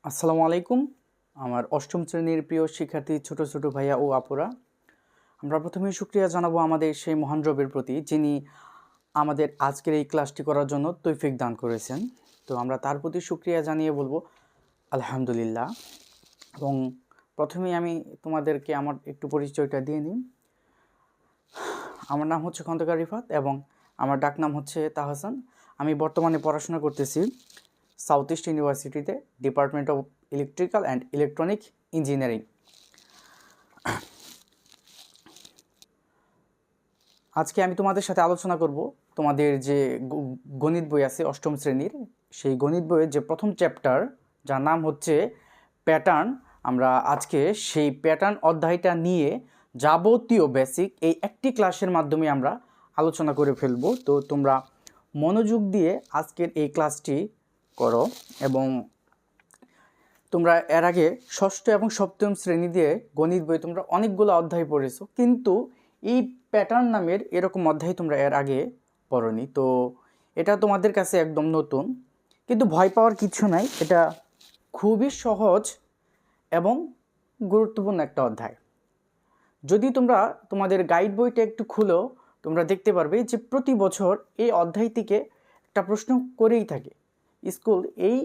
আসসালামু আলাইকুম। আমার অষ্টম শ্রেণীর প্রিয় শিক্ষার্থী ছোট ছোট ভাইয়া ও আপুরা, আমরা প্রথমেই শুকরিয়া জানাবো আমাদের সেই মহান রবের প্রতি, যিনি আমাদের আজকের এই ক্লাসটি করার জন্য তৌফিক দান করেছেন। তো আমরা তার প্রতি শুকরিয়া জানিয়ে বলবো আলহামদুলিল্লাহ। এবং প্রথমেই আমি তোমাদেরকে আমার একটু পরিচয়টা দিয়ে নিই। আমার নাম হচ্ছে খন্দকার রিফাত এবং আমার ডাক নাম হচ্ছে তাহসান। আমি বর্তমানে পড়াশোনা করতেছি সাউথ ইস্ট ইউনিভার্সিটিতে, department of electrical and electronic engineering. আজকে আমি তোমাদের সাথে আলোচনা করব তোমাদের যে গণিত বই আছে অষ্টম শ্রেণীর, সেই গণিত বইয়ের যে প্রথম চ্যাপ্টার, যার নাম হচ্ছে প্যাটার্ন। আমরা আজকে সেই প্যাটার্ন অধ্যায়টা নিয়ে যাবতীয় বেসিক এই একটি ক্লাসের মাধ্যমে আমরা আলোচনা করে ফেলবো। তো তোমরা মনোযোগ দিয়ে আজকের এই ক্লাসটি করো। এবং তোমরা এর আগে ষষ্ঠ এবং সপ্তম শ্রেণী দিয়ে গণিত বই তোমরা অনেকগুলো অধ্যায় পড়েছো, কিন্তু এই প্যাটার্ন নামের এরকম অধ্যায় তোমরা এর আগে পড়োনি। তো এটা তোমাদের কাছে একদম নতুন, কিন্তু ভয় পাওয়ার কিছু নাই। এটা খুবই সহজ এবং গুরুত্বপূর্ণ একটা অধ্যায়। যদি তোমরা তোমাদের গাইড বইটা একটু খুলো, তোমরা দেখতে পারবে যে প্রতি বছর এই অধ্যায় থেকে একটা প্রশ্ন করেই থাকে। স্কুল এই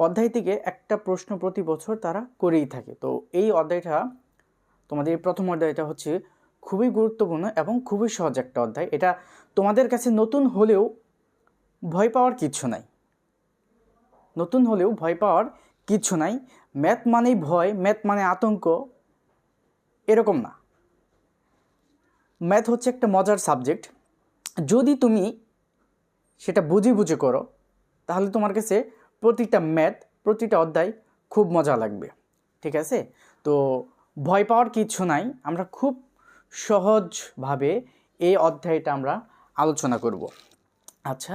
অধ্যায় থেকে একটা প্রশ্ন প্রতি বছর তারা করেই থাকে। তো এই অধ্যায়টা, তোমাদের এই প্রথম অধ্যায়টা হচ্ছে খুবই গুরুত্বপূর্ণ এবং খুবই সহজ একটা অধ্যায়। এটা তোমাদের কাছে নতুন হলেও ভয় পাওয়ার কিচ্ছু নাই। নতুন হলেও ভয় পাওয়ার কিচ্ছু নাই। ম্যাথ মানেই ভয়, ম্যাথ মানে আতঙ্ক, এরকম না। ম্যাথ হচ্ছে একটা মজার সাবজেক্ট। যদি তুমি সেটা বুঝে বুঝে করো, তাহলে তোমার কাছে প্রতিটা ম্যাথ, প্রতিটা অধ্যায় খুব মজা লাগবে। ঠিক আছে? তো ভয় পাওয়ার কিছু নাই। আমরা খুব সহজভাবে এই অধ্যায়টা আমরা আলোচনা করব। আচ্ছা,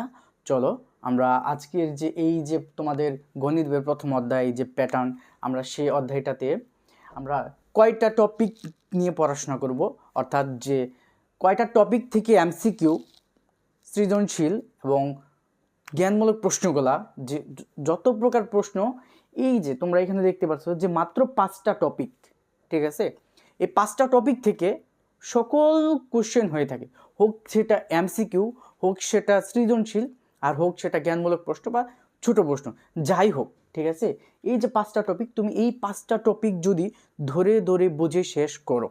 চলো আমরা আজকের যে এই যে তোমাদের গণিত বইয়ের প্রথম অধ্যায় যে প্যাটার্ন, আমরা সেই অধ্যায়টাতে আমরা কয়টা টপিক নিয়ে পড়াশোনা করব, অর্থাৎ যে কয়টা টপিক থেকে এমসিকিউ, সৃজনশীল এবং জ্ঞানমূলক প্রশ্নগুলা, যে যত প্রকার প্রশ্ন, এই যে তোমরা এখানে দেখতে পাচ্ছ যে মাত্র 5টা টপিক। ঠিক আছে? এই 5টা টপিক থেকে সকল কোশ্চেন হয়ে থাকে, হোক সেটা এমসিকিউ, হোক সেটা সৃজনশীল, আর হোক সেটা জ্ঞানমূলক প্রশ্ন বা ছোট প্রশ্ন, যাই হোক। ঠিক আছে? এই যে 5টা টপিক, তুমি এই 5টা টপিক যদি ধরে ধরে বুঝে শেষ করো,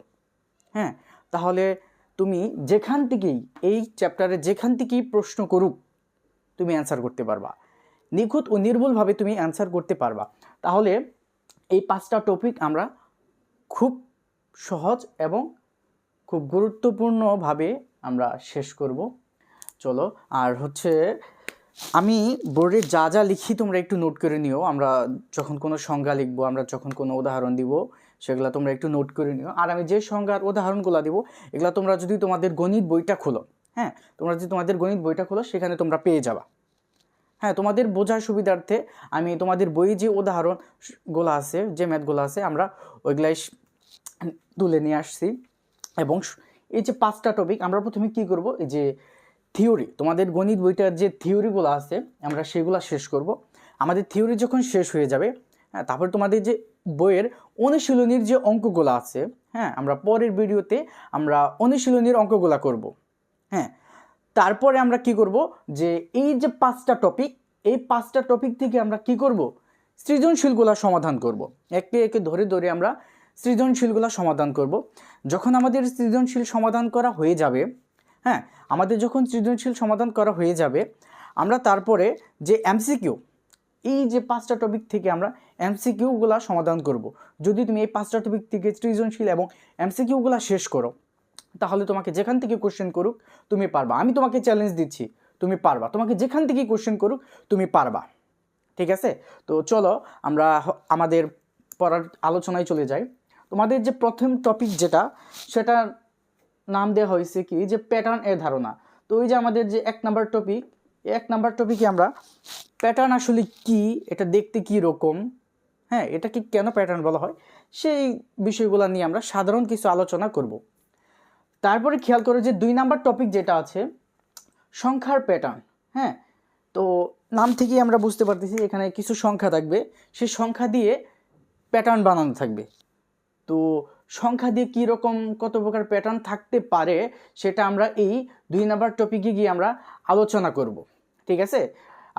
হ্যাঁ, তাহলে তুমি যেখান থেকেই এই চ্যাপ্টারে যেখান থেকেই প্রশ্ন করুক, তুমি অ্যান্সার করতে পারবা, নিখুঁত ও নির্ভুলভাবে তুমি অ্যান্সার করতে পারবা। তাহলে এই 5টা টপিক আমরা খুব সহজ এবং খুব গুরুত্বপূর্ণভাবে আমরা শেষ করব। চলো, আর হচ্ছে আমি বোর্ডে যা যা লিখি তোমরা একটু নোট করে নিও। আমরা যখন কোনো সংজ্ঞা লিখবো, আমরা যখন কোনো উদাহরণ দিব, সেগুলো তোমরা একটু নোট করে নিও। আর আমি যে সংজ্ঞার উদাহরণগুলো দিব, এগুলো তোমরা যদি তোমাদের গণিত বইটা খোলো, হ্যাঁ, তোমরা যদি তোমাদের গণিত বইটা খোলো, সেখানে তোমরা পেয়ে যাবা। হ্যাঁ, তোমাদের বোঝার সুবিধার্থে আমি তোমাদের বইয়ে যে উদাহরণগুলো আছে, যে ম্যাথগুলো আছে, আমরা ওইগুলাই তুলে নিয়ে আসছি। এবং এই যে 5টা টপিক, আমরা প্রথমে কি করব, এই যে থিওরি, তোমাদের গণিত বইটার যে থিওরিগুলো আছে, আমরা সেগুলো শেষ করব। আমাদের থিওরি যখন শেষ হয়ে যাবে, হ্যাঁ, তারপর তোমাদের যে বইয়ের অনুশীলনীর যে অঙ্কগুলো আছে, হ্যাঁ, আমরা পরের ভিডিওতে আমরা অনুশীলনীর অঙ্কগুলো করব। হ্যাঁ, তারপরে আমরা কি করব, যে এই যে 5টা টপিক, এই 5টা টপিক থেকে আমরা কি করব, সৃজনশীলগুলো সমাধান করব। একে একে ধরে ধরে আমরা সৃজনশীলগুলো সমাধান করব। যখন আমাদের সৃজনশীল সমাধান করা হয়ে যাবে, হ্যাঁ, আমাদের যখন সৃজনশীল সমাধান করা হয়ে যাবে, আমরা তারপরে যে এমসিকিউ, এই যে 5টা টপিক থেকে আমরা এমসিকিউগুলো সমাধান করব। যদি তুমি এই 5টা টপিক থেকে সৃজনশীল এবং এমসিকিউগুলো শেষ করো, তাহলে তোমাকে যেখান থেকে কোশ্চেন করুক তুমি পারবা। আমি তোমাকে চ্যালেঞ্জ দিচ্ছি, তুমি পারবা। তোমাকে যেখান থেকে কোশ্চেন করুক তুমি পারবা। ঠিক আছে? তো চলো আমরা আমাদের পড়ার আলোচনায় চলে যাই। তোমাদের যে প্রথম টপিক যেটা, সেটার নাম দেওয়া হয়েছে কি, যে প্যাটার্ন এর ধারণা। তো ওই যে আমাদের যে 1 নাম্বার টপিক, এই 1 নাম্বার টপিকে আমরা প্যাটার্ন আসলে কি, এটা দেখতে কি রকম, হ্যাঁ, এটাকে কেন প্যাটার্ন বলা হয়, সেই বিষয়গুলো নিয়ে আমরা সাধারণ কিছু আলোচনা করব। তারপরে খেয়াল করো যে 2 নাম্বার টপিক যেটা আছে, সংখ্যার প্যাটার্ন। হ্যাঁ, তো নাম থেকেই আমরা বুঝতে পারতেছি এখানে কিছু সংখ্যা থাকবে, সেই সংখ্যা দিয়ে প্যাটার্ন বানানো থাকবে। তো সংখ্যা দিয়ে কীরকম কত প্রকার প্যাটার্ন থাকতে পারে সেটা আমরা এই 2 নাম্বার টপিকে গিয়ে আমরা আলোচনা করব, ঠিক আছে।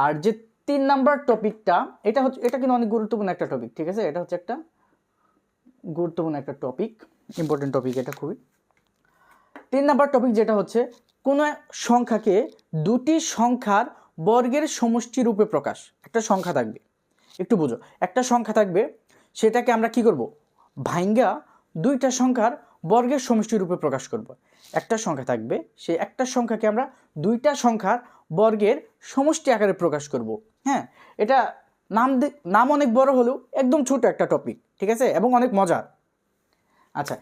আর যে 3 নাম্বার টপিকটা, এটা কিন্তু অনেক গুরুত্বপূর্ণ একটা টপিক, ঠিক আছে। এটা হচ্ছে একটা গুরুত্বপূর্ণ একটা টপিক, ইম্পর্টেন্ট টপিক এটা খুবই। 3 নাম্বার টপিক যেটা হচ্ছে কোনো সংখ্যাকে দুটি সংখ্যার বর্গের সমষ্টি রূপে প্রকাশ। একটা সংখ্যা থাকবে, একটু বুঝো, একটা সংখ্যা থাকবে, সেটাকে আমরা কি করব, ভাঙ্গা দুইটা সংখ্যার বর্গের সমষ্টি রূপে প্রকাশ করব। একটা সংখ্যা থাকবে, সেই একটা সংখ্যাকে আমরা দুইটা সংখ্যার বর্গের সমষ্টি আকারে প্রকাশ করব। হ্যাঁ, এটা নাম অনেক বড় হলেও একদম ছোট একটা টপিক, ঠিক আছে, এবং অনেক মজার। আচ্ছা,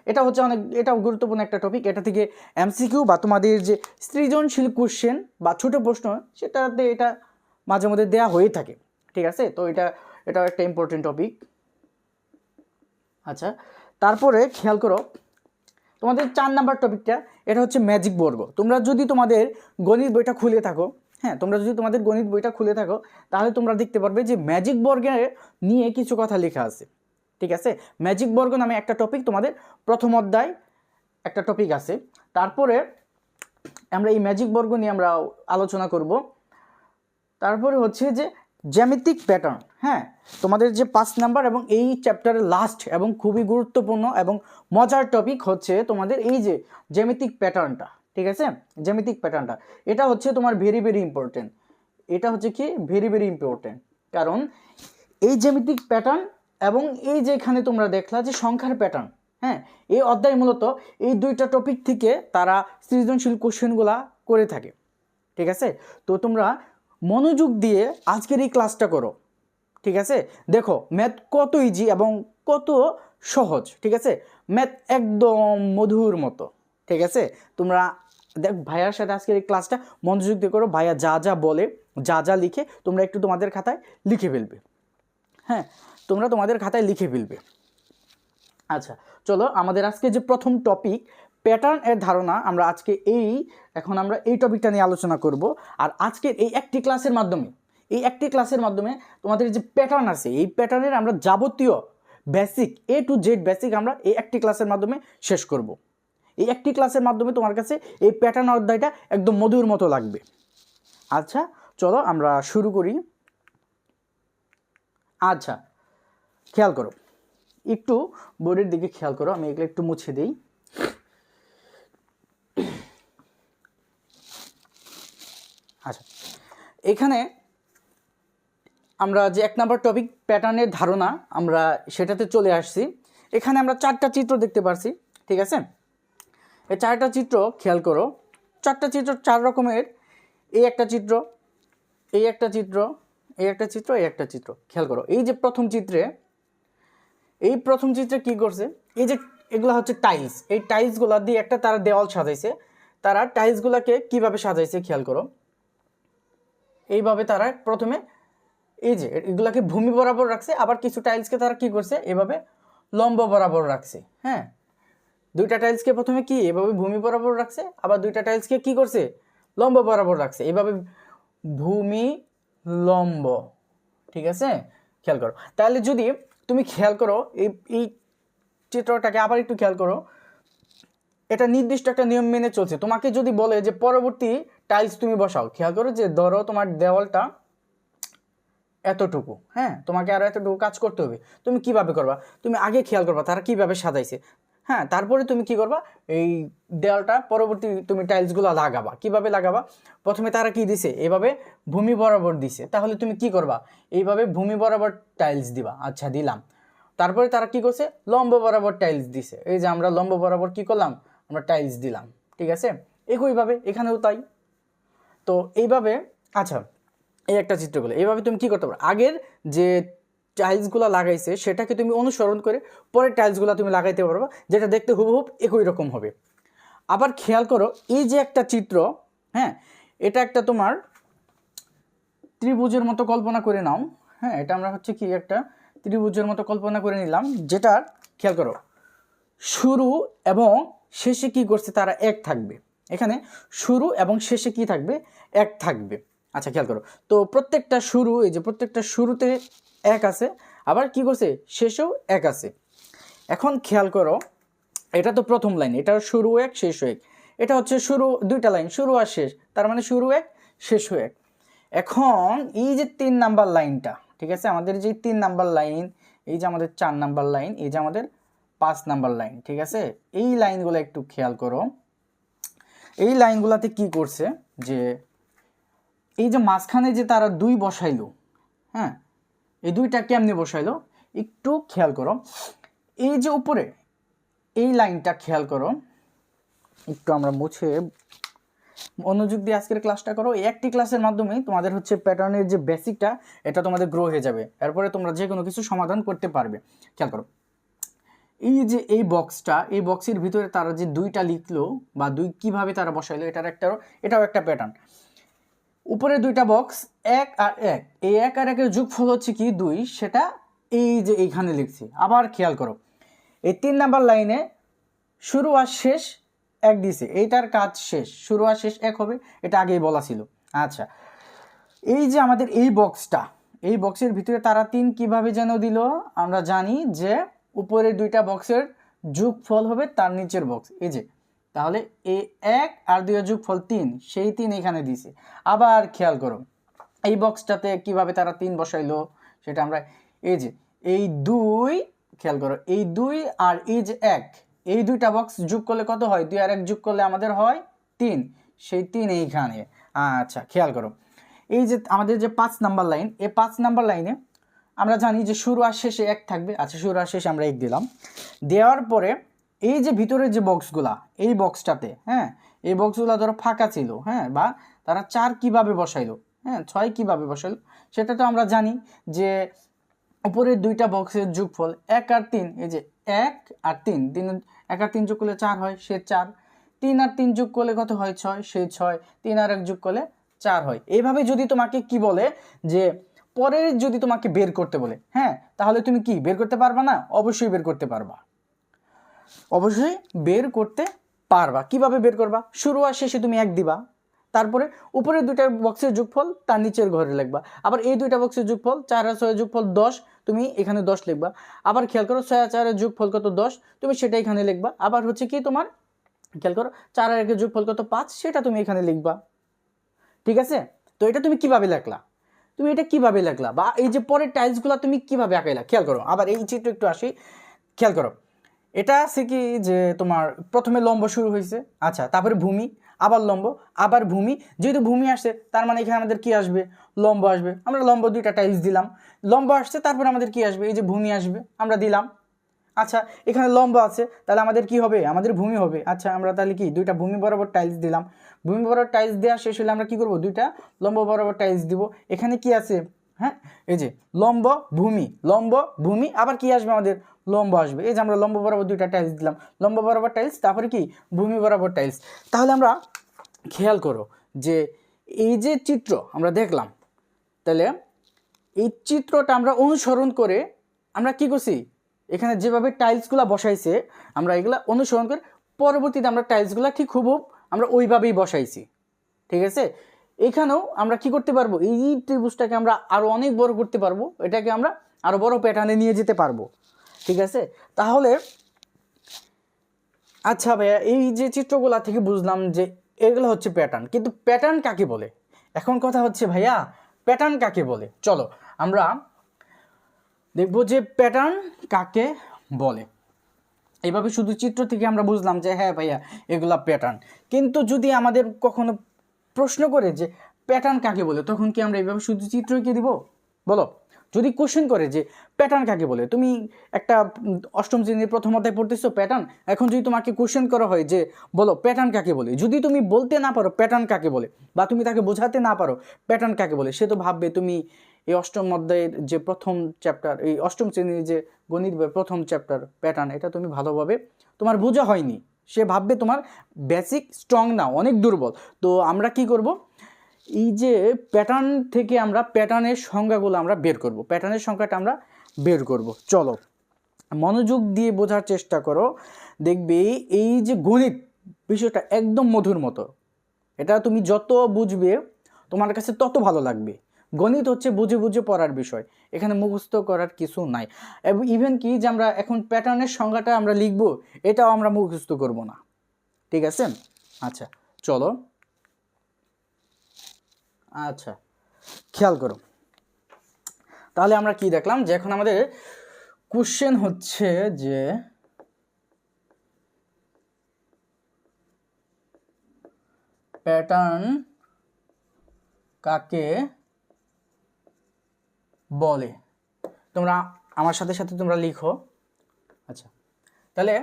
এটা গুরুত্বপূর্ণ একটা টপিক। এটা থেকে এমসিকিউ বা তোমাদের যে সৃজনশীল কোশ্চেন বা ছোট প্রশ্ন, সেটাতে এটা মাঝে মধ্যে দেওয়া হয়ে থাকে, ঠিক আছে। তো এটাও একটা ইম্পর্টেন্ট টপিক। আচ্ছা, তারপরে খেয়াল করো তোমাদের 4 নাম্বার টপিকটা, এটা হচ্ছে ম্যাজিক বর্গ। তোমরা যদি তোমাদের গণিত বইটা খুলে থাকো, হ্যাঁ, তাহলে তোমরা দেখতে পারবে যে ম্যাজিক বর্গের নিয়ে কিছু কথা লেখা আছে, ঠিক আছে। ম্যাজিক বর্গ নামে একটা টপিক তোমাদের প্রথম অধ্যায় একটা টপিক আছে। তারপরে আমরা এই ম্যাজিক বর্গ নিয়ে আমরা আলোচনা করব। তারপরে হচ্ছে যে জ্যামিতিক প্যাটার্ন। হ্যাঁ, তোমাদের যে 5 নাম্বার এবং এই চ্যাপ্টারের লাস্ট এবং খুবই গুরুত্বপূর্ণ এবং মজার টপিক হচ্ছে তোমাদের এই যে জ্যামিতিক প্যাটার্নটা, ঠিক আছে। জ্যামিতিক প্যাটার্নটা এটা হচ্ছে তোমার ভেরি ভেরি ইম্পর্টেন্ট। এটা হচ্ছে কি ভেরি ভেরি ইম্পর্টেন্ট, কারণ এই জ্যামিতিক প্যাটার্ন এবং এই যে এখানে তোমরা দেখলা যে সংখ্যার প্যাটার্ন, হ্যাঁ, এই অধ্যায় মূলত এই দুইটা টপিক থেকে তারা সৃজনশীল কোশ্চেনগুলা করে থাকে, ঠিক আছে। তো তোমরা মনোযোগ দিয়ে আজকের এই ক্লাসটা করো, ঠিক আছে। দেখো ম্যাথ কত ইজি এবং কত সহজ, ঠিক আছে। ম্যাথ একদম মধুর মতো, ঠিক আছে। তোমরা দেখ ভাইয়ার সাথে আজকের এই ক্লাসটা মনোযোগ দিয়ে করো। ভাইয়া যা যা বলে, যা যা লিখে, তোমরা একটু তোমাদের খাতায় লিখে ফেলবে। হ্যাঁ, তোমরা তোমাদের খাতায় লিখে ফেলবে। আচ্ছা, চলো আমাদের আজকে যে প্রথম টপিক প্যাটার্ন এর ধারণা, আমরা আজকে এখন আমরা এই টপিকটা নিয়ে আলোচনা করব। আর আজকের এই একটি ক্লাসের মাধ্যমে তোমাদের যে প্যাটার্ন আছে, এই প্যাটার্নের আমরা যাবতীয় basic A to Z basic আমরা এই একটি ক্লাসের মাধ্যমে শেষ করব। এই একটি ক্লাসের মাধ্যমে তোমার কাছে এই প্যাটার্ন অধ্যায়টা একদম মধুর মতো লাগবে। আচ্ছা, চলো আমরা শুরু করি। আচ্ছা, খেয়াল করো, একটু বোর্ডের দিকে খেয়াল করো, আমি এগুলো একটু মুছে দিই। আচ্ছা, এখানে আমরা যে 1 নাম্বার টপিক প্যাটার্নের ধারণা, আমরা সেটাতে চলে আসছি। এখানে আমরা 4টা চিত্র দেখতে পারছি, ঠিক আছে। এই 4টা চিত্র খেয়াল করো, 4টা চিত্র 4 রকমের। এই একটা চিত্র, এই একটা চিত্র, এই একটা চিত্র, এই একটা চিত্র। খেয়াল করো এই যে প্রথম চিত্রে কি করছে, এই যে এগুলা হচ্ছে টাইলস। এই টাইলসগুলা দিয়ে একটা তারা দেওয়াল সাজাইছে। তারা টাইলসগুলাকে কিভাবে সাজাইছে খেয়াল করো। এইভাবে তারা প্রথমে এই যে এগুলাকে ভূমি বরাবর রাখছে, আবার কিছু টাইলসকে তারা কি করছে এভাবে লম্ব বরাবর রাখছে। হ্যাঁ, দুইটা টাইলসকে প্রথমে কি এভাবে ভূমি বরাবর রাখছে, আবার দুইটা টাইলসকে কি করছে লম্ব বরাবর রাখছে, এভাবে ভূমি লম্ব, ঠিক আছে। খেয়াল করো, তাহলে যদি তুমি খেয়াল করো এই চিত্রটাকে আবার একটু খেয়াল করো, এটা নির্দিষ্ট একটা নিয়ম মেনে চলছে। তোমাকে যদি বলে যে পরবর্তী টাইলস তুমি বসাও, খেয়াল করো যে ধরো তোমার দেওয়ালটা এতটুকু, হ্যাঁ, তোমাকে আরো এতটুকু কাজ করতে হবে। তুমি কিভাবে করবা, তুমি আগে খেয়াল করবা তারা কিভাবে সাজাইছে, হ্যাঁ, তারপরে তুমি কি করবা, এই দেওয়ালটা পরবর্তী তুমি টাইলসগুলো লাগাবা। কিভাবে লাগাবা, প্রথমে তারা কি দিছে এভাবে ভূমি বরাবর দিছে, তাহলে তুমি কি করবা এইভাবে ভূমি বরাবর টাইলস দিবা। আচ্ছা, দিলাম। তারপরে তারা কি করছে লম্ব বরাবর টাইলস দিছে, এই যে আমরা লম্ব বরাবর কি করলাম, আমরা টাইলস দিলাম, ঠিক আছে। একইভাবে এখানেও তাই। তো এইভাবে, আচ্ছা, এই একটা চিত্রগুলো এইভাবে তুমি কি করতে পারো, আগের যে টাইলসগুলো লাগাইছে সেটাকে তুমি অনুসরণ করে পরের টাইলসগুলো তুমি লাগাইতে পারবে, যেটা দেখতে হুবহুব একই রকম হবে। আবার খেয়াল করো এই যে একটা চিত্র, হ্যাঁ, এটা একটা তোমার ত্রিভুজের মতো কল্পনা করে নাও। হ্যাঁ, এটা আমরা হচ্ছে কি একটা ত্রিভুজের মতো কল্পনা করে নিলাম, যেটার খেয়াল করো শুরু এবং শেষে কি করছে তারা এক থাকবে। এখানে শুরু এবং শেষে কি থাকবে, এক থাকবে। আচ্ছা খেয়াল করো, তো প্রত্যেকটা শুরু, এই যে প্রত্যেকটা শুরুতে এক আছে, আবার কি করছে শেষেও এক আছে। এখন খেয়াল করো, এটা তো প্রথম লাইন, এটা শুরু এক শেষও এক, এটা হচ্ছে শুরু দুইটা লাইন, শুরু আর শেষ, তার মানে শুরু এক শেষও এক। এখন এই যে 3 নাম্বার লাইনটা, ঠিক আছে, আমাদের যে 3 নাম্বার লাইন, এই যে আমাদের 4 নাম্বার লাইন, এই যে আমাদের 5 নাম্বার লাইন, ঠিক আছে, এই লাইনগুলো একটু খেয়াল করো। এই লাইনগুলোতে কি করছে যে এই যে মাঝখানে যে তারা 2 বসাইলো, হ্যাঁ, এই 2টা কেমনে বসাইলো একটু খেয়াল করো। এই যে উপরে এই লাইনটা খেয়াল করো, একটু আমরা মুছে মনোযোগ দিয়ে আজকের ক্লাসটা করো। এই একটি ক্লাসের মাধ্যমে তোমাদের হচ্ছে প্যাটার্নের যে বেসিকটা, এটা তোমাদের গ্রো হয়ে যাবে, এরপরে তোমরা যে কোনো কিছু সমাধান করতে পারবে। খেয়াল করো, এই যে এই বক্সটা, এই বক্সের ভিতরে তারা যে 2টা লিখলো বা 2 কিভাবে তারা বসাইলো, এটাও একটা প্যাটার্ন। উপরে 2টা বক্স 1 আর 1, এই 1 আর 1 এর যোগফল হচ্ছে কি 2, সেটা এই যে এইখানে লিখছি। আবার খেয়াল করো, এই 3 নাম্বার লাইনে শুরু আর শেষ এক দিছে, এইটার কাজ শেষ, শুরু আর শেষ এক হবে, এটা আগেই বলা ছিল। আচ্ছা, এই যে আমাদের এই বক্সটা, এই বক্সের ভিতরে তারা 3 কিভাবে যেন দিল, আমরা জানি যে উপরের 2টা বক্সের যোগফল হবে তার নিচের বক্স, এই যে, তাহলে এই 1 আর 2 এর যোগফল 3, সেই 3 এখানে দিছে। আবার খেয়াল করো, এই বক্সটাতে কিভাবে তারা 3 বসাইলো সেটা আমরা, এই যে এই 2, খেয়াল করো, এই 2 আর এই যে 1, এই 2টা বক্স যোগ করলে কত হয়, 2 আর 1 যোগ করলে আমাদের হয় 3, সেই 3 এইখানে। আচ্ছা খেয়াল করো, এই যে আমাদের যে 5 নাম্বার লাইন, এই 5 নাম্বার লাইনে আমরা জানি যে শুরু আর শেষে 1 থাকবে। আচ্ছা, শুরু আর শেষে আমরা 1 দিলাম, দেওয়ার পরে এই যে ভিতরের যে বক্সগুলা, এই বক্সটাতে, হ্যাঁ, এই বক্সগুলো ধরো ফাঁকা ছিল, হ্যাঁ, বা তারা 4 কিভাবে বসাইলো, হ্যাঁ, 6 কিভাবে বসাইলো সেটা তো আমরা জানি যে উপরের 2টা বক্সের যোগফল 1 আর 3, এই যে 1 আর 3, 1 আর 3 যোগ করলে 4 হয়, সে 4, 3 আর 3 যোগ করলে কত হয় 6, সেই 6, 3 আর 1 যোগ করলে 4 হয়। এইভাবে যদি তোমাকে কি বলে যে পরের যদি তোমাকে বের করতে বলে, হ্যাঁ, তাহলে তুমি কি বের করতে পারবা না? অবশ্যই বের করতে পারবা, অবশ্যই বের করতে পারবা। কিভাবে বের করবা? শুরু আর শেষে তুমি 1 দিবা, তারপরে উপরের 2টা বক্সের যোগফল তার নিচের ঘরে লিখবা, আবার এই 2টা বক্সের যোগফল 4 আর 6 এর যোগফল 10, তুমি এখানে 10 লিখবা। আবার খেয়াল করো 6 আর 4 এর যোগফল কত 10, তুমি সেটা এখানে লিখবা। আবার হচ্ছে কি তোমার খেয়াল করো 4 আর 1 এর যোগফল কত 5, সেটা তুমি এখানে লিখবা। ঠিক আছে, তো এটা তুমি কিভাবে লিখলা, তুমি এটা কিভাবে লিখলা, বা এই যে পরের টাইলসগুলো তুমি কিভাবে আঁকাইলা খেয়াল করো। আবার এই চিত্র একটু আসি, খেয়াল করো, এটা আছে কি যে তোমার প্রথমে লম্ব শুরু হয়েছে, আচ্ছা, তারপরে ভূমি, আবার লম্ব, আবার ভূমি। যেহেতু ভূমি আসছে তার মানে এখানে আমাদের কি আসবে, লম্ব আসবে। আমরা লম্ব 2টা টাইলস দিলাম, লম্ব আসছে, তারপরে আমাদের কি আসবে, এই যে ভূমি আসবে, আমরা দিলাম। আচ্ছা, এখানে লম্ব আছে, তাহলে আমাদের কি হবে, আমাদের ভূমি হবে। আচ্ছা, আমরা তাহলে কি 2টা ভূমি বরাবর টাইলস দিলাম, ভূমি বরাবর টাইলস দেওয়া শেষ হলে আমরা কি করব, 2টা লম্ব বরাবর টাইলস দিব। এখানে কি আছে, হ্যাঁ, এই যে লম্ব ভূমি, লম্ব ভূমি, আবার কি আসবে আমাদের, লম্ব আসবে। এই যে আমরা লম্ব বরাবর 2টা টাইলস দিলাম, লম্ব বরাবর টাইলস, তারপরে কি ভূমি বরাবর টাইলস। তাহলে আমরা খেয়াল করো যে এই যে চিত্র আমরা দেখলাম, তাহলে এই চিত্রটা আমরা অনুসরণ করে আমরা কি করছি, এখানে যেভাবে টাইলসগুলো বসাইছে আমরা এগুলা অনুসরণ করে পরবর্তীতে আমরা টাইলসগুলো ঠিক হুবহু আমরা ওইভাবেই বসাইছি। ঠিক আছে, এখানেও আমরা কি করতে পারবো, এই ত্রিভুজটাকে আমরা আরো অনেক বড় করতে পারবো, এটাকে আমরা আরো বড় প্যাটার্নে নিয়ে যেতে পারবো। ঠিক আছে, তাহলে আচ্ছা ভাইয়া, এই যে চিত্রগুলা থেকে বুঝলাম যে এগুলো হচ্ছে প্যাটার্ন, কিন্তু প্যাটার্ন কাকে বলে? এখন কথা হচ্ছে ভাইয়া প্যাটার্ন কাকে বলে, চলো আমরা দেখবো যে প্যাটার্ন কাকে বলে। এইভাবে শুধু চিত্র থেকে আমরা বুঝলাম যে হ্যাঁ ভাইয়া এগুলা প্যাটার্ন, কিন্তু যদি আমাদের কখনো প্রশ্ন করে যে প্যাটার্ন কাকে বলে, তখন কি আমরা এইভাবে শুধু চিত্র এঁকে দিব? বলো, যদি কোশ্চেন করে যে প্যাটার্ন কাকে বলে, তুমি একটা অষ্টম শ্রেণীর প্রথম অধ্যায় পড়তেছো প্যাটার্ন, এখন যদি তোমাকে কোশ্চেন করা হয় যে বলো প্যাটার্ন কাকে বলে, যদি তুমি বলতে না পারো প্যাটার্ন কাকে বলে, বা তুমি তাকে বোঝাতে না পারো প্যাটার্ন কাকে বলে, সে তো ভাববে তুমি এই অষ্টম অধ্যায়ের যে প্রথম চ্যাপ্টার, এই অষ্টম শ্রেণীর যে গণিত বইয়ের প্রথম চ্যাপ্টার প্যাটার্ন, এটা তুমি ভালোভাবে তোমার বোঝা হয়নি, সে ভাববে তোমার বেসিক স্ট্রং না, অনেক দুর্বল। তো আমরা কি করব, এই যে প্যাটার্ন থেকে আমরা প্যাটার্নের সংজ্ঞাগুলো আমরা বের করব, প্যাটার্নের সংখ্যাটা আমরা বের করব। চলো মনোযোগ দিয়ে বোঝার চেষ্টা করো, দেখবে এই যে গণিত বিষয়টা একদম মধুর মতো, এটা তুমি যত বুঝবে তোমার কাছে তত ভালো লাগবে। গণিত হচ্ছে বুঝে বুঝে পড়ার বিষয়, এখানে মুখস্থ করার কিছু নাই। এবং ইভেন কি যে আমরা এখন প্যাটার্নের সংজ্ঞাটা আমরা লিখবো, এটাও আমরা মুখস্থ করব না, ঠিক আছে? আচ্ছা চলো, আচ্ছা খেয়াল করো, তাহলে আমরা কি দেখলাম যে এখন আমাদের কোশ্চেন হচ্ছে যে প্যাটার্ন কাকে বলে। তোমরা আমার সাথে সাথে তোমরা লিখো। আচ্ছা তাহলে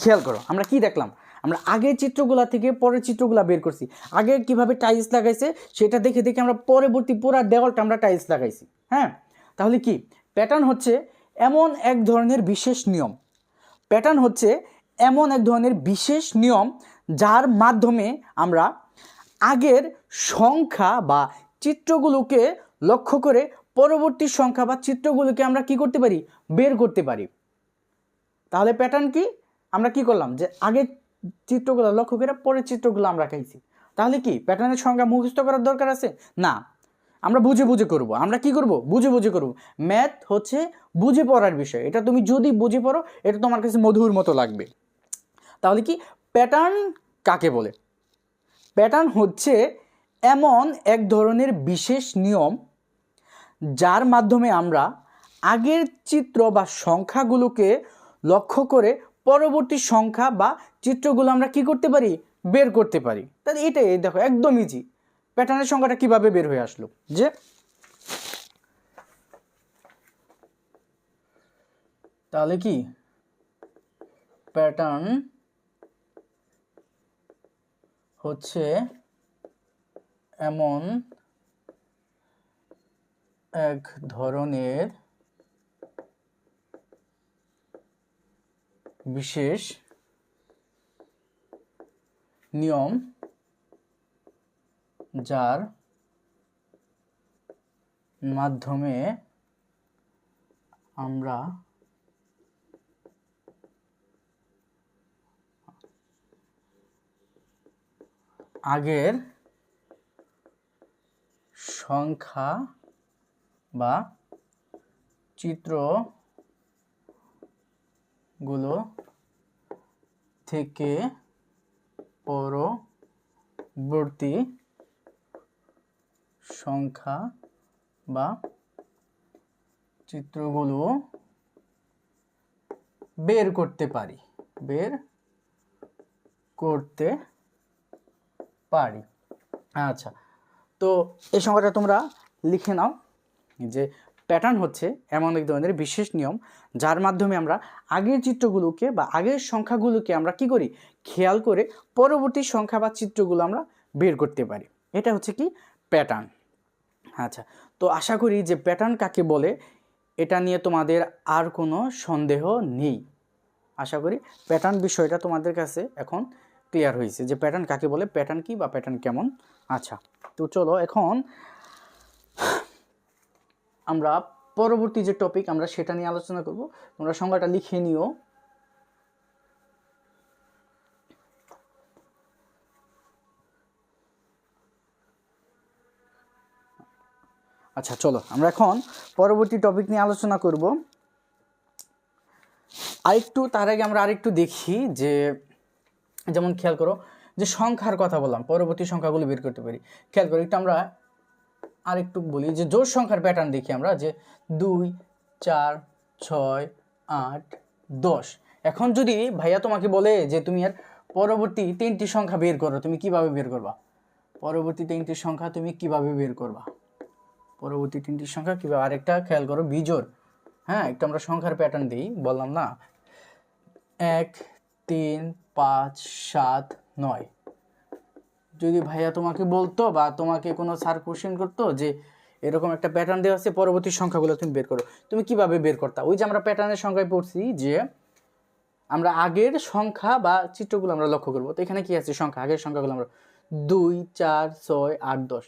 খেয়াল করো, আমরা কি দেখলাম, আমরা আগের চিত্রগুলা থেকে পরের চিত্রগুলা বের করছি। আগে কিভাবে টাইলস লাগাইছে সেটা দেখে দেখে আমরা পরবর্তী পুরো দেওয়ালটা আমরা টাইলস লাগাইছি। হ্যাঁ, তাহলে কি প্যাটার্ন হচ্ছে এমন এক ধরনের বিশেষ নিয়ম, প্যাটার্ন হচ্ছে এমন এক ধরনের বিশেষ নিয়ম যার মাধ্যমে আমরা আগের সংখ্যা বা চিত্রগুলোকে লক্ষ্য করে পরবর্তী সংখ্যা বা চিত্রগুলোকে আমরা কি করতে পারি, বের করতে পারি। তাহলে প্যাটার্ন কি, আমরা কি করলাম যে আগে চিত্রগুলো লক্ষ্য করে পরের চিত্রগুলো আমরা খাইছি। তাহলে কি প্যাটার্নের সংখ্যা মুখস্থ করার দরকার আছে না, আমরা বুঝে বুঝে করব। আমরা কি করব, বুঝে বুঝে করব। ম্যাথ হচ্ছে বুঝে পড়ার বিষয়, এটা তুমি যদি বুঝে পড়ো এটা তোমার কাছে মধুর মতো লাগবে। তাহলে কি প্যাটার্ন কাকে বলে? প্যাটার্ন হচ্ছে এমন এক ধরনের বিশেষ নিয়ম যার মাধ্যমে আমরা আগের চিত্র বা সংখ্যাগুলোকে লক্ষ্য করে পরবর্তী সংখ্যা বা চিত্রগুলো আমরা কি করতে পারি, বের করতে পারি। তাহলে এটাই দেখো একদম ইজি। প্যাটার্নের সংখ্যাটা কিভাবে বের হয়ে আসলো, যে তাহলে কি প্যাটার্ন হচ্ছে এমন এক ধরনের বিশেষ নিয়ম যার মাধ্যমে আমরা আগের সংখ্যা বা চিত্রগুলো থেকে পরবর্তী সংখ্যা বা চিত্রগুলো বের করতে পারি, আচ্ছা তো এই সংখ্যাটা তোমরা লিখে নাও যে প্যাটার্ন হচ্ছে এমন এক ধরনের বিশেষ নিয়ম যার মাধ্যমে আমরা আগের চিত্রগুলোকে বা আগের সংখ্যাগুলোকে আমরা কি করি, খেয়াল করে পরবর্তী সংখ্যা বা চিত্রগুলো আমরা বের করতে পারি। এটা হচ্ছে কি প্যাটার্ন। আচ্ছা তো আশা করি যে প্যাটার্ন কাকে বলে এটা নিয়ে তোমাদের আর কোনো সন্দেহ নেই। আশা করি প্যাটার্ন বিষয়টা তোমাদের কাছে এখন ক্লিয়ার হয়েছে যে প্যাটার্ন কাকে বলে, প্যাটার্ন কি বা প্যাটার্ন কেমন। আচ্ছা তো চলো এখন আমরা পরবর্তী যে টপিক আমরা সেটা নিয়ে আলোচনা করব। তোমরা সংজ্ঞাটা লিখে নিও। আচ্ছা চলো আমরা এখন পরবর্তী টপিক নিয়ে আলোচনা করব। আরেকটু তার আগে আমরা আরেকটু দেখি যে যেমন খেয়াল করো যে সংখ্যার কথা বললাম, পরবর্তী সংখ্যাগুলো বের করতে পারি। খেয়াল করো একটু আমরা আরেকটু বলি যে জোড় সংখ্যার প্যাটার্ন দেখি আমরা যে 2 4 6 8 10। এখন যদি ভাইয়া তোমাকে বলে যে তুমি এর পরবর্তী 3টি সংখ্যা বের করো, তুমি কিভাবে বের করবা? পরবর্তী 3টি সংখ্যা তুমি কিভাবে বের করবা? পরবর্তী 3টি সংখ্যা কিভাবে? আরেকটা খেয়াল করো বিজোড়। হ্যাঁ একটু আমরা সংখ্যার প্যাটার্ন দিই, বললাম না 1 3 5 7 9। যদি ভাইয়া তোমাকে বলতো বা তোমাকে কোনো স্যার কোশ্চেন করতো যে এরকম একটা প্যাটার্ন দেওয়া আছে পরবর্তী সংখ্যাগুলো তুমি বের করো, তুমি কিভাবে বের করতা? ওই যে আমরা প্যাটার্নের সংখ্যায় পড়ছি যে আমরা আগের সংখ্যা বা চিত্রগুলো আমরা লক্ষ্য করবো। তো এখানে কি আছে সংখ্যা, আগের সংখ্যাগুলো আমরা 2 4 6 8 10,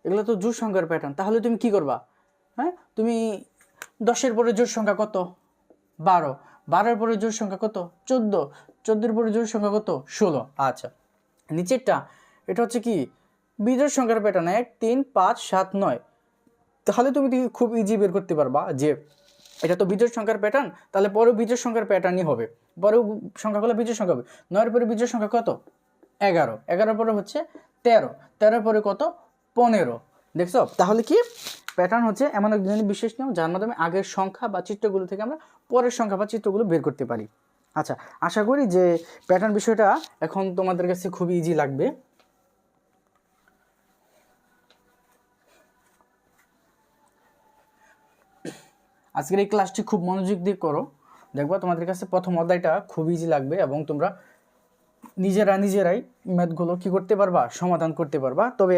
এগুলো তো জোড় সংখ্যার প্যাটার্ন। তাহলে তুমি কি করবা? হ্যাঁ তুমি 10-এর পরে জোড় সংখ্যা কত? 12, 12-এর পরে জোড় সংখ্যা কত? 14, 14-এর পরে জোড় সংখ্যা কত? 16। আচ্ছা নিচেরটা এটা হচ্ছে কি বিজোড় সংখ্যার প্যাটার্ন 1 3 5 7 9, তাহলে তুমি খুব ইজি বের করতে পারবা যে এটা তো বিজোড় সংখ্যার প্যাটার্ন, তাহলে পরেও বিজোড় সংখ্যার প্যাটার্নই হবে, পরেও সংখ্যাগুলো বিজোড় সংখ্যা হবে। 9 এর পরে বিজোড় সংখ্যা কত? 11, 11 পরে হচ্ছে 13, 13 পরে কত? 15। দেখছো? তাহলে কি প্যাটার্ন হচ্ছে এমন এক ধরনের বিশেষ নিয়ম যার মাধ্যমে আগের সংখ্যা বা চিত্রগুলো থেকে আমরা পরের সংখ্যা বা চিত্রগুলো বের করতে পারি। আচ্ছা, আশা করি যে প্যাটার্ন বিষয়টা এখন তোমাদের কাছে খুবই ইজি লাগবে। আজকের এই ক্লাসটি খুব মনোযোগ দিয়ে করো, দেখবা তোমাদের কাছে প্রথম অধ্যায়টা খুব ইজি লাগবে এবং তোমরা নিজেরাই ম্যাথগুলো কি করতে পারবা? সমাধান করতে পারবা। তবে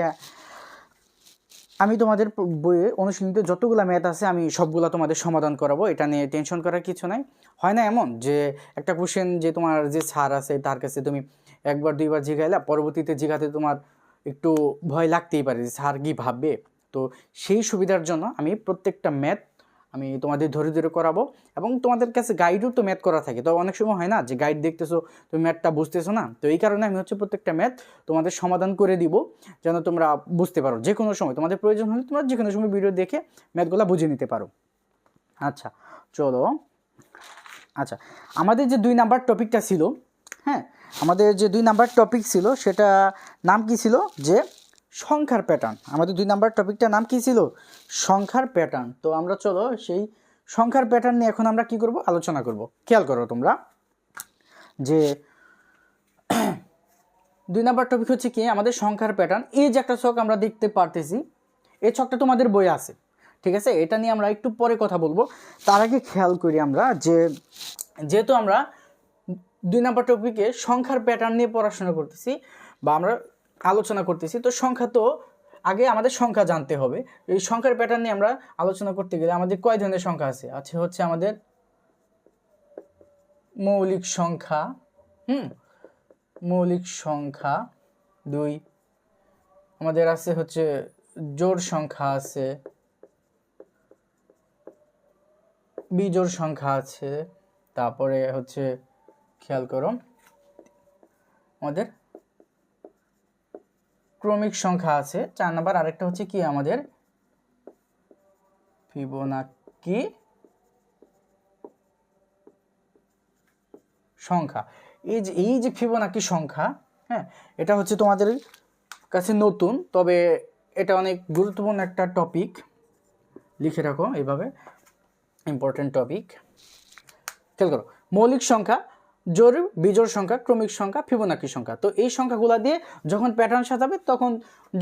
আমি তোমাদের বইয়ে অনুশীলনীতে যতগুলো ম্যাথ আছে আমি সবগুলো তোমাদের সমাধান করাবো, এটা নিয়ে টেনশন করার কিছু নাই। হয় না এমন যে একটা কোশ্চেন যে তোমার যে স্যার আছে তার কাছে তুমি একবার দুইবার জিগাইলা, পরবর্তীতে জিগাতে তোমার একটু ভয় লাগতেই পারে যে স্যার কী ভাববে। তো সেই সুবিধার জন্য আমি প্রত্যেকটা ম্যাথ আমি তোমাদের ধরে ধরে করাবো এবং তোমাদের কাছে গাইডও তো ম্যাথ করা থাকে। তো অনেক সময় হয় না যে গাইড দেখতেছো তুমি ম্যাথটা বুঝতেছো না, তো এই কারণে আমি হচ্ছে প্রত্যেকটা ম্যাথ তোমাদের সমাধান করে দিব যেন তোমরা বুঝতে পারো। যে কোনো সময় তোমাদের প্রয়োজন হলে তোমরা যে কোনো সময় ভিডিও দেখে ম্যাথগুলো বুঝে নিতে পারো। আচ্ছা চলো, আচ্ছা আমাদের যে 2 নাম্বার টপিকটা ছিল, হ্যাঁ আমাদের যে 2 নাম্বার টপিক ছিল সেটা নাম কি ছিল? যে সংখ্যার প্যাটার্ন। আমাদের 2 নাম্বার টপিকটার নাম কি ছিল? সংখ্যার প্যাটার্ন। তো আমরা চলো সেই সংখ্যার প্যাটার্ন নিয়ে এখন আমরা কি করব? আলোচনা করব। খেয়াল করো তোমরা যে 2 নাম্বার টপিক হচ্ছে কি আমাদের সংখ্যার প্যাটার্ন। এই যে একটা ছক আমরা দেখতে পারতেছি, এই ছকটা তোমাদের বইয়ে আছে, ঠিক আছে? এটা নিয়ে আমরা একটু পরে কথা বলবো। তার আগে খেয়াল করি আমরা যে যেহেতু আমরা 2 নাম্বার টপিকে সংখ্যার প্যাটার্ন নিয়ে পড়াশোনা করতেছি বা আমরা আলোচনা করতেছি, তো সংখ্যা তো আগে আমাদের সংখ্যা জানতে হবে। এই সংখ্যার প্যাটার্ন নিয়ে আমরা আলোচনা করতে গেলে আমাদের কয় ধরনের সংখ্যা আছে? আছে হচ্ছে আমাদের মৌলিক সংখ্যা, মৌলিক সংখ্যা 2, আমাদের আছে হচ্ছে জোড় সংখ্যা আছে, বিজোড় সংখ্যা আছে, তারপরে হচ্ছে খেয়াল করো আমাদের ক্রমিক সংখ্যা আছে 4 নাম্বার। আরেকটা হচ্ছে কি আমাদের ফিবোনাকি সংখ্যা। এই যে ফিবোনাকি সংখ্যা, হ্যাঁ এটা হচ্ছে তোমাদের কাছে নতুন, তবে এটা অনেক গুরুত্বপূর্ণ একটা টপিক, লিখে রাখো এইভাবে, ইম্পর্টেন্ট টপিক। খেয়াল করো মৌলিক সংখ্যা, জোড় বিজোড় সংখ্যা, ক্রমিক সংখ্যা, ফিবোনাকি সংখ্যা। তো এই সংখ্যাগুলো দিয়ে যখন প্যাটার্ন সাজাবে তখন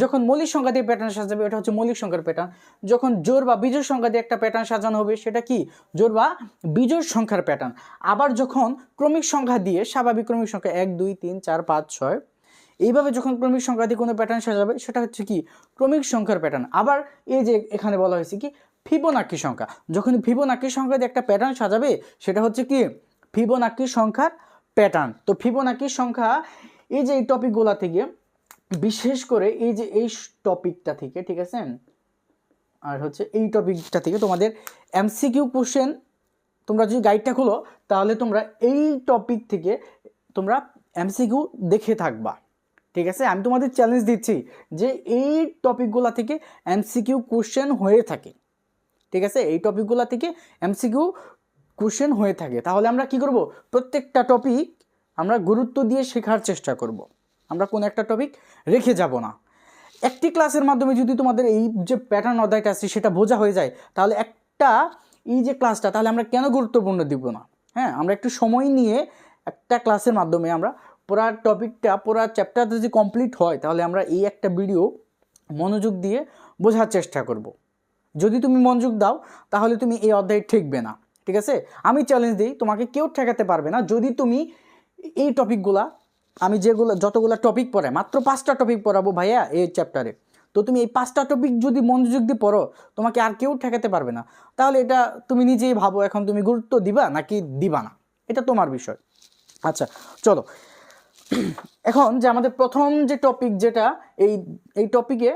যখন মৌলিক সংখ্যা দিয়ে প্যাটার্ন সাজাবে এটা হচ্ছে মৌলিক সংখ্যার প্যাটার্ন। যখন জোড় বা বিজোড় সংখ্যা দিয়ে একটা প্যাটার্ন সাজানো হবে সেটা কি? জোড় বা বিজোড় সংখ্যার প্যাটার্ন। আবার যখন ক্রমিক সংখ্যা দিয়ে স্বাভাবিক ক্রমিক সংখ্যা 1 2 3 4 5 6 এইভাবে যখন ক্রমিক সংখ্যা দিয়ে কোনো প্যাটার্ন সাজাবে সেটা হচ্ছে কি? ক্রমিক সংখ্যার প্যাটার্ন। আবার এই যে এখানে বলা হয়েছে কি ফিবোনাকি সংখ্যা, যখন ফিবোনাকি সংখ্যা দিয়ে একটা প্যাটার্ন সাজাবে সেটা হচ্ছে কি? ফিবোনাকি সংখ্যার প্যাটার্ন। তো ফিবোনাকি সংখ্যা এই যে এই টপিকগুলো থেকে, বিশেষ করে এই যে এই টপিকটা থেকে, ঠিক আছে, আর হচ্ছে এই টপিকটা থেকে তোমাদের এমসিকিউ কোশ্চেন, তোমরা যদি গাইডটা খোলো তাহলে তোমরা এই টপিক থেকে তোমরা এমসিকিউ দেখে থাকবা, ঠিক আছে? আমি তোমাদের চ্যালেঞ্জ দিচ্ছি যে এই টপিকগুলো থেকে এমসিকিউ কোশ্চেন হয়ে থাকে, ঠিক আছে? এই টপিকগুলো থেকে এমসিকিউ কোশ্চেন হয়ে থাকে। তাহলে আমরা কি করব? প্রত্যেকটা টপিক আমরা গুরুত্ব দিয়ে শেখার চেষ্টা করব, আমরা কোনো একটা টপিক রেখে যাব না। একটি ক্লাসের মাধ্যমে যদি তোমাদের এই যে প্যাটার্ন অধ্যায়টা আছে সেটা বোঝা হয়ে যায় তাহলে একটা এই যে ক্লাসটা তাহলে আমরা কেন গুরুত্বপূর্ণ দিব না? হ্যাঁ, আমরা একটু সময় নিয়ে একটা ক্লাসের মাধ্যমে আমরা পুরো টপিকটা পুরো চ্যাপ্টারটা যদি কমপ্লিট হয় তাহলে আমরা এই একটা ভিডিও মনোযোগ দিয়ে বোঝার চেষ্টা করব। যদি তুমি মনোযোগ দাও তাহলে তুমি এই অধ্যায় ঠেকবে না, ঠিক আছে? আমি চ্যালেঞ্জ দিই, তোমাকে কেউ ঠেকাতে পারবে না যদি তুমি এই টপিকগুলা, আমি যতগুলো টপিক পড়াই মাত্র 5টা টপিক পড়াবো ভাইয়া এই চ্যাপ্টারে, তো তুমি এই 5টা টপিক যদি মনোযোগ দিয়ে পড়ো তোমাকে আর কেউ ঠেকাতে পারবে না। তাহলে এটা তুমি নিজেই ভাবো এখন তুমি গুরুত্ব দিবা নাকি দিবা না, এটা তোমার বিষয়। আচ্ছা চলো, এখন যে আমাদের প্রথম যে টপিক, যেটা এই টপিকে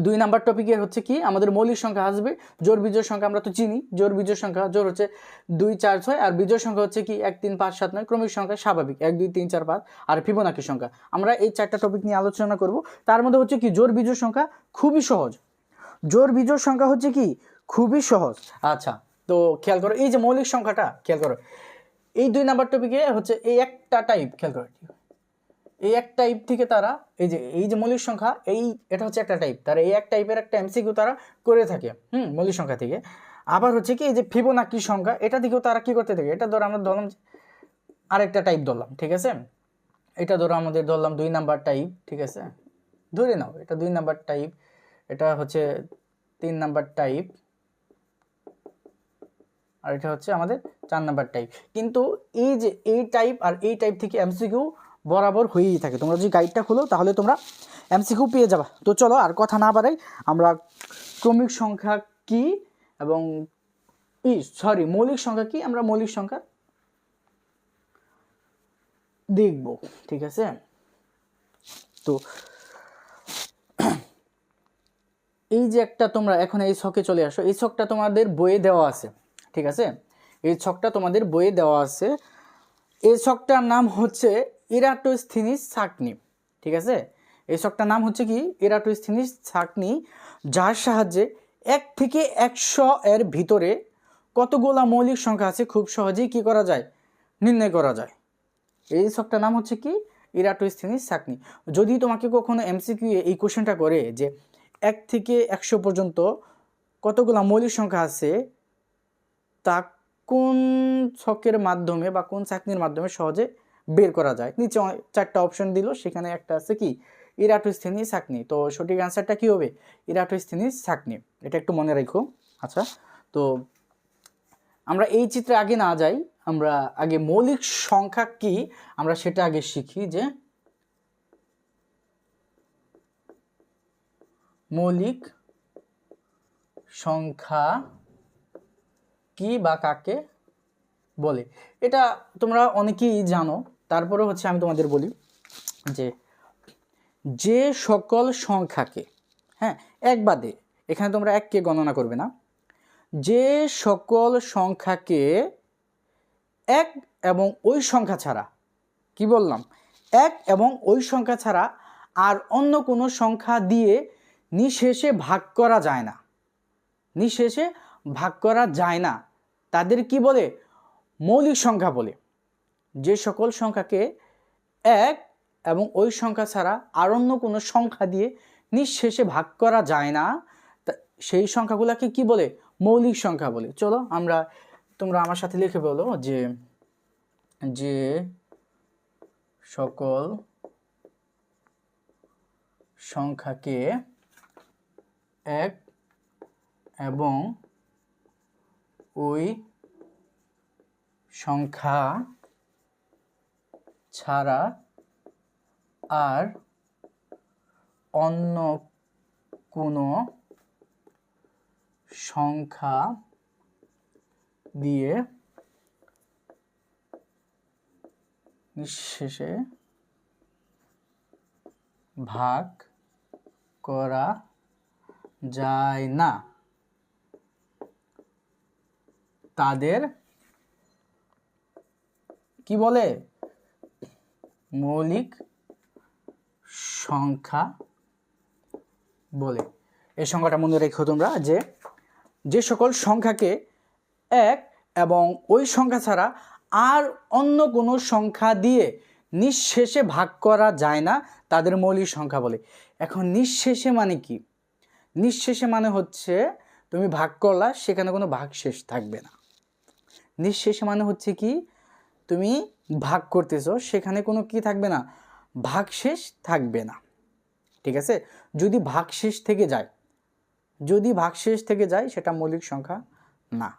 2 নাম্বার টপিকের হচ্ছে কি আমাদের মৌলিক সংখ্যা আসবে, জোড় বিজোড় সংখ্যা আমরা তো চিনি, জোড় বিজোড় সংখ্যা, জোড় হচ্ছে 2 4 6 আর বিজোড় সংখ্যা হচ্ছে কি 1 3 5 7 9, ক্রমিক সংখ্যা স্বাভাবিক 1 2 3 4 5 আর ফিবোনাকি সংখ্যা। আমরা এই 4টা টপিক নিয়ে আলোচনা করব। তার মধ্যে হচ্ছে কি জোড় বিজোড় সংখ্যা খুবই সহজ, জোড় বিজোড় সংখ্যা হচ্ছে কি খুবই সহজ। আচ্ছা, তো খেয়াল করো এই যে মৌলিক সংখ্যাটা খেয়াল করো, এই 2 নাম্বার টপিকে হচ্ছে এই একটা টাইপ, খেয়াল করো এই এক টাইপ থেকে তারা এই যে মৌলিক সংখ্যা এটা হচ্ছে একটা টাইপ, তারা এই এক টাইপের একটা এমসিকিউ তারা করে থাকে মৌলিক সংখ্যা থেকে। আবার হচ্ছে কি এই যে ফিবোনাকি সংখ্যা, এটা থেকেও তারা কি করতে থাকে, এটা ধরো আমরা ধরলাম আরেকটা টাইপ ধরলাম, ঠিক আছে, এটা ধরো আমাদের ধরলাম 2 নাম্বার টাইপ, ঠিক আছে, ধরে নাও এটা 2 নাম্বার টাইপ, এটা হচ্ছে 3 নাম্বার টাইপ, আর এটা হচ্ছে আমাদের 4 নাম্বার টাইপ। কিন্তু এই যে এই টাইপ আর এই টাইপ থেকে এমসিকিউ বরাবর হয়েই থাকে, তোমরা যদি গাইডটা খোলো তাহলে তোমরা এমসিকিউ পেয়ে যাবা। তো চলো আর কথা না বাড়াই, আমরা ক্রমিক সংখ্যা কি এবং মৌলিক সংখ্যা কি আমরা মৌলিক সংখ্যা দেখব, ঠিক আছে। তো এই যে একটা তোমরা এখন এই ছকে চলে আসো, এই ছকটা তোমাদের বইয়ে দেওয়া আছে, ঠিক আছে, এই ছকটা তোমাদের বইয়ে দেওয়া আছে। এই ছকটার নাম হচ্ছে ইরাটোস্থিনিস ছাঁকনি, ঠিক আছে, এই ছকটার নাম হচ্ছে কি ইরাটোস্থিনিস ছাঁকনি, যার সাহায্যে 1 থেকে 100 এর ভিতরে কতগুলা মৌলিক সংখ্যা আছে খুব সহজেই কি করা যায়, নির্ণয় করা যায়। এই ছকটার নাম হচ্ছে কি ইরাটোস্থিনিস ছাঁকনি। যদি তোমাকে কখনো এমসিকিউ এই কোশ্চেনটা করে যে 1 থেকে 100 পর্যন্ত কতগুলা মৌলিক সংখ্যা আছে, তা কোন ছকের মাধ্যমে বা কোন ছাঁকনির মাধ্যমে সহজে বের করা যায়, নিচে 4টা অপশন দিল, সেখানে একটা আছে কি ইরাটোস্থিনিস ছাঁকনি। তো সঠিক অ্যান্সারটা কি হবে, ইরাটোস্থিনিস ছাঁকনি, এটা একটু মনে রাখো। আচ্ছা, তো আমরা এই চিত্রে আগে না যাই, আমরা আগে মৌলিক সংখ্যা কি আমরা সেটা আগে শিখি, যে মৌলিক সংখ্যা কি বা কাকে বলে। এটা তোমরা অনেকেই জানো, তারপরে হচ্ছে আমি তোমাদের বলি যে যে সকল সংখ্যাকে, হ্যাঁ এক বাদে, এখানে তোমরা এককে গণনা করবে না, যে সকল সংখ্যাকে এক এবং ওই সংখ্যা ছাড়া, কি বললাম, এক এবং ওই সংখ্যা ছাড়া আর অন্য কোনো সংখ্যা দিয়ে নিঃশেষে ভাগ করা যায় না, নিঃশেষে ভাগ করা যায় না, তাদের কি বলে, মৌলিক সংখ্যা বলে। যে সকল সংখ্যাকে এক এবং ওই সংখ্যা ছাড়া আর অন্য কোনো সংখ্যা দিয়ে নিঃশেষে ভাগ করা যায় না, সেই সংখ্যাগুলোকে কি বলে, মৌলিক সংখ্যা বলে। চলো আমরা, তোমরা আমার সাথে লিখে বলো যে যে সকল সংখ্যাকে এক এবং ওই সংখ্যা ছাড়া আর অন্য কোনো সংখ্যা দিয়ে নিঃশেষে ভাগ করা যায় না, তাদের কি বলে, মৌলিক সংখ্যা বলে। এই সংখ্যাটা মনে রেখো তোমরা, যে সকল সংখ্যাকে এক এবং ওই সংখ্যা ছাড়া আর অন্য কোনো সংখ্যা দিয়ে নিঃশেষে ভাগ করা যায় না, তাদের মৌলিক সংখ্যা বলে। এখন নিঃশেষে মানে কি, নিঃশেষে মানে হচ্ছে তুমি ভাগ করলা, সেখানে কোনো ভাগশেষ থাকবে না। নিঃশেষে মানে হচ্ছে কি তুমি ভাগ করতেছো, সেখানে কোনো কি থাকবে না, ভাগশেষ থাকবে না, ঠিক আছে। যদি ভাগশেষ থেকে যায়, যদি ভাগশেষ থেকে যায় সেটা মৌলিক সংখ্যা না,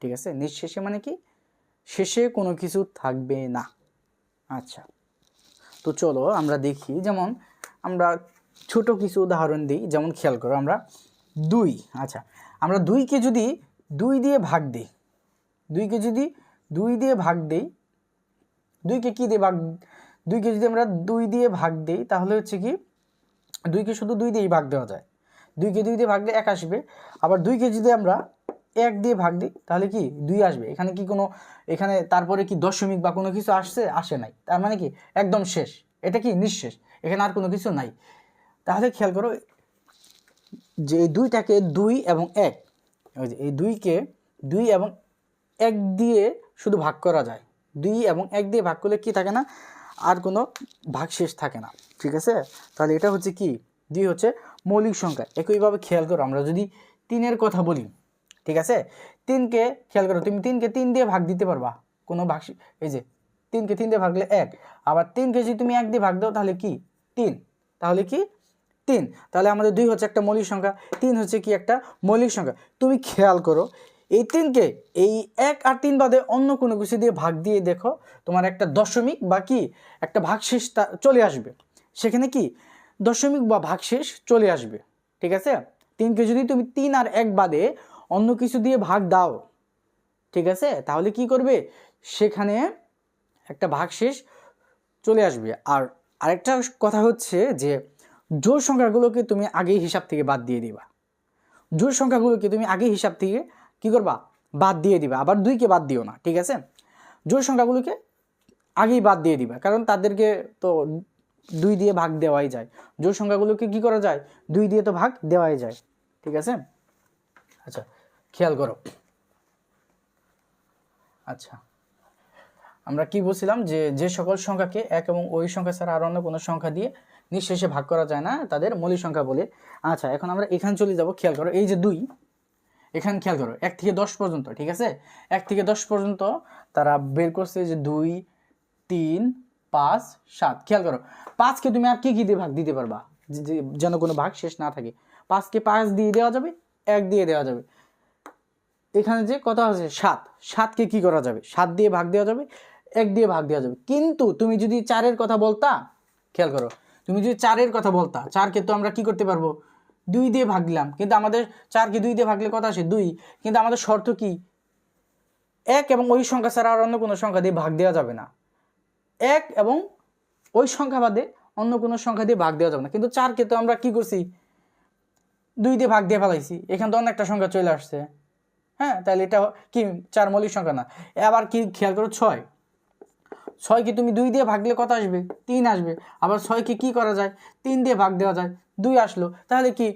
ঠিক আছে। নিঃশেষে মানে কি শেষে কোনো কিছু থাকবে না। আচ্ছা, তো চলো আমরা দেখি, যেমন আমরা ছোট কিছু উদাহরণ দিই, যেমন খেয়াল করো আমরা 2, আচ্ছা আমরা 2কে যদি 2 দিয়ে ভাগ দিই, 2কে যদি 2 দিয়ে ভাগ দিই, 2কে কি দিয়ে ভাগ, 2কে যদি আমরা 2 দিয়ে ভাগ দিই তাহলে হচ্ছে কি 2কে শুধু 2 দিয়েই ভাগ দেওয়া যায়, 2কে 2 দিয়ে ভাগ দিলে 1 আসবে, আবার 2কে যদি আমরা 1 দিয়ে ভাগ দিই তাহলে কি 2 আসবে। এখানে কি কোনো এখানে তারপরে কি দশমিক বা কোনো কিছু আসে নাই, তার মানে কি একদম শেষ, এটা কি নিঃশেষ, এখানে আর কোনো কিছু নাই। তাহলে খেয়াল করো যে এই 2টাকে 2 এবং 1, ওই যে এই 2কে 2 এবং 1 দিয়ে শুধু ভাগ করা যায়। 2 এবং 1 দিয়ে ভাগ করলে কি থাকে না, আর কোনো ভাগশেষ থাকে না, ঠিক আছে। তাহলে এটা হচ্ছে কি 2 হচ্ছে মৌলিক সংখ্যা। একইভাবে খেয়াল করো আমরা যদি 3-এর কথা বলি, ঠিক আছে, 3কে খেয়াল করো, তুমি 3কে 3 দিয়ে ভাগ দিতে পারবা, কোনো এই যে 3কে 3 দিয়ে ভাগ দিলে 1, আবার 3কে যদি তুমি 1 দিয়ে ভাগ দাও তাহলে কি 3, তাহলে কি 3। তাহলে আমাদের 2 হচ্ছে একটা মৌলিক সংখ্যা, 3 হচ্ছে কি একটা মৌলিক সংখ্যা। তুমি খেয়াল করো এই 3কে এই 1 আর 3 বাদে অন্য কোনো কিছু দিয়ে ভাগ দিয়ে দেখো, তোমার একটা দশমিক বা কি একটা ভাগশেষ চলে আসবে, সেখানে কি দশমিক বা ভাগশেষ চলে আসবে, ঠিক আছে। 3কে যদি তুমি 3 আর 1 বাদে অন্য কিছু দিয়ে ভাগ দাও, ঠিক আছে, তাহলে কি করবে, সেখানে একটা ভাগশেষ চলে আসবে। আর আরেকটা কথা হচ্ছে যে জোড় সংখ্যাগুলোকে তুমি আগেই হিসাব থেকে বাদ দিয়ে দিবা, জোড় সংখ্যাগুলোকে তুমি আগেই হিসাব থেকে কি করবা, বাদ দিয়ে দিবা। আবার 2কে বাদ দিও না, ঠিক আছে, জোড় সংখ্যাগুলোকে আগেই বাদ দিয়ে দিবা, কারণ তাদেরকে তো 2 দিয়ে ভাগ দেওয়াই যায়, জোড় সংখ্যাগুলোকে কি করা যায়, 2 দিয়ে তো ভাগ দেওয়াই যায়, ঠিক আছে। আচ্ছা খেয়াল করো, আচ্ছা আমরা কি বলছিলাম যে যে সকল সংখ্যাকে 1 এবং ওই সংখ্যা ছাড়া আর অন্য কোনো সংখ্যা দিয়ে নিঃশেষে ভাগ করা যায় না তাদের মৌলিক সংখ্যা বলে। আচ্ছা এখন আমরা এখানে চলে যাব, খেয়াল করো এই যে 2, এখানে খেয়াল করো 1 থেকে 10 পর্যন্ত, ঠিক আছে, 1 থেকে 10 পর্যন্ত তারা বের করছে যে 2, 3, 5, 7। খেয়াল করো 5কে তুমি আর কি দিয়ে ভাগ দিতে পারবা, যেন কোনো ভাগ শেষ না থাকে। 5কে 5 দিয়ে দেওয়া যাবে, 1 দিয়ে দেওয়া যাবে। এখানে যে কথা আছে 7, 7কে কি করা যাবে, 7 দিয়ে ভাগ দেওয়া যাবে, 1 দিয়ে ভাগ দেওয়া যাবে। কিন্তু তুমি যদি 4-এর কথা বলতা, খেয়াল করো তুমি যদি 4-এর কথা বলতা, 4কে তো আমরা কি করতে পারবো, 2 দিয়ে ভাগ দিলাম, কিন্তু আমাদের 4কে 2 দিয়ে ভাগলে কথা আসে 2, কিন্তু আমাদের শর্ত কি 1 এবং ওই সংখ্যা ছাড়া আর অন্য কোনো সংখ্যা দিয়ে ভাগ দেওয়া যাবে না, 1 এবং ওই সংখ্যা বাদে অন্য কোনো সংখ্যা দিয়ে ভাগ দেওয়া যাবে না। কিন্তু 4কে তো আমরা কি করছি, 2 দিয়ে ভাগ দিয়ে ফেলাইছি, এখানে তো অনেকটা সংখ্যা চলে আসছে, হ্যাঁ, তাহলে এটা কি 4 মৌলিক সংখ্যা না। আবার কি খেয়াল করো 6কে তুমি 2 দিয়ে ভাগ দিলে কত আসবে, 3 আসবে। আবার 6কে কি করা যায়, 3 দিয়ে ভাগ দেওয়া যায়, 2 আসলো। তাহলে কি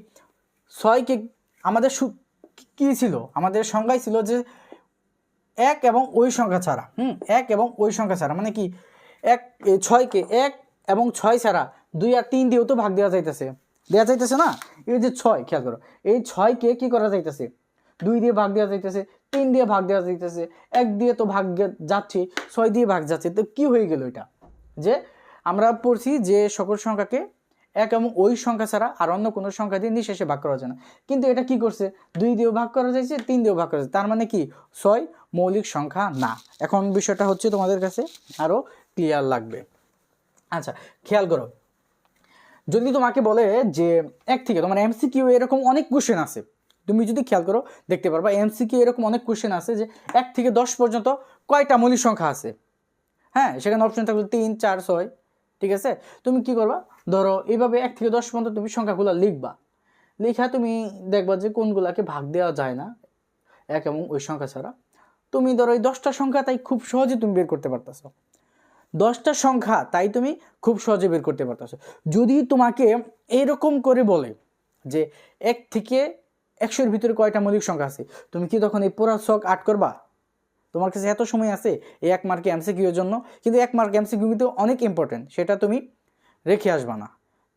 6কে আমাদের কি ছিল, আমাদের সংখ্যায় ছিল যে 1 এবং ওই সংখ্যা ছাড়া, 1 এবং ওই সংখ্যা ছাড়া, মানে কি 6কে 1 এবং 6 ছাড়া 2 আর 3 দিয়েও তো ভাগ দেওয়া যাইতেছে না। এই যে 6, খেয়াল করো এই 6কে কি করা যাইতেছে, 2 দিয়ে ভাগ দেওয়া যাইতেছে, 3 দিয়ে ভাগ দেওয়া যাইতেছে, 1 দিয়ে তো ভাগ যাচ্ছে, 6 দিয়ে ভাগ যাচ্ছে। তো কি হয়ে গেল এটা, যে আমরা পড়ছি যে সকল সংখ্যাকে 1 এবং ওই সংখ্যা ছাড়া আর অন্য কোনো সংখ্যা দিয়ে নিঃশেষে ভাগ করা যায় না। কিন্তু এটা কি করছে, 2 দিয়েও ভাগ করা যাচ্ছে, 3 দিয়েও ভাগ করা যাচ্ছে, তার মানে কি 6 মৌলিক সংখ্যা না। এখন বিষয়টা হচ্ছে তোমাদের কাছে আরো ক্লিয়ার লাগবে। আচ্ছা খেয়াল করো, যদি তোমাকে বলে যে 1 থেকে, তোমার এমসিকিউ এরকম অনেক কোশ্চেন আছে, তুমি যদি খেয়াল করো দেখতে পারবা এমসিকিউ এরকম অনেক কোশ্চেন আছে যে 1 থেকে 10 পর্যন্ত কয়টা মৌলিক সংখ্যা আছে, হ্যাঁ, সেখানে অপশন থাকবে 3, 4, 6, ঠিক আছে। তুমি কি করবা, ধরো এইভাবে 1 থেকে 10 পর্যন্ত তুমি সংখ্যাগুলো লিখবা, লেখা তুমি দেখবা যে কোনগুলাকে ভাগ দেওয়া যায় না 1 এবং ওই সংখ্যা ছাড়া। তুমি ধরো এই 10টা সংখ্যা তাই খুব সহজে তুমি বের করতে পারতেছো, 10টা সংখ্যা তাই তুমি খুব সহজে বের করতে পারতেছো। যদি তোমাকে এরকম করে বলে যে 1 থেকে 100-এর ভিতরে কয়টা মৌলিক সংখ্যা আছে, তুমি কি তখন এই পুরা ছক আট করবা? তোমার কাছে এত সময় আছে এই 1 মার্কে এমসিকিউ এর জন্য, কিন্তু 1 মার্ক এমসিকিউ কিন্তু অনেক ইম্পর্টেন্ট, সেটা তুমি রেখে আসবা না।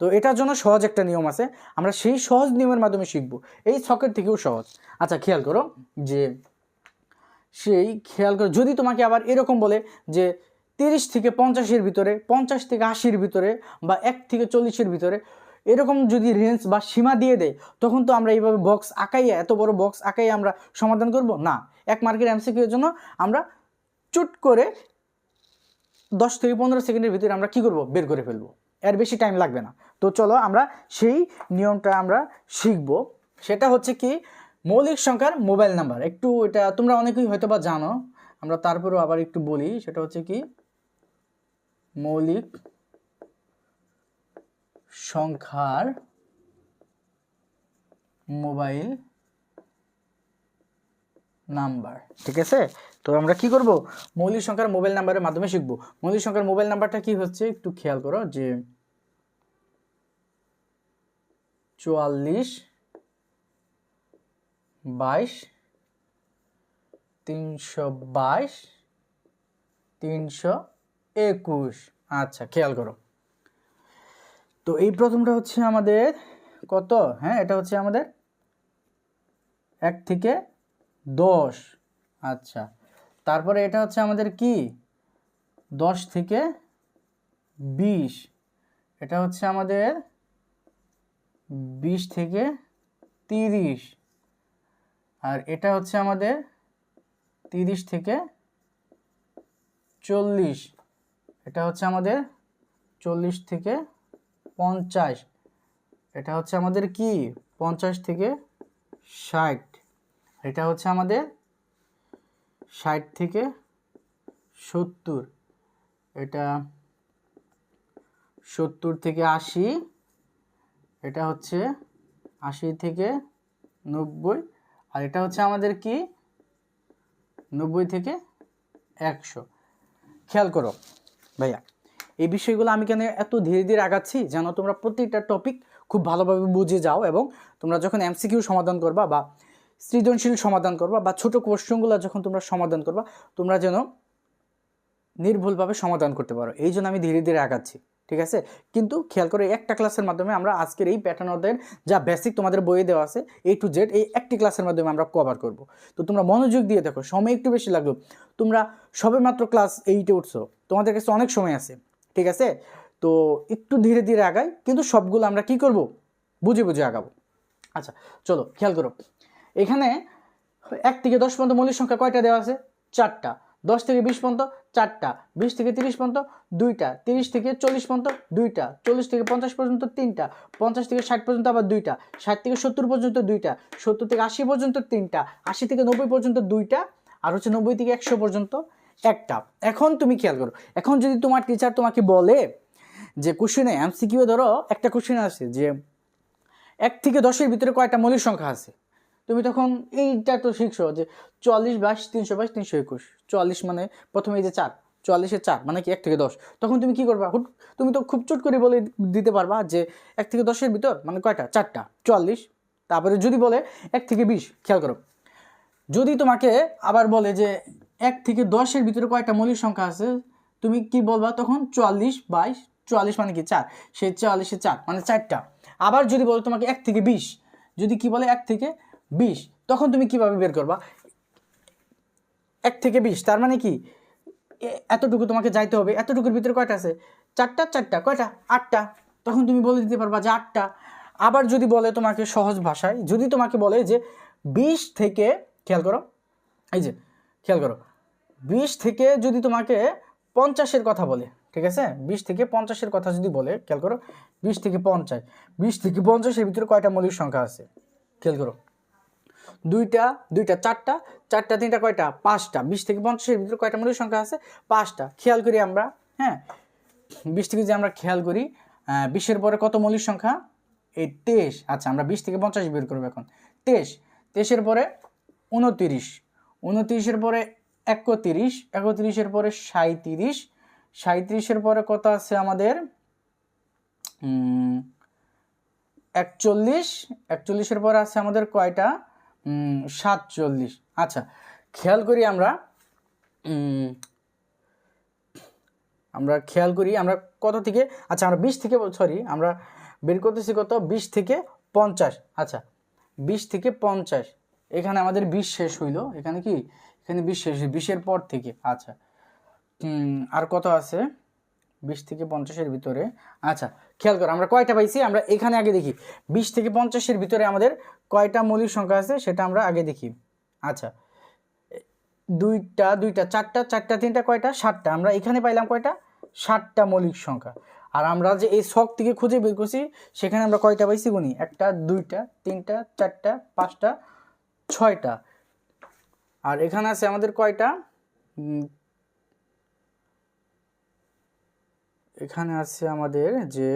তো এটার জন্য সহজ একটা নিয়ম আছে, আমরা সেই সহজ নিয়মের মাধ্যমে শিখবো, এই ছকের থেকেও সহজ। আচ্ছা খেয়াল করো যে যদি তোমাকে আবার এরকম বলে যে 30 থেকে 50-এর ভিতরে, 50 থেকে 80-এর ভিতরে, বা 1 থেকে 40-এর ভিতরে, এরকম যদি রেঞ্জ বা সীমা দিয়ে দেয়, তখন তো আমরা এইভাবে বক্স আঁকাইয়া, এত বড় বক্স আঁকাইয়া আমরা সমাধান করব না। 1 মার্কের এমসিকিউর জন্য আমরা চুট করে 10 থেকে 15 সেকেন্ডের ভিতরে আমরা কি করব, বের করে ফেলবো, এর বেশি টাইম লাগবে না। তো চলো আমরা সেই নিয়মটা আমরা শিখব। সেটা হচ্ছে কি মৌলিক সংখ্যার মোবাইল নাম্বার। একটু এটা তোমরা অনেকেই হয়তো বা জানো, আমরা তারপরেও আবার একটু বলি। সেটা হচ্ছে কি মৌলিক সংখ্যার মোবাইল নাম্বার। ঠিক আছে, তো আমরা কি করব, মৌলিক সংখ্যার মোবাইল নাম্বারের মাধ্যমে শিখব। মৌলিক সংখ্যার মোবাইল নাম্বারটা কি হচ্ছে একটু খেয়াল করো, যে 44 22 322 321। আচ্ছা, খেয়াল করো, তো এই প্রথমটা হচ্ছে আমাদের কত, হ্যাঁ এটা হচ্ছে আমাদের 1 থেকে 10। আচ্ছা, তারপরে এটা হচ্ছে আমাদের কি 10 থেকে 20, এটা হচ্ছে আমাদের 20 থেকে 30, আর এটা হচ্ছে আমাদের 30 থেকে 40, এটা হচ্ছে আমাদের 40 থেকে 50, এটা হচ্ছে আমাদের কি 50 থেকে 60, এটা হচ্ছে আমাদের 60 থেকে 70, এটা 70 থেকে 80, এটা হচ্ছে 80 থেকে 90, আর এটা হচ্ছে আমাদের কি 90 থেকে 100। খেয়াল করো ভাইয়া, এই বিষয়গুলো আমি কেন এত ধীরে ধীরে আগাচ্ছি, যেন তোমরা প্রত্যেকটা টপিক খুব ভালোভাবে বুঝে যাও, এবং তোমরা যখন এমসিকিউ সমাধান করবা বা সৃজনশীল সমাধান করবা বা ছোট কোশ্চেনগুলো যখন তোমরা সমাধান করবা, তোমরা যেন নির্ভুলভাবে সমাধান করতে পারো, এই জন্য আমি ধীরে ধীরে আগাচ্ছি। ঠিক আছে, কিন্তু খেয়াল করে একটা ক্লাসের মাধ্যমে আমরা আজকের এই প্যাটার্ন অধ্যায়ের যা বেসিক তোমাদের বইয়ে দেওয়া আছে A to Z, এই একটি ক্লাসের মাধ্যমে আমরা কভার করব। তো তোমরা মনোযোগ দিয়ে দেখো, সময় একটু বেশি লাগলো, তোমরা সবেমাত্র ক্লাস 8-এ উঠছো, তোমাদের কাছে অনেক সময় আছে। ঠিক আছে, তো একটু ধীরে ধীরে আগাই, কিন্তু সবগুলো আমরা কি করব, বুঝে বুঝে আগাবো। আচ্ছা চলো খেয়াল করো, এখানে 1 থেকে 10 পর্যন্ত মৌলিক সংখ্যা কয়টা দেওয়া আছে, 4টা। 10 থেকে 20 পর্যন্ত 4টা, 20 থেকে 30 পর্যন্ত 2টা, 30 থেকে 40 পর্যন্ত 2টা, 40 থেকে 50 পর্যন্ত 3টা, 50 থেকে 60 পর্যন্ত আবার 2টা, 60 থেকে 70 পর্যন্ত 2টা, 70 থেকে 80 পর্যন্ত 3টা, 80 থেকে 90 পর্যন্ত 2টা, আর হচ্ছে 90 থেকে 100 পর্যন্ত একটা। এখন তুমি খেয়াল করো, এখন যদি তোমার টিচার তোমাকে বলে যে কোশ্চেনে এমসিকিউ ধরো একটা কোশ্চেন আছে যে 1 থেকে 10-এর ভিতরে কয়টা মৌলিক সংখ্যা আছে, তুমি তখন এইটা তো শিখছো যে 44 22 322 321, 44 মানে প্রথমে এই যে 4, 44-এর 4 মানে কি 1 থেকে 10, তখন তুমি কি করবা, তুমি তো খুব চট করে বলে দিতে পারবা যে 1 থেকে 10-এর ভিতর মানে কয়টা, 4টা 44। তারপরে যদি বলে 1 থেকে 20, খেয়াল করো, যদি তোমাকে আবার বলে যে 1 থেকে 10-এর ভিতরে কয়টা মৌলিক সংখ্যা আছে, তুমি কি বলবা তখন 44 22, 44 মানে কি 4, সেই 44-এর 4 মানে 4টা। আবার যদি বলে তোমাকে 1 থেকে 20, যদি কি বলে 1 থেকে 20, তখন তুমি কিভাবে বের করবা 1 থেকে 20, তার মানে কি এতটুকু তোমাকে যাইতে হবে, এতটুকুর ভিতরে কয়টা আছে, 4টা, 4টা কয়টা 8টা, তখন তুমি বলে দিতে পারবা যে 8টা। আবার যদি বলে তোমাকে সহজ ভাষায়, যদি তোমাকে বলে যে 20 থেকে, খেয়াল করো এই যে খেয়াল করো, 20 থেকে যদি তোমাকে 50-এর কথা বলে, ঠিক আছে 20 থেকে 50-এর কথা যদি বলে, খেয়াল করো 20 থেকে 50, 20 থেকে 50-এর ভিতরে কয়টা মৌলিক সংখ্যা আছে, খেয়াল করো 2টা 2টা 4টা 4টা 3টা কয়টা 5টা, 20 থেকে 50-এর ভিতরে কয়টা মৌলিক সংখ্যা আছে 5টা। খেয়াল করি আমরা, হ্যাঁ 20 থেকে যে আমরা খেয়াল করি 20-এর পরে কত মৌলিক সংখ্যা, এই 23। আচ্ছা আমরা 20 থেকে 50 বের করবো এখন, 23, 23-এর পরে 29, 29-এর পরে 31, 31-এর পরে 37, 37-এর পরে কত আছে আমাদের 41, 41-এর পরে আছে আমাদের কয়টা 47। আচ্ছা খেয়াল করি আমরা খেয়াল করি আমরা কত থেকে, আচ্ছা আমরা 20 থেকে আমরা বের করতেছি কত 20 থেকে 50। আচ্ছা 20 থেকে 50, এখানে আমাদের 20 শেষ হইলো, এখানে কি এখানে 20 শেষ, 20-এর পর থেকে। আচ্ছা আর কত আছে 20 থেকে 50-এর ভিতরে, আচ্ছা খেয়াল করো আমরা কয়টা পাইছি, আমরা এখানে আগে দেখি 20 থেকে 50-এর ভিতরে আমাদের কয়টা মৌলিক সংখ্যা আছে সেটা আমরা আগে দেখি। আচ্ছা 2টা 2টা 4টা 4টা 3টা কয়টা 7টা, আমরা এখানে পাইলাম কয়টা 7টা মৌলিক সংখ্যা। আর আমরা যে এই ছক থেকে খুঁজে বের করছি সেখানে আমরা কয়টা পাইছি গুনি, 1টা 2টা 3টা 4টা 5টা 6টা, আর এখানে আছে আমাদের কয়টা এখানে আছে আমাদের যে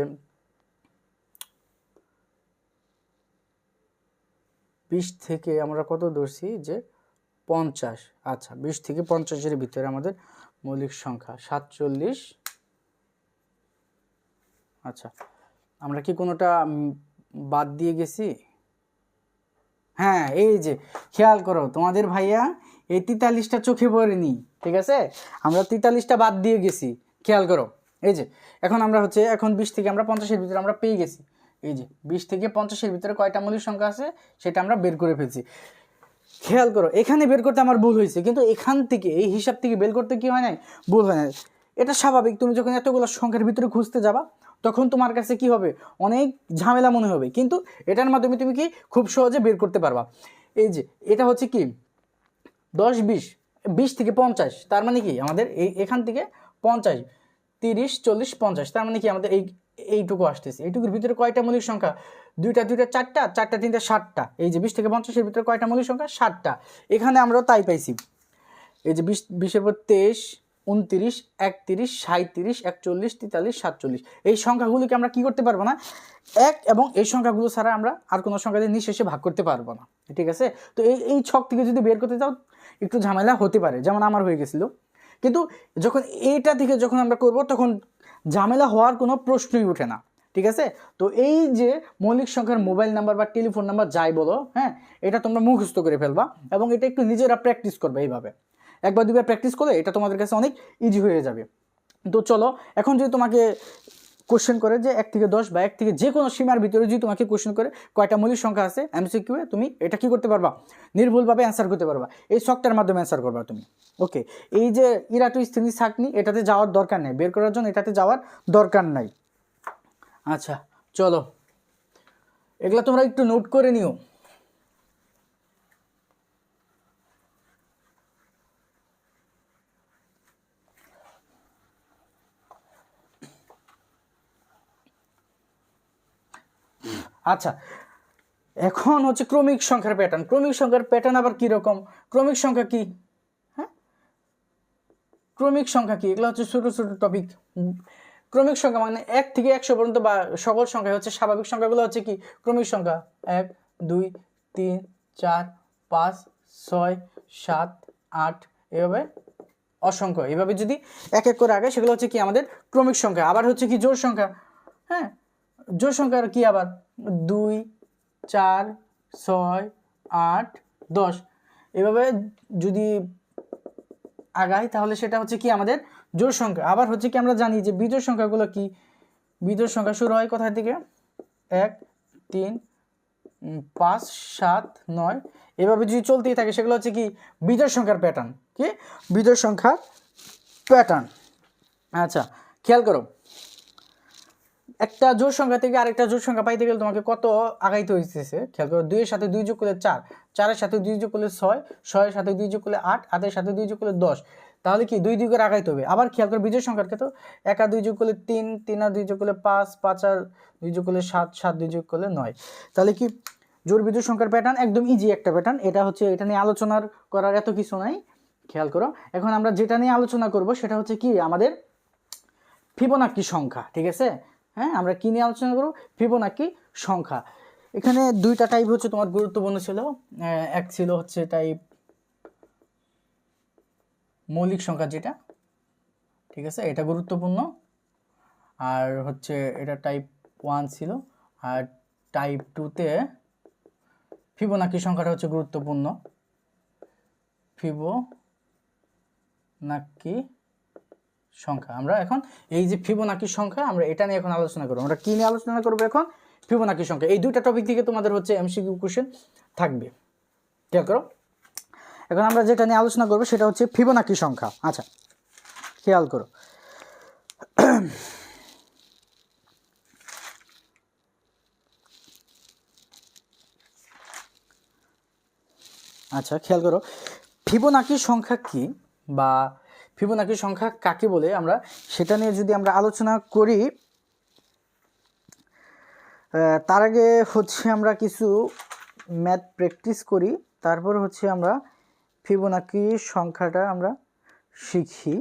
20 থেকে আমরা কত ধরছি যে 50। আচ্ছা, 20 থেকে 50-এর ভিতরে আমাদের মৌলিক সংখ্যা 47। আচ্ছা, আমরা কি কোনোটা বাদ দিয়ে গেছি? হ্যাঁ, এই যে খেয়াল করো, তোমাদের ভাইয়া এই 43টা চোখে পড়েনি, ঠিক আছে? আমরা 43টা বাদ দিয়ে গেছি, খেয়াল করো। এই যে এখন আমরা হচ্ছে এখন 20 থেকে আমরা 50-এর ভিতরে আমরা পেয়ে গেছি। এই যে 20 থেকে 50-এর ভিতরে কয়টা মৌলিক সংখ্যা আছে সেটা আমরা বের করে ফেলছি। খেয়াল করো, এখানে বের করতে আমার ভুল হয়েছে, কিন্তু এখান থেকে এই হিসাব থেকে বের করতে কি হয় নাই? ভুল হয় নাই। এটা স্বাভাবিক, তুমি যখন এতগুলো সংখ্যার ভিতরে খুঁজতে যাবা তখন তোমার কাছে কি হবে? অনেক ঝামেলা মনে হবে, কিন্তু এটার মাধ্যমে তুমি কি খুব সহজে বের করতে পারবা। এই যে এটা হচ্ছে কি 10 20, 20 থেকে 50, তার মানে কি আমাদের এখান থেকে 50 30 40 50, তার মানে কি আমাদের এইটুকু আসতেছে। এইটুকুর ভিতরে কয়টা মৌলিক সংখ্যা? দুইটা চারটা, চারটা তিনটা 60টা। এই যে 20 থেকে 50-এর ভিতরে কয়টা মৌলিক সংখ্যা? 60টা। এখানে আমরাও তাই পাইছি। এই যে 20-এর পর 23 29 31 37 41 43 47, এই সংখ্যাগুলিকে আমরা কি করতে পারবো না? এক এবং এই সংখ্যাগুলো ছাড়া আমরা আর কোনো সংখ্যা দিয়ে নিঃশেষে ভাগ করতে পারবো না, ঠিক আছে? তো এই ছক থেকে যদি বের করতে চাও একটু ঝামেলা হতে পারে, যেমন আমার হয়ে গেছিলো। কিন্তু যখন এইটা থেকে যখন আমরা করব তখন ঝামেলা হওয়ার কোনো প্রশ্নই ওঠে না, ঠিক আছে? তো এই যে মৌলিক সংখ্যার মোবাইল নাম্বার বা টেলিফোন নাম্বার যাই বলো, হ্যাঁ, এটা তোমরা মুখস্থ করে ফেলবা এবং এটা একটু নিজেরা প্র্যাকটিস করবে। এইভাবে একবার দুবার প্র্যাকটিস করলে এটা তোমাদের কাছে অনেক ইজি হয়ে যাবে। তো চলো, এখন যদি তোমাকে কোশ্চেন করে যে 1 থেকে 10 বা 1 থেকে যে কোনো সীমার ভিতরে যদি তোমাকে কোশ্চেন করে কয়টা মৌলিক সংখ্যা আছে MCQ এ, তুমি এটা কি করতে পারবা? নির্ভুলভাবে অ্যান্সার করতে পারবা। এই ছকটার মাধ্যমে অ্যান্সার করবা তুমি। ওকে, এই যে ইরাটু স্থিতি ছাঁকনি, এটাতে যাওয়ার দরকার নেই, বের করার জন্য এটাতে যাওয়ার দরকার নাই। আচ্ছা চলো, এগুলা তোমরা একটু নোট করে নিও। আচ্ছা, এখন হচ্ছে ক্রমিক সংখ্যার প্যাটার্ন। ক্রমিক সংখ্যার প্যাটার্ন আবার কীরকম? ক্রমিক সংখ্যা কি? হ্যাঁ, ক্রমিক সংখ্যা কি? এগুলো হচ্ছে ছোটো ছোটো টপিক। ক্রমিক সংখ্যা মানে 1 থেকে 100 পর্যন্ত বা সকল সংখ্যা হচ্ছে স্বাভাবিক সংখ্যাগুলো হচ্ছে কি ক্রমিক সংখ্যা। 1 2 3 4 5 6 7 8, এভাবে অসংখ্য, এভাবে যদি এক এক করে আগে সেগুলো হচ্ছে কি আমাদের ক্রমিক সংখ্যা। আবার হচ্ছে কি জোড় সংখ্যা। হ্যাঁ, জোড় সংখ্যার কি আবার 2 4 6 8 10, এভাবে যদি আগাই তাহলে সেটা হচ্ছে কি আমাদের জোড় সংখ্যা। আবার হচ্ছে কি আমরা জানি যে বিজোড় সংখ্যাগুলো কি? বিজোড় সংখ্যা শুরু হয় কোথা থেকে? 1 3 5 7 9, এভাবে যদি চলতেই থাকে সেগুলো হচ্ছে কি বিজোড় সংখ্যার প্যাটার্ন। কি বিজোড় সংখ্যার প্যাটার্ন? আচ্ছা খেয়াল করো, একটা জোড় সংখ্যা থেকে আরেকটা জোড় সংখ্যা পাইতে গেলে তোমাকে কত আগাইতে হইতেছে? খেয়াল করো, 2 এর সাথে 2 যোগ করলে 4, 4 এর সাথে 2 যোগ করলে 6, 6 এর সাথে 2 যোগ করলে 8, 8 এর সাথে 2 যোগ করলে 10, তাহলে কি 2 2 করে আগাইতে হবে। আবার খেয়াল করো বিজোড় সংখ্যার ক্ষেত্রে 1 আর 2 যোগ করলে 3, 3 আর 2 যোগ করলে 5, 5 আর 2 যোগ করলে 7, 7 2 যোগ করলে 9, তাহলে কি জোড় বিজোড় সংখ্যার প্যাটার্ন একদম ইজি একটা প্যাটার্ন। এটা হচ্ছে, এটা নিয়ে আলোচনা করার এত কিছু নাই। খেয়াল করো, এখন আমরা যেটা নিয়ে আলোচনা করব সেটা হচ্ছে কি আমাদের ফিবোনাকি সংখ্যা, ঠিক আছে? হ্যাঁ, আমরা কি নিয়ে আলোচনা করব? ফিবোনাকি সংখ্যা। এখানে দুইটা টাইপ হচ্ছে তোমার গুরুত্বপূর্ণ ছিল। এক ছিল হচ্ছে টাইপ মৌলিক সংখ্যা যেটা, ঠিক আছে, এটা গুরুত্বপূর্ণ। আর হচ্ছে এটা টাইপ 1 ছিল। আর টাইপ 2-তে ফিবোনাকি সংখ্যাটা হচ্ছে গুরুত্বপূর্ণ। ফিবোনাকি সংখ্যা, আমরা এখন এই যে ফিবোনাকি সংখ্যা আমরা এটা নিয়ে এখন আলোচনা করব। আমরা কি নিয়ে আলোচনা করব এখন? ফিবোনাকি সংখ্যা। এই দুইটা টপিক থেকে তোমাদের হচ্ছে এমসিকিউ কোশ্চেন থাকবে। খেয়াল করো, এখন আমরা যেটা নিয়ে আলোচনা করব সেটা হচ্ছে ফিবোনাকি সংখ্যা। আচ্ছা খেয়াল করো, আচ্ছা খেয়াল করো, ফিবোনাকি সংখ্যা কি বা ফিবোনাকি সংখ্যা কাকে বলে আমরা সেটা নিয়ে যদি আমরা আলোচনা করি, তার আগে হচ্ছে আমরা কিছু ম্যাথ প্র্যাকটিস করি, তারপর হচ্ছে আমরা ফিবোনাকি সংখ্যাটা আমরা শিখি।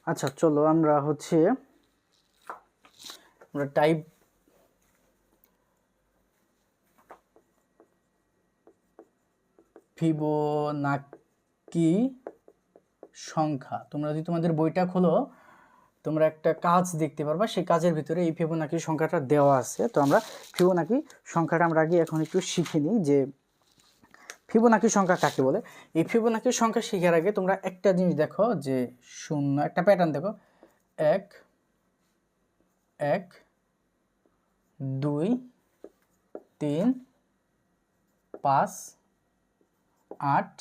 আচ্ছা চলো আমরা টাইপ ফিবোনাকি সংখ্যা। তোমরা যদি তোমাদের বইটা খোলো তোমরা একটা কাজ দেখতে পারবা, সেই কাজের ভিতরে এই ফিবোনাকি সংখ্যাটা দেওয়া আছে। তো আমরা ফিবোনাকি সংখ্যাটা আমরা আগে এখন একটু শিখে নিই যে ফিবোনাকি সংখ্যা কাকে বলে। এই ফিবোনাকি সংখ্যা শেখার আগে তোমরা একটা জিনিস দেখো যে শূন্য, একটা প্যাটার্ন দেখো, 1 1 2 3 5 8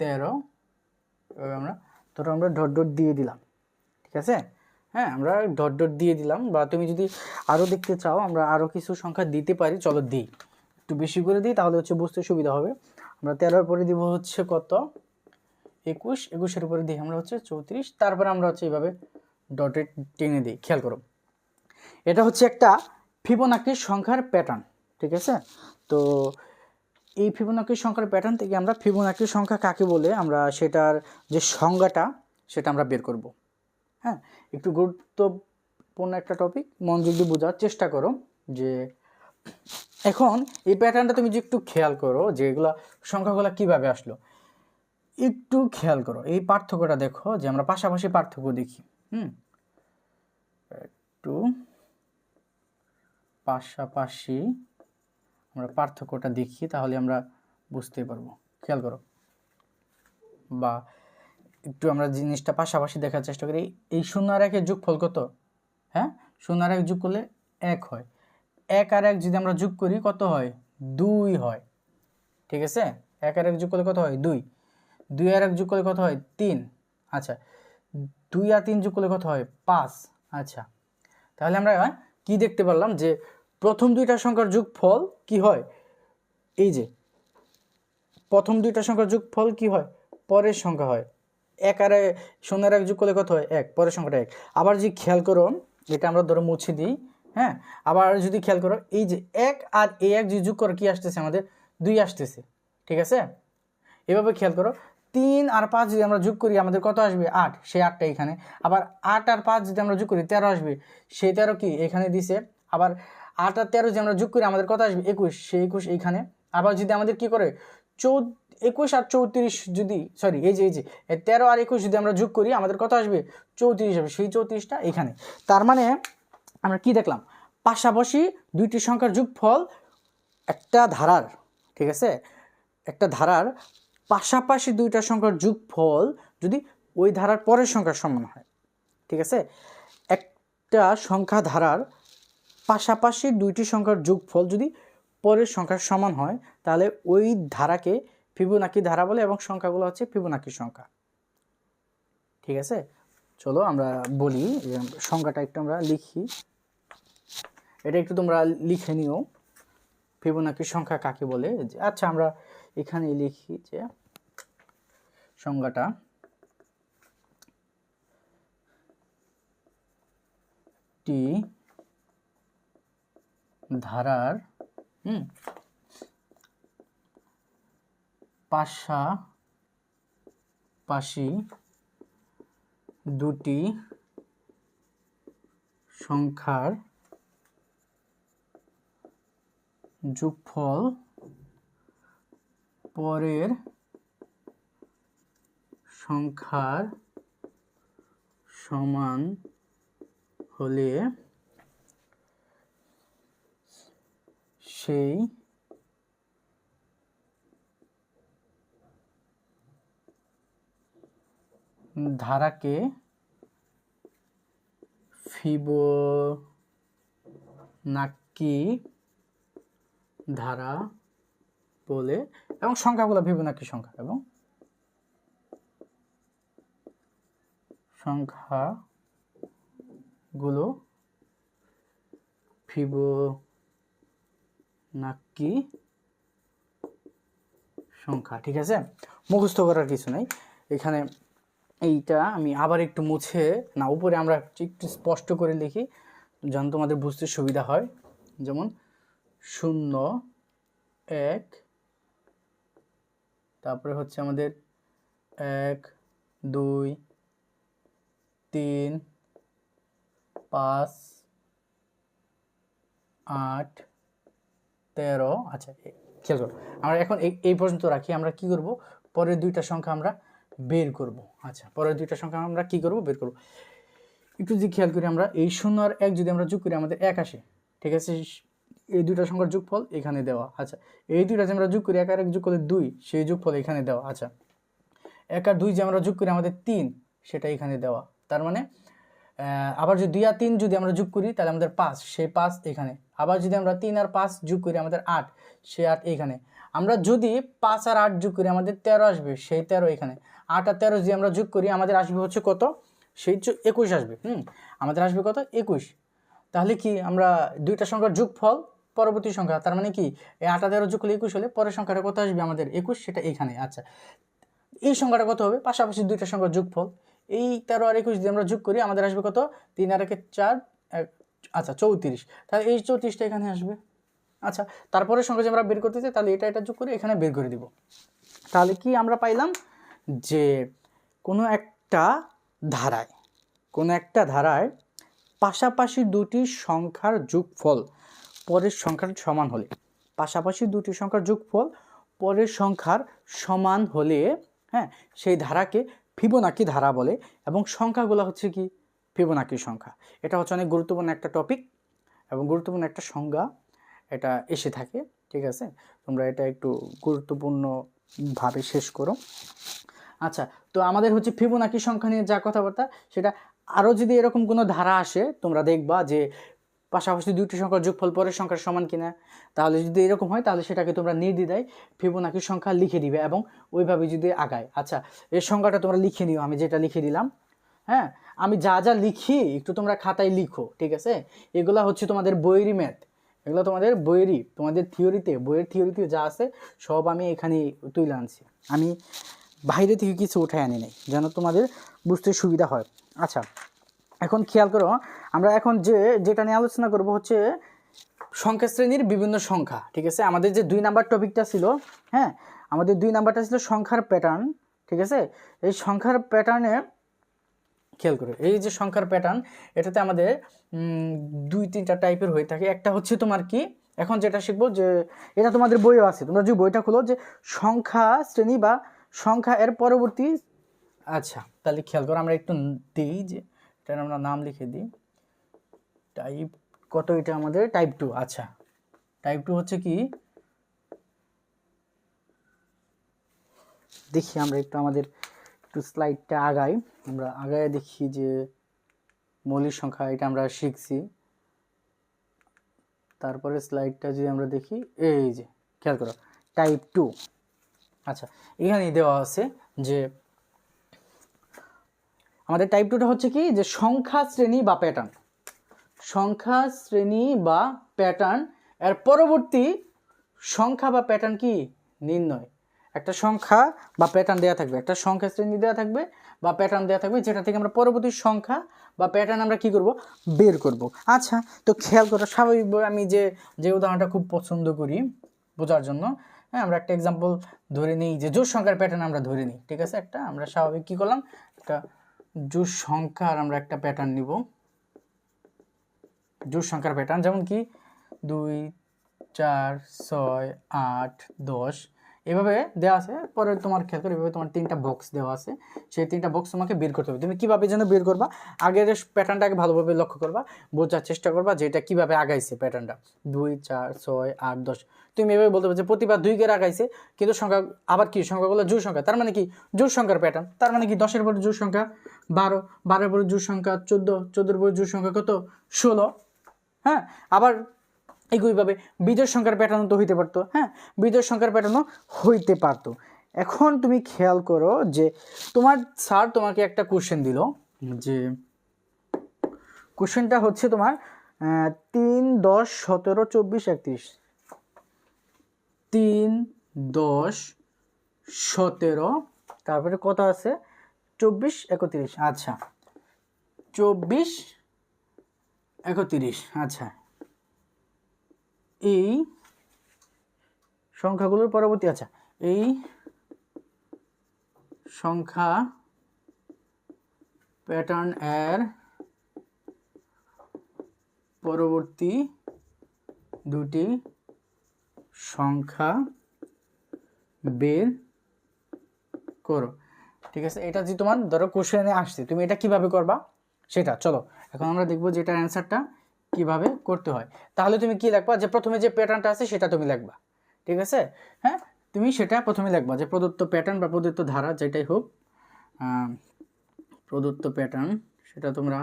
13, আমরা ডট ডট দিয়ে দিলাম, ঠিক আছে? হ্যাঁ, আমরা ডট ডট দিয়ে দিলাম। বা তুমি যদি আরও দেখতে চাও আমরা আরও কিছু সংখ্যা দিতে পারি, চলো দিই, একটু বেশি করে দিই, তাহলে বুঝতে সুবিধা হবে। আমরা 13-র পরে দিব কত, 21, 21-এর উপরে দিই আমরা 34, তারপরে আমরা এইভাবে ডটে টেনে দিই। খেয়াল করো, এটা একটা ফিবোনাকি সংখ্যার প্যাটার্ন, ঠিক আছে? তো এই ফিবোনাকি সংখ্যার প্যাটার্ন থেকে আমরা ফিবোনাকি সংখ্যা কাকে বলে আমরা সেটার যে সংজ্ঞাটা সেটা আমরা বের করব। হ্যাঁ, একটু গুরুত্বপূর্ণ একটা টপিক, মনোযোগ দিয়ে বোঝার চেষ্টা করো। যে এখন এই প্যাটার্নটা তুমি যে একটু খেয়াল করো যে এগুলা সংখ্যাগুলো কিভাবে আসলো, একটু খেয়াল করো, এই পার্থক্যটা দেখো যে আমরা পাশাপাশি পার্থক্য দেখি। একটু পাশাপাশি আমরা পার্থক্যটা দেখি, তাহলে আমরা বুঝতে পারবো। খেয়াল করো, বা একটু আমরা জিনিসটা পাশাপাশি দেখার চেষ্টা করি। এই 0 আর 1-এর যোগফল কত? হ্যাঁ, 0 আর 1 যোগ করলে 1 হয়। 1 আর 1 যদি আমরা যোগ করি কত হয়? 2 হয়, ঠিক আছে? 1 আর 1 যোগ করলে কত হয়? 2। 2 আর 1 যোগ করলে কত হয়? 3। আচ্ছা, 2 আর 3 যোগ করলে কত হয়? 5। আচ্ছা, তাহলে আমরা কি দেখতে পারলাম যে প্রথম দুইটা সংখ্যার যোগফল কি হয়? এই যে প্রথম দুইটা সংখ্যার যোগফল কি হয়? পরের সংখ্যা হয়। 1 আর 0 আর 1 যোগ করলে কত হয়? 1, পরের সংখ্যাটা 1। আবার যদি খেয়াল করো, এটা আমরা ধরো মুছে দিই। হ্যাঁ, আবার যদি খেয়াল করো, এই যে 1 আর 1 যদি যোগ করো কি আসতেছে? আমাদের 2 আসতেছে, ঠিক আছে? এভাবে খেয়াল করো, 3 আর 5 যদি আমরা যোগ করি আমাদের কত আসবে? 8, সেই 8টা এখানে। আবার 8 আর 5 যদি আমরা যোগ করি 13 আসবে, সেই 13 কি এখানে দিছে। আবার 8 আর 13 যদি আমরা যোগ করি আমাদের কত আসবে? 21, সেই 21 এইখানে। আবার যদি আমাদের কি করে 21 আর 34 যদি, সরি, এই যে 13 আর 21 যদি আমরা যোগ করি আমাদের কত আসবে? 34 হবে, সেই 34টা এখানে। তার মানে আমরা কি দেখলাম? পাশাপাশি দুইটি সংখ্যার যোগফল একটা ধারার, ঠিক আছে, একটা ধারার পাশাপাশি দুইটা সংখ্যার যোগফল যদি ওই ধারার পরের সংখ্যার সমান হয়, ঠিক আছে? একটা সংখ্যা ধারার পাশাপাশি দুইটি সংখ্যার যোগফল যদি পরের সংখ্যার সমান হয় তাহলে ওই ধারাকে ফিবোনাকি ধারা বলে, এবং সংখ্যাগুলো ফিবোনাকি সংখ্যা, ঠিক আছে? চলো আমরা বলি, সংখ্যাটা একটু আমরা লিখি, এটা একটু তোমরা লিখে নিও, ফিবোনাকি সংখ্যা কাকে বলে। আচ্ছা, আমরা এখানে লিখি যে সংজ্ঞাটা টি ধারার পাশাপাশি দুটি সংখ্যার যোগফল পরের সংখ্যার সমান হলে সেই ধারাকে ফিবোনাকি ধারা বলে, এবং সংখ্যাগুলো ফিবোনাকি সংখ্যা, এবং সংখ্যাগুলো ফিবোনাকি সংখ্যা, ঠিক আছে? মুখস্থ করার কিছু নাই এখানে। এইটা আমি আবার একটু মুছে না, উপরে আমরা একটু স্পষ্ট করে লিখি যেন তোমাদের বুঝতে সুবিধা হয়। যেমন 0 1, তারপরে আমাদের 1 2 3 5 8 13। আচ্ছা খেয়াল করো, আমরা এখন এই পর্যন্ত রাখি। আমরা কি করব, পরের দুইটা সংখ্যা আমরা বের করব। আচ্ছা, পরের দুইটা সংখ্যা আমরা কি করব, বের করব। একটু যদি খেয়াল করি, আমরা এই 0 আর 1 যদি আমরা যোগ করি আমাদের 1 আসে, ঠিক আছে। এই দুইটা সংখ্যার যোগফল এখানে দেওয়া। আচ্ছা, এই দুইটা যে আমরা যোগ করি 1 আর 1 যোগ করলে 2, সেই যোগফল এখানে দেওয়া। আচ্ছা, 1 আর 2 যে আমরা যোগ করি আমাদের 3, সেটা এখানে দেওয়া। তার মানে আবার যদি 2 আর 3 যদি আমরা যোগ করি তাহলে আমাদের 5, সেই 5 এখানে। আবার যদি আমরা 3 আর 5 যোগ করি আমাদের 8, সেই 8 এখানে। আমরা যদি 5 আর 8 যোগ করি আমাদের 13 আসবে, সেই 13 এখানে। 8 আর 13 যদি আমরা যোগ করি আমাদের আসবে হচ্ছে কত, সেই 21 আসবে। আমাদের আসবে কত, 21। তাহলে কি আমরা দুইটা সংখ্যার যোগফল পরবর্তী সংখ্যা, তার মানে কি এই 8 আর 13 যোগ করলে 21 হলে পরের সংখ্যাটা কত আসবে আমাদের, 21, সেটা এখানে। আচ্ছা, এই সংখ্যাটা কত হবে, পাশাপাশি দুইটা সংখ্যার যোগফল। এই 13 আর 21 যদি আমরা যোগ করি আমাদের আসবে কত, 3 আর 1 4, আচ্ছা 34। তাহলে এই 34টা এখানে আসবে। আচ্ছা, তারপরে সংখ্যা যে আমরা বের করতে চাই তাহলে এটা যোগ করে এখানে বের করে দিব। তাহলে কি আমরা পাইলাম, যে কোনো একটা ধারায় পাশাপাশি দুটি সংখ্যার যোগফল পরের সংখ্যার সমান হলে, পাশাপাশি দুটি সংখ্যার যোগফল পরের সংখ্যার সমান হলে, হ্যাঁ, সেই ধারাকে ফিবোনাকি ধারা বলে। এবং সংখ্যাগুলো হচ্ছে কি, ফিবোনাকি সংখ্যা। এটা হচ্ছে অনেক গুরুত্বপূর্ণ একটা টপিক এবং গুরুত্বপূর্ণ একটা সংজ্ঞা এটা এসে থাকে, ঠিক আছে। তোমরা এটা একটু গুরুত্বপূর্ণভাবে শেষ করো। আচ্ছা, তো আমাদের হচ্ছে ফিবোনাকি সংখ্যা নিয়ে যা কথাবার্তা, সেটা আরও যদি এরকম কোনো ধারা আসে তোমরা দেখবা যে পাশাপাশি দুইটি সংখ্যার যোগফল পরের সংখ্যার সমান কিনা, তাহলে যদি এরকম হয় তাহলে সেটাকে তোমরা নির্দ্বিধায় ফিবোনাকি সংখ্যা লিখে দিবে এবং ওইভাবে যদি আগায়। আচ্ছা, এই সংখ্যাটা তোমরা লিখে নিও, আমি যেটা লিখে দিলাম। হ্যাঁ, আমি যা যা লিখি একটু তোমরা খাতায় লিখো, ঠিক আছে। এগুলা হচ্ছে তোমাদের বইয়েরই ম্যাথ, এগুলো তোমাদের বইয়েরই, তোমাদের বইয়ের থিওরিতে যা আছে সব আমি এখানে তুলে আনছি। আমি বাইরে থেকে কিছু উঠায় আনি নাই, যেন তোমাদের বুঝতে সুবিধা হয়। আচ্ছা, এখন খেয়াল করো, আমরা এখন যেটা নিয়ে আলোচনা করব হচ্ছে সংখ্যা শ্রেণীর বিভিন্ন সংখ্যা, ঠিক আছে। আমাদের যে 2 নাম্বার টপিকটা ছিল, হ্যাঁ, আমাদের 2 নাম্বারটা ছিল সংখ্যার প্যাটার্ন, ঠিক আছে। এই সংখ্যার প্যাটার্নে খেয়াল করো, এই যে সংখ্যার প্যাটার্ন, এটাতে আমাদের 2-3টা টাইপের হয়ে থাকে। একটা হচ্ছে তোমার কি, এখন যেটা শিখবো যে এটা তোমাদের বইও আছে, তোমরা যে বইটা খুলো যে সংখ্যা শ্রেণী বা সংখ্যা এর পরবর্তী। আচ্ছা, তাহলে খেয়াল করো, আমরা একটু দিই যে এটার আমরা নাম লিখে দিই, টাইপ কত, এটা আমাদের টাইপ 2। আচ্ছা, টাইপ 2 হচ্ছে কি, দেখি আমরা একটু আমাদের একটু স্লাইডটা আগাই, আমরা আগায় দেখি যে মৌলিক সংখ্যা এটা আমরা শিখছি। তারপরে স্লাইডটা যদি আমরা দেখি, এই যে খেয়াল করো টাইপ 2। আচ্ছা, এখানে দেওয়া আছে যে আমাদের টাইপ 2টা হচ্ছে কি, যে সংখ্যা শ্রেণী বা প্যাটার্ন, সংখ্যা শ্রেণী বা প্যাটার্ন এর পরবর্তী সংখ্যা বা প্যাটার্ন কি নির্ণয়। একটা সংখ্যা বা প্যাটার্ন দেওয়া থাকবে, একটা সংখ্যা শ্রেণী দেওয়া থাকবে বা প্যাটার্ন দেওয়া থাকবে, যেটা থেকে আমরা পরবর্তী সংখ্যা বা প্যাটার্ন আমরা কি করব, বের করব। আচ্ছা, তো খেয়াল করো, স্বাভাবিকভাবে আমি যে উদাহরণটা খুব পছন্দ করি বোঝার জন্য, হ্যাঁ, আমরা একটা এক্সাম্পল ধরে নিই, যে জোড় সংখ্যার প্যাটার্ন আমরা ধরে নিই, ঠিক আছে। একটা আমরা স্বাভাবিক কি করলাম, একটা জোড় সংখ্যার আমরা একটা প্যাটার্ন নিব, জোড় সংখ্যার প্যাটার্ন, যেমন কি 2 4 6 8 10 এভাবে দেওয়া আছে। পরে তোমার খেয়াল করে এভাবে তোমার 3টা বক্স দেওয়া আছে, সেই 3টা বক্স তোমাকে বের করতে হবে। তুমি কীভাবে যেন বের করবা, আগের প্যাটার্নটাকে ভালোভাবে লক্ষ্য করবা, বোঝার চেষ্টা করবা যে এটা কীভাবে আগাইছে প্যাটার্নটা, 2 4 6 8 10। তুমি এভাবে বলতে পারো যে প্রতিবার 2 করে আগাইছে, কিন্তু সংখ্যা আবার কি সংখ্যাগুলো জোড় সংখ্যা, তার মানে কি জোড় সংখ্যার প্যাটার্ন। তার মানে কি 10-এর পরে জোড় সংখ্যা 12, 12-এর পরে জোড় সংখ্যা 14, 14-এর পরে জোড় সংখ্যা কত 16। হ্যাঁ, আবার একইভাবে বিজোড় সংখ্যার প্যাটার্ন তো হইতে পারতো, হ্যাঁ, বিজোড় সংখ্যার প্যাটার্নও হইতে পারতো। এখন তুমি খেয়াল করো যে তোমার স্যার তোমাকে একটা কোশ্চেন দিল, যে কোশ্চেনটা হচ্ছে তোমার 3 10 17 24 31, 3 10 17, তারপরে কত আছে 24 31। আচ্ছা, 24 31। আচ্ছা, এই সংখ্যাগুলোর পরবর্তী, আচ্ছা, এই সংখ্যা প্যাটার্ন এর পরবর্তী দুটি সংখ্যা বের করো। ঠিক আছে, এটা যে তোমার ধরো কোশ্চেনে আসছে, তুমি এটা কিভাবে করবা সেটা চলো এখন আমরা দেখবো যে এটার অ্যান্সারটা কিভাবে করতে হয়। তাহলে তুমি কি লিখবা, যে প্রথমে যে প্যাটার্নটা আছে সেটা তুমি লিখবা। ঠিক আছে, হ্যাঁ, তুমি সেটা প্রথমে লিখবা, যে প্রদত্ত প্যাটার্ন বা প্রদত্ত ধারা যেটাই হোক, প্রদত্ত প্যাটার্ন সেটা তোমরা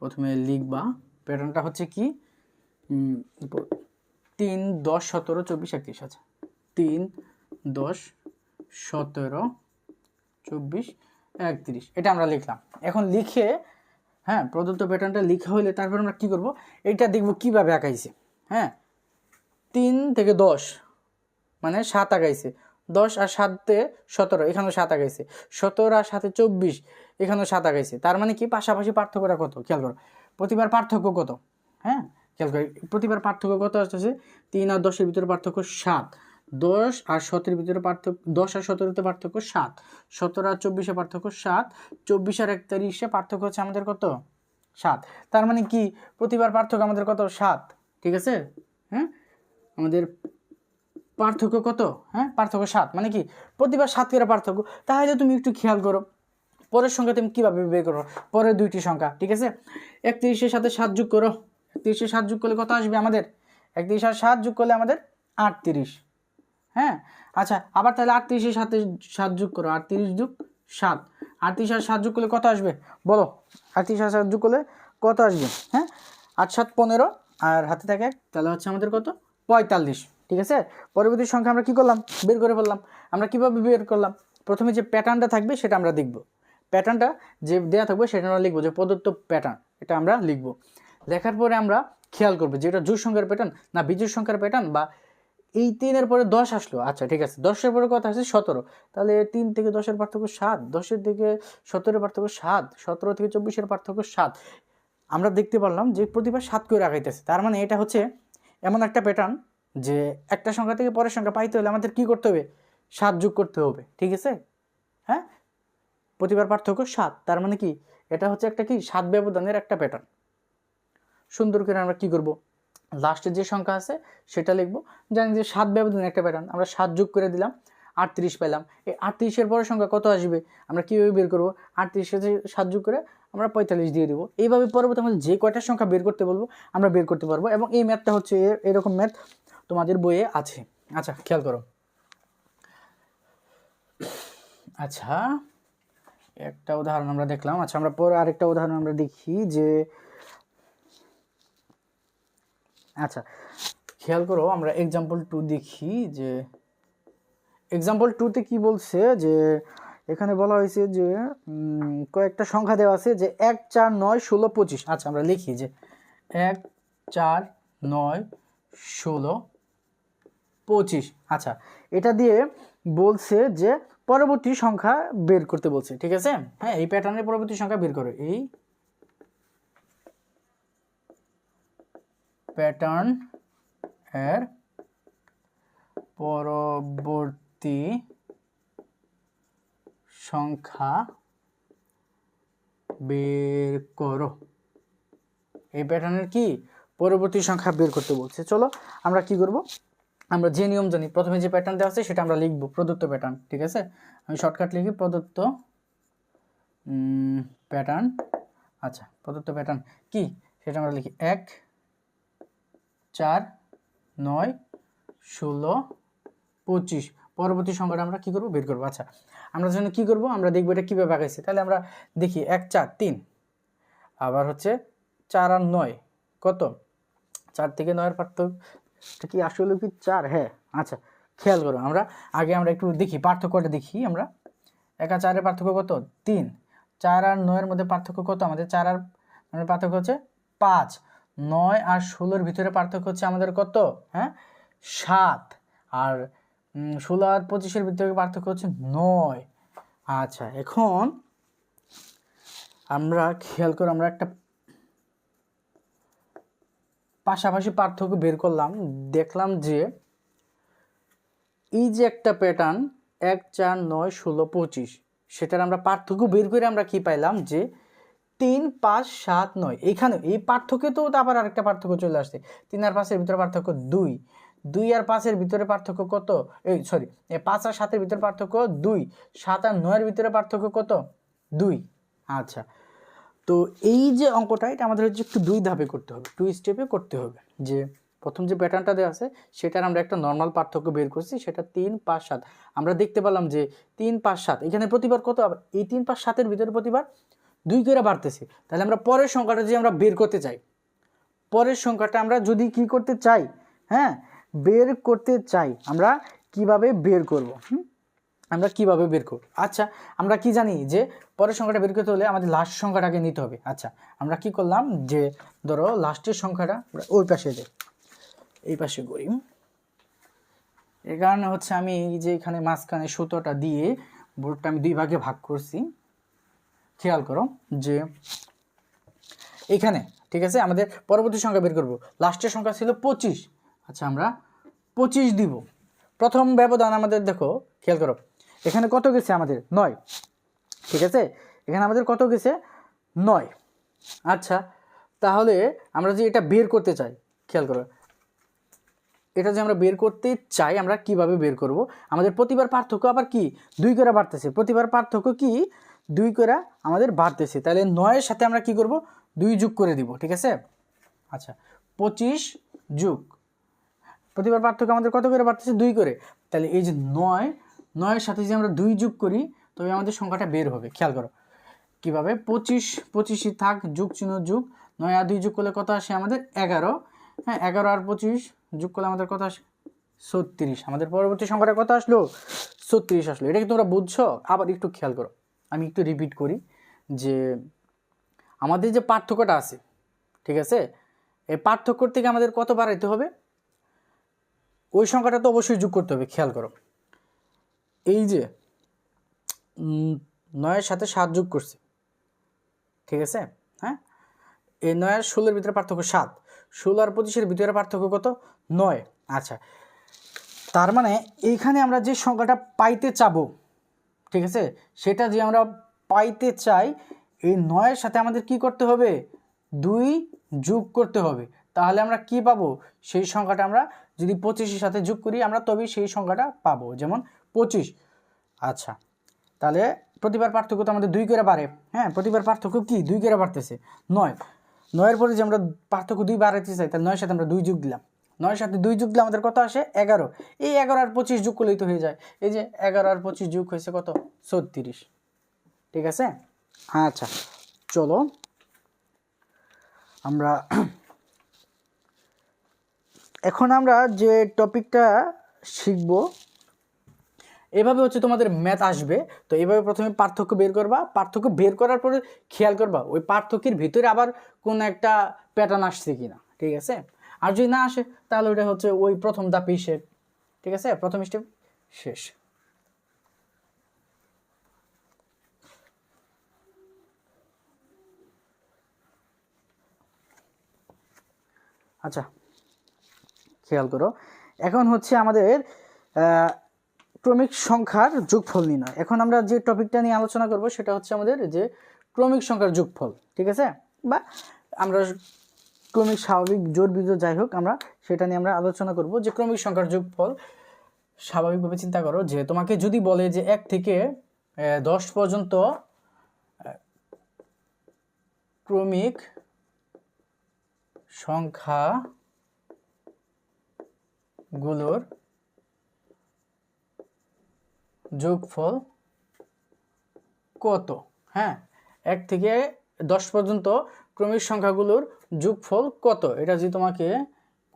প্রথমে লিখবা। প্যাটার্নটা হচ্ছে কি 3, 10, 17, 24, 31। আচ্ছা, 3, 10, 17, 24, 31 এটা আমরা লিখলাম। এখন লিখে, হ্যাঁ, প্রদত্ত প্যাটার্নটা লিখা হলে তারপর আমরা কী করবো, এইটা দেখবো কীভাবে আঁকাইছে। হ্যাঁ, 3 থেকে 10 মানে 7 আঁকাইছে, 10 আর 7-এ 17, এখানেও 7 আঁকাইছে, 17 আর 7-এ 24, এখানেও 7 আঁকাইছে। তার মানে কি পাশাপাশি পার্থক্যটা কত খেয়াল করো, প্রতিবার পার্থক্য কত। হ্যাঁ, খেয়াল করো প্রতিবার পার্থক্য কত আসতেছে, 3 আর 10-এর ভিতরে পার্থক্য 7, 10 আর 17-এর ভিতরে পার্থক্য, 10 আর 17-তে পার্থক্য 7, 17 আর 24-এ পার্থক্য 7, 24 আর 31-এ পার্থক্য হচ্ছে আমাদের কত 7। তার মানে কি প্রতিবার পার্থক্য আমাদের কত 7। ঠিক আছে, হ্যাঁ, আমাদের পার্থক্য কত, হ্যাঁ, পার্থক্য 7, মানে কি প্রতিবার 7 করে পার্থক্য। তাহলে তুমি একটু খেয়াল করো পরের সংখ্যা তুমি কীভাবে বের করো, পরের দুইটি সংখ্যা। ঠিক আছে, 31-এর সাথে 7 যোগ করো, 31-এর 7 যোগ করলে কত আসবে আমাদের, 31 আর 7 যোগ করলে আমাদের 38। হ্যাঁ, আচ্ছা, আবার তাহলে 38-এর সাথে 7 যোগ করো, 38 যোগ 7, 38 আর 7 যোগ করলে কত আসবে বলো, 38 আর 7 যোগ করলে কত আসবে, হ্যাঁ, 8, 7, 15 আর হাতে থাকে 1, তাহলে হচ্ছে আমাদের কত 45। ঠিক আছে, পরবর্তী সংখ্যা আমরা কি করলাম, বের করে ফেললাম। আমরা কিভাবে বের করলাম, প্রথমে যে প্যাটার্নটা থাকবে সেটা আমরা দেখব, প্যাটার্নটা যে দেওয়া থাকবে সেটা আমরা লিখবো, যে প্রদত্ত প্যাটার্ন এটা আমরা লিখবো। লেখার পরে আমরা খেয়াল করবো যে এটা জোড় সংখ্যার প্যাটার্ন না বিজোড় সংখ্যার প্যাটার্ন, বা এই 3-এর পরে 10 আসলো, আচ্ছা ঠিক আছে, 10-এর পরে কত আসছে 17, তাহলে 3 থেকে 10-এর পার্থক্য 7, 10-এর থেকে 17-এর পার্থক্য 7, 17 থেকে 24-এর পার্থক্য 7। আমরা দেখতে পারলাম যে প্রতিবার 7 করে আগাইতেছে। তার মানে এটা হচ্ছে এমন একটা প্যাটার্ন যে একটা সংখ্যা থেকে পরের সংখ্যা পাইতে হলে আমাদের কি করতে হবে, 7 যোগ করতে হবে। ঠিক আছে, হ্যাঁ, প্রতিবার পার্থক্য 7, তার মানে কি এটা হচ্ছে একটা কি 7 ব্যবধানের একটা প্যাটার্ন। সুন্দর করে আমরা কি করব, লাস্টে যে সংখ্যা আছে সেটা লিখবো, জানি যে 7 ব্যবধানের একটা প্যাটার্ন, আমরা 7 যোগ করে দিলাম 38 পেলাম। এই 38-এর পরের সংখ্যা কত আসবে আমরা কীভাবে বের করবো, 38-এর 7 যোগ করে আমরা 45 দিয়ে দেবো। এইভাবে পরবর্তী আমাদের যে কয়টা সংখ্যা বের করতে বলবো আমরা বের করতে পারবো, এবং এই ম্যাথটা হচ্ছে এরকম ম্যাথ তোমাদের বইয়ে আছে। আচ্ছা খেয়াল করো, আচ্ছা একটা উদাহরণ আমরা দেখলাম। আচ্ছা আমরা পরে আরেকটা উদাহরণ আমরা দেখি যে, আচ্ছা খেয়াল করো আমরা এক্সাম্পল 2 দেখি, যে এক্সাম্পল 2-তে কি বলছে, যে এখানে বলা হয়েছে যে কয়েকটা সংখ্যা দেওয়া আছে, যে 1, 4, 9, 16, 25। আচ্ছা আমরা লিখি যে 1, 4, 9, 16, 25। আচ্ছা এটা দিয়ে বলছে যে পরবর্তী সংখ্যা বের করতে বলছে। ঠিক আছে, হ্যাঁ, এই প্যাটার্নের পরবর্তী সংখ্যা বের করো, এই প্যাটার্ন এর পরবর্তী সংখ্যা বের করো। এই প্যাটার্নের কি পরবর্তী সংখ্যা বের করতে বলছে। চলো আমরা কি করব, আমরা যে নিয়ম জানি, প্রথমে যে প্যাটার্ন দেওয়া আছে সেটা আমরা লিখব, প্রদত্ত প্যাটার্ন। ঠিক আছে, আমি শর্টকাট লিখি প্রদত্ত প্যাটার্ন। আচ্ছা প্রদত্ত প্যাটার্ন কি সেটা আমরা লিখি 1, 4, 9, 16, 25। পরবর্তী সংখ্যাটা আমরা কি করব, বের করব। আচ্ছা আমরা জন্য কি করব, আমরা দেখব এটা কীভাবে আগাইছে। তাহলে আমরা দেখি 1, 4, 3, আবার হচ্ছে 4 আর 9 কত, 4 থেকে 9-এর পার্থক্য কি আসলে কি 4, হ্যাঁ। আচ্ছা খেয়াল করো, আমরা একটু দেখি পার্থক্যটা দেখি। আমরা 1 আর 4-এর পার্থক্য কত 3, 4 আর 9-এর মধ্যে পার্থক্য কত আমাদের, 4 আর 9-এর পার্থক্য হচ্ছে 5, 9 আর 16-এর ভিতরে পার্থক্য হচ্ছে আমাদের কত, হ্যাঁ 7, আর 16 আর 25-এর ভিতরে পার্থক্য হচ্ছে 9। আচ্ছা এখন আমরা খেয়াল করো, আমরা একটা পাশাপাশি পার্থক্য বের করলাম, দেখলাম যে এই যে একটা প্যাটার্ন 1, 4, 9, 16, 25, সেটার আমরা পার্থক্য বের করে আমরা কি পাইলাম, যে 3 5 7 9 এখানে এই পার্থক্য তো আবার আরেকটা পার্থক্য চলে আসছে। 3 আর 5 এর ভিতরে পার্থক্য 2, 2 আর 5 এর ভিতরে পার্থক্য কত? এই সরি, 5 আর 7 এর ভিতরে পার্থক্য 2, 7 আর 9 এর ভিতরে পার্থক্য কত? 2। আচ্ছা, তো এই যে অঙ্কটা এটা আমাদের হচ্ছে একটু 2 ধাপে করতে হবে, 2 স্টেপে করতে হবে। যে প্রথম যে প্যাটার্নটা দেওয়া আছে সেটার আমরা একটা নর্মাল পার্থক্য বের করছি, সেটা 3 5 7। আমরা দেখতে পেলাম যে 3 5 7 এখানে প্রতিবার কত? আবার এই 3 5 7 এর ভিতরে প্রতিবার 2 করে বাড়তেছে। তাহলে আমরা পরের সংখ্যাটা যে আমরা বের করতে চাই, পরের সংখ্যাটা আমরা যদি কি করতে চাই, হ্যাঁ বের করতে চাই, আমরা কিভাবে বের করব? আমরা কিভাবে বের করব? আচ্ছা, আমরা কি জানি যে পরের সংখ্যাটা বের করতে হলে আমাদের লাস্ট সংখ্যাটাকে নিতে হবে। আচ্ছা, আমরা কি করলাম যে ধরো লাস্টের সংখ্যাটা ওই পাশে যাই, এই পাশে করি। এর কারণে হচ্ছে আমি এই যে এখানে মাঝখানে সুতোটা দিয়ে বোর্ডটা আমি 2 ভাগে ভাগ করছি। খেয়াল করো যে এখানে, ঠিক আছে, আমাদের পরবর্তী সংখ্যা বের করব। লাস্টের সংখ্যা ছিল 25। আচ্ছা, আমরা 25 দিব। প্রথম ব্যবধান আমাদের দেখো, খেয়াল করো এখানে কত গেছে আমাদের? 9। ঠিক আছে, এখানে আমাদের কত গেছে? 9। আচ্ছা, তাহলে আমরা যে এটা বের করতে চাই, খেয়াল করো এটা যে আমরা বের করতে চাই, আমরা কিভাবে বের করব? আমাদের প্রতিবার পার্থক্য আবার কি 2 করে বাড়তেছে, প্রতিবার পার্থক্য কি 2 করে আমাদের বাড়তেছে। তাহলে 9 এর সাথে আমরা কি করব? 2 যোগ করে দিব। ঠিক আছে, আচ্ছা 25 যোগ, প্রতিবার পার্থক্য আমাদের কত করে বাড়তেছে? 2 করে। তাহলে এই যে 9 এর সাথে যদি আমরা 2 যোগ করি তবে আমাদের সংখ্যাটা বের হবে। খেয়াল করো কিভাবে, 25ই থাক, যোগ চিহ্ন যোগ, 9 আর 2 যোগ করলে কত আসে আমাদের? 11। হ্যাঁ, 11 আর 25 যোগ করলে আমাদের কত আসে? 36। আমাদের পরবর্তী সংখ্যাটা কত আসলো? 36 আসলো। এটা কি তোমরা বুঝছো? আবার একটু খেয়াল করো, আমি একটু রিপিট করি যে আমাদের যে পার্থক্যটা আছে, ঠিক আছে, এই পার্থক্য থেকে আমাদের কত বাড়াইতে হবে? ওই সংখ্যাটা তো অবশ্যই যোগ করতে হবে। খেয়াল করো এই যে 9 এর সাথে 7 যোগ করছি, ঠিক আছে, হ্যাঁ, এই 9 আর 16 এর ভিতরে পার্থক্য 7, 16 আর 25 এর ভিতরে পার্থক্য কত? 9। আচ্ছা, তার মানে এইখানে আমরা যে সংখ্যাটা পাইতে চাবো, ঠিক আছে, সেটা যে আমরা পাইতে চাই, এই 9 এর সাথে আমাদের কি করতে হবে? 2 যোগ করতে হবে। তাহলে আমরা কি পাবো? সেই সংখ্যাটা আমরা যদি 25 এর সাথে যোগ করি আমরা তবেই সেই সংখ্যাটা পাবো, যেমন 25। আচ্ছা, তাহলে প্রতিবার পার্থক্য তো আমাদের 2 করে বাড়ে। হ্যাঁ, প্রতিবার পার্থক্য কি 2 করে বাড়তেছে। 9 এর পরে যে আমরা পার্থক্য 2 বাড়াইতে চাই, তাহলে 9 এর সাথে আমরা 2 যোগ দিলাম। 9 এর সাথে 2 যোগ দিলে আমাদের কত আসে? 11। এই 11 আর 25 যোগ করলেই তো হয়ে যায়। এই যে 11 আর 25 যোগ হয়েছে কত? 36। ঠিক আছে, আচ্ছা চলো আমরা এখন আমরা যে টপিকটা শিখব, এভাবে হচ্ছে তোমাদের ম্যাথ আসবে। তো এইভাবে প্রথমে পার্থক্য বের করবা, পার্থক্য বের করার পরে খেয়াল করবা ওই পার্থক্যের ভিতরে আবার কোন একটা প্যাটার্ন আসছে কিনা। ঠিক আছে, আর যদি না আসে তাহলে ওটা হচ্ছে ওই প্রথম ধাপেই শেষ। ঠিক আছে, প্রথম স্টেপ শেষ। আচ্ছা, খেয়াল করো এখন হচ্ছে আমাদের ক্রমিক সংখ্যার যোগফল নির্ণয়। এখন আমরা যে টপিকটা নিয়ে আলোচনা করব সেটা হচ্ছে আমাদের যে ক্রমিক সংখ্যার যোগফল। ঠিক আছে, বা আমরা ক্রমিক, স্বাভাবিক, জোড়, বিজোড় যাই হোক, আমরা সেটা নিয়ে আমরা আলোচনা করব যে ক্রমিক সংখ্যার যোগফল। স্বাভাবিকভাবে চিন্তা করো যে তোমাকে যদি বলে যে 1 থেকে 10 পর্যন্ত ক্রমিক সংখ্যাগুলোর যোগফল কত। হ্যাঁ, 1 থেকে 10 পর্যন্ত ক্রমিক সংখ্যাগুলোর যোগফল কত, এটা যদি তোমাকে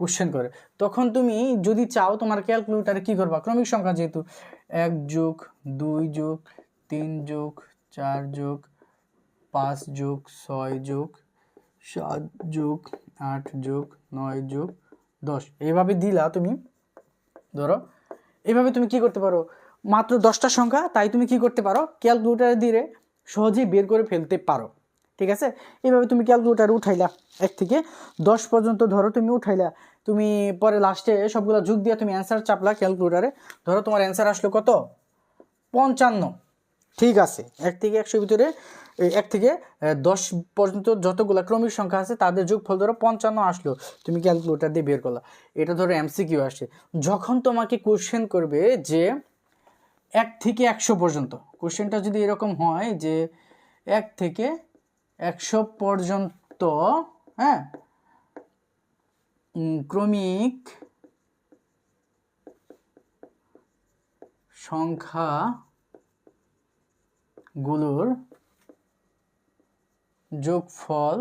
কোশ্চেন করে, তখন তুমি যদি চাও তোমার ক্যালকুলেটরে কি করবা, ক্রমিক সংখ্যা যেহেতু 1 যোগ 2 যোগ 3 যোগ 4 যোগ 5 যোগ 6 যোগ 7 যোগ 8 যোগ 9 যোগ 10 এইভাবে দিলা তুমি। ধরো এইভাবে তুমি কি করতে পারো, মাত্র 10টা সংখ্যা, তাই তুমি কি করতে পারো, ক্যালকুলেটরে দিয়ে সহজেই বের করে ফেলতে পারো। ঠিক আছে, এইভাবে তুমি ক্যালকুলেটরে উঠাইলা 1 থেকে 10 পর্যন্ত, ধরো তুমি উঠাইলা, তুমি পরে লাস্টে সবগুলো যোগ দিয়ে তুমি অ্যান্সার চাপলা ক্যালকুলেটরে, ধরো তোমার অ্যান্সার আসলো কত? 55। ঠিক আছে, 1 থেকে 100 ভিতরে এই 1 থেকে 10 পর্যন্ত যতগুলো ক্রমিক সংখ্যা আছে তাদের যোগফল ধরো 55 আসলো, তুমি ক্যালকুলেটর দিয়ে বের করলা। এটা ধরো এমসিকিউ আসে। যখন তোমাকে কোশ্চেন করবে যে 1 থেকে 100 পর্যন্ত, কোশ্চেনটা যদি এরকম হয় যে 1 থেকে 100 পর্যন্ত, হ্যাঁ, ক্রমিক সংখ্যাগুলোর যোগফল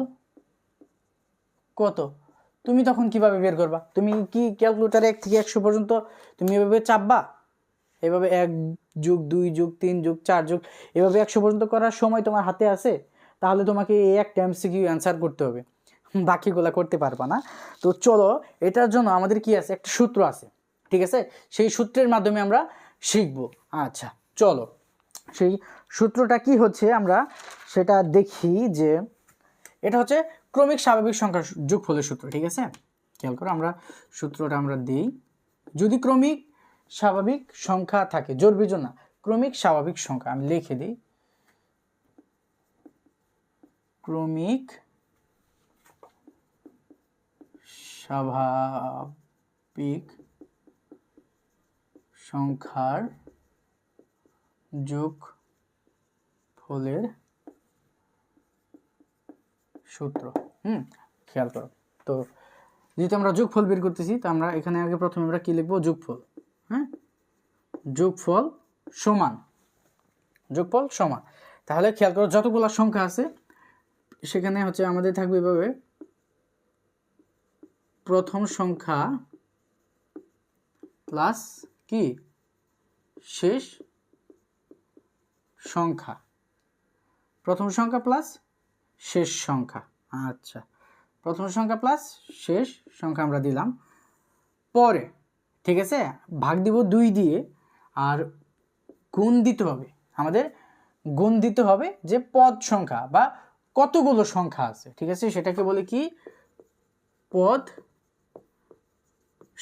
কত, তুমি তখন কিভাবে বের করবা? তুমি কি ক্যালকুলেটারে 1 থেকে 100 পর্যন্ত তুমি এভাবে চাপবা, এভাবে 1 যোগ 2 যোগ 3 যোগ 4 যোগ এভাবে 100 পর্যন্ত করার সময় তোমার হাতে আছে? তাহলে তোমাকে এই একটা এমসিকিউ অ্যান্সার করতে হবে, বাকিগুলা করতে পারবা না। তো চলো, এটার জন্য আমাদের কি আছে, একটা সূত্র আছে, ঠিক আছে? সেই সূত্রের মাধ্যমে আমরা শিখবো। আচ্ছা চলো, সেই সূত্রটা কি হচ্ছে আমরা সেটা দেখি। যে এটা হচ্ছে ক্রমিক স্বাভাবিক সংখ্যার যোগফলের সূত্র, ঠিক আছে? খেয়াল করো, আমরা সূত্রটা আমরা দিই। যদি ক্রমিক স্বাভাবিক সংখ্যা থাকে, জোড় বিজোড় না, ক্রমিক স্বাভাবিক সংখ্যা, আমি লিখে দিই, ক্রমিক স্বাভাবিক সংখ্যার যোগফলের সূত্র। খেয়াল করো, তো যেহেতু আমরা যোগফল বের করতেছি, তো আমরা এখানে আগে প্রথমে আমরা কি লিখবো, যোগফল। হ্যাঁ, যোগফল সমান, যোগফল সমান। তাহলে খেয়াল করো, যতগুলো সংখ্যা আছে সেখানে হচ্ছে আমাদের থাকবে এভাবে, প্রথম সংখ্যা প্লাস কি শেষ সংখ্যা, প্রথম সংখ্যা প্লাস শেষ সংখ্যা। আচ্ছা, প্রথম সংখ্যা প্লাস শেষ সংখ্যা আমরা দিলাম। পরে ঠিক আছে, ভাগ দিব 2 দিয়ে, আর গুণ দিতে হবে, আমাদের গুণ দিতে হবে যে পদ সংখ্যা বা কতগুলো সংখ্যা আছে, ঠিক আছে? সেটাকে বলে কি, পদ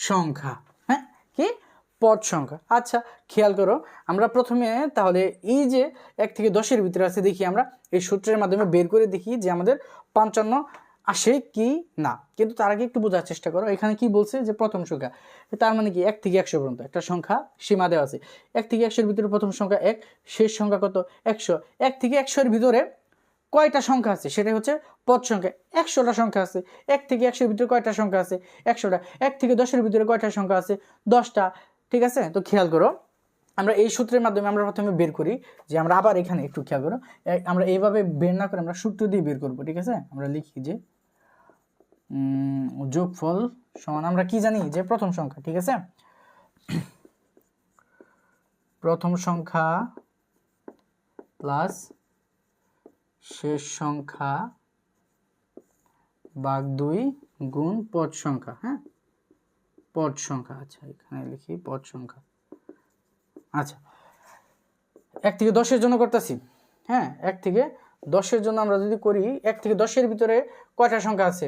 সংখ্যা। হ্যাঁ, কি পদ সংখ্যা। আচ্ছা খেয়াল করো, আমরা প্রথমে তাহলে এই যে 1 থেকে 10-এর ভিতরে আছে, দেখি আমরা এই সূত্রের মাধ্যমে বের করে দেখি যে আমাদের 55 আসে কি না। কিন্তু তার আগে একটু বোঝার চেষ্টা করো, এখানে কি বলছে যে প্রথম সংখ্যা, তার মানে কি 1 থেকে 100 পর্যন্ত একটা সংখ্যা সীমা দেওয়া আছে। 1 থেকে 100-এর ভিতরে প্রথম সংখ্যা 1, শেষ সংখ্যা কত, 100। 1 থেকে 100-এর ভিতরে কয়টা সংখ্যা আছে সেটা হচ্ছে পদ সংখ্যা, 100টা সংখ্যা আছে। 1 থেকে 100-এর ভিতরে কয়টা সংখ্যা আছে, 100টা। 1 থেকে 10-এর ভিতরে কয়টা সংখ্যা আছে, 10টা, ঠিক আছে? তো খেয়াল করো, আমরা এই সূত্রের মাধ্যমে আমরা প্রথমে বের করি, যে আমরা আবার এখানে একটু খেয়াল করো, আমরা এইভাবে বের না করে আমরা সূত্র দিয়ে বের করব, ঠিক আছে? আমরা লিখি যে যোগফল সমান, আমরা কি জানি যে প্রথম সংখ্যা, ঠিক আছে? প্রথম সংখ্যা প্লাস শেষ সংখ্যা ভাগ 2 গুণ পদ সংখ্যা। হ্যাঁ, পদ সংখ্যা। আচ্ছা এখানে লিখি পদ সংখ্যা। আচ্ছা 1 থেকে 10-এর জন্য করতেছি। হ্যাঁ, 1 থেকে 10-এর জন্য আমরা যদি করি, 1 থেকে 10-এর ভিতরে কয়টা সংখ্যা আছে,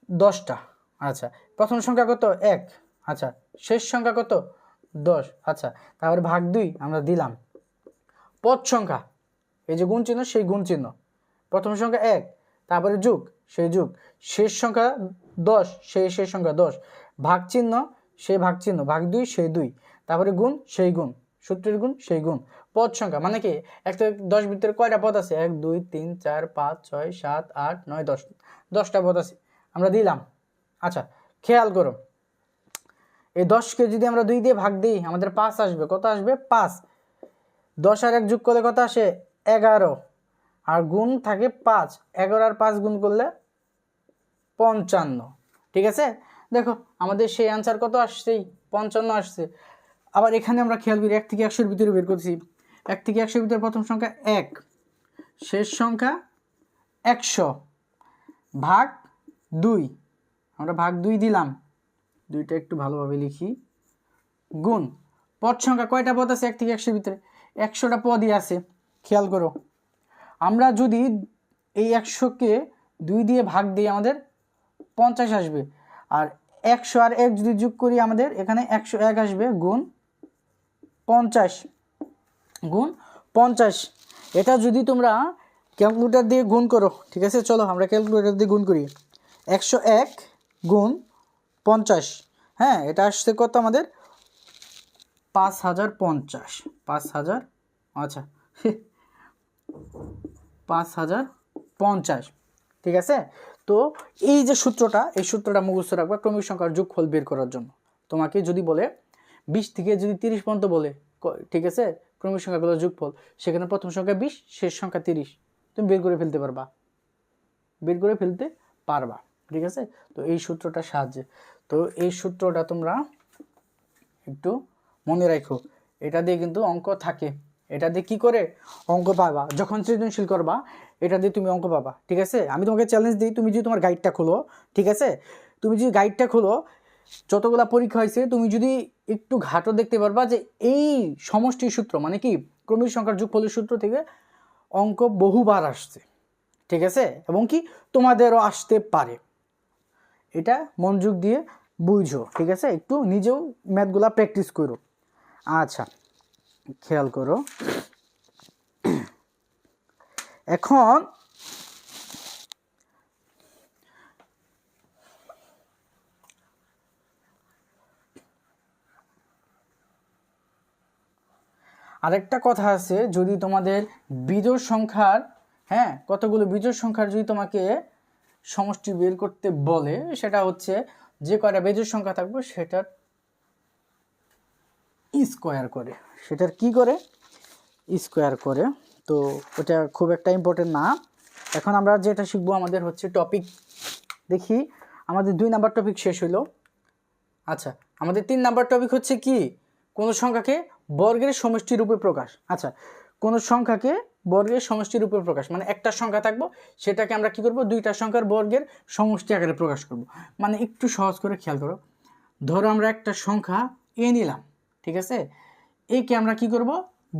10টা। আচ্ছা, প্রথম সংখ্যা কত, 1। আচ্ছা, শেষ সংখ্যা কত, 10। আচ্ছা, তারপরে ভাগ 2 আমরা দিলাম। পদ সংখ্যা, এই যে গুণ চিহ্ন, সেই গুণ চিহ্ন, প্রথম সংখ্যা 1, তারপরে যোগ, সেই যোগ, শেষ সংখ্যা 10, সেই শেষ সংখ্যা 10, ভাগ চিহ্ন, সেই ভাগ চিহ্ন, ভাগ 2, সেই 2, তারপরে গুণ, সেই গুণ, সূত্রের গুণ, সেই গুণ। পদ সংখ্যা মানে কি, 1 থেকে 10 ভিতরে কয়টা পদ আছে, 1 2 3 4 5 6 7 8 9 10, 10টা পদ আছে, আমরা দিলাম। আচ্ছা খেয়াল করো, এই 10কে যদি আমরা 2 দিয়ে ভাগ দিই, আমাদের 5 আসবে। কত আসবে, 5। 10 আর 1 যোগ করলে কত আসে, 11। আর গুণ থাকে 5, 11 আর 5 গুণ করলে 55, ঠিক আছে? দেখো আমাদের সেই অ্যান্সার কত আসছেই, 55 আসছে। আবার এখানে আমরা খেয়াল করি, 1 থেকে 100-এর ভিতরে বের করছি। 1 থেকে 100-এর ভিতরে প্রথম সংখ্যা 1, শেষ সংখ্যা 100, ভাগ 2, আমরা ভাগ 2 দিলাম, 2টা একটু ভালোভাবে লিখি, গুণ পদ সংখ্যা, কয়টা পদ আছে 1 থেকে 100-এর ভিতরে, 100টা পদই আছে। খেয়াল করো, আমরা যদি এই 100-কে 2 দিয়ে ভাগ দিই, আমাদের 50 আসবে। আর 100 আর 1 যদি যোগ করি, আমাদের এখানে 101 আসবে, গুণ 50, গুণ 50। এটা যদি তোমরা ক্যালকুলেটর দিয়ে গুণ করো, ঠিক আছে, চলো আমরা ক্যালকুলেটর দিয়ে গুণ করি। 101 গুণ 50, হ্যাঁ, এটা আসছে কত আমাদের 5050, 5000, আচ্ছা 5050, ঠিক আছে। তো এই যে সূত্রটা, এই সূত্রটা মুখস্থ রাখবা ক্রমিক সংখ্যার যোগফল বের করার জন্য। তোমাকে যদি বলে 20 থেকে যদি 30 পর্যন্ত বলে, ঠিক আছে, ক্রমিক সংখ্যাগুলোর যোগফল, সেখানে প্রথম সংখ্যা 20, শেষ সংখ্যা 30, তুমি বের করে ফেলতে পারবা, ঠিক আছে। তো এই সূত্রটার সাহায্যে, তো এই সূত্রটা তোমরা একটু মনে রাখো, এটা দিয়ে কিন্তু অঙ্ক থাকে, এটা দিয়ে কি করে অঙ্ক পাবা, যখন সৃজনশীল করবা এটা দিয়ে তুমি অঙ্ক পাবা, ঠিক আছে। আমি তোমাকে চ্যালেঞ্জ দিই, তুমি যদি তোমার গাইডটা খোলো, ঠিক আছে, তুমি যদি গাইডটা খোলো, যতগুলা পরীক্ষা হয়েছে তুমি যদি একটু ঘাটও দেখতে পারবা যে এই সমষ্টির সূত্র মানে কি ক্রমিক সংখ্যার যোগফলের সূত্র থেকে অঙ্ক বহুবার আসছে, ঠিক আছে, এবং কি তোমাদেরও আসতে পারে। এটা মনোযোগ দিয়ে বুঝো, ঠিক আছে, একটু নিজেও ম্যাথগুলা প্র্যাকটিস করো। আচ্ছা, খেয়াল করো, এখন আরেকটা কথা আছে, যদি তোমাদের বিজোড় সংখ্যার, হ্যাঁ, কতগুলো বিজোড় সংখ্যার যদি তোমাকে সমষ্টি বের করতে বলে, সেটা হচ্ছে যে কয়টা বিজোড় সংখ্যা থাকবে সেটার স্কোয়ার করে, সেটার কি করে স্কোয়ার করে। তো ওটা খুব একটা ইম্পর্টেন্ট না। এখন আমরা যেটা শিখবো আমাদের হচ্ছে টপিক, দেখি আমাদের 2 নাম্বার টপিক শেষ হইলো। আচ্ছা, আমাদের 3 নাম্বার টপিক হচ্ছে কি, কোন সংখ্যাকে বর্গের সমষ্টি রূপে প্রকাশ। আচ্ছা, কোন সংখ্যাকে বর্গের সমষ্টি রূপে প্রকাশ মানে একটা সংখ্যা থাকবো, সেটাকে আমরা কি করব, দুইটা সংখ্যার বর্গের সমষ্টি আকারে প্রকাশ করব। মানে একটু সহজ করে খেয়াল করো, ধরো আমরা একটা সংখ্যা এ নিলাম, ঠিক আছে, একে আমরা কি করব,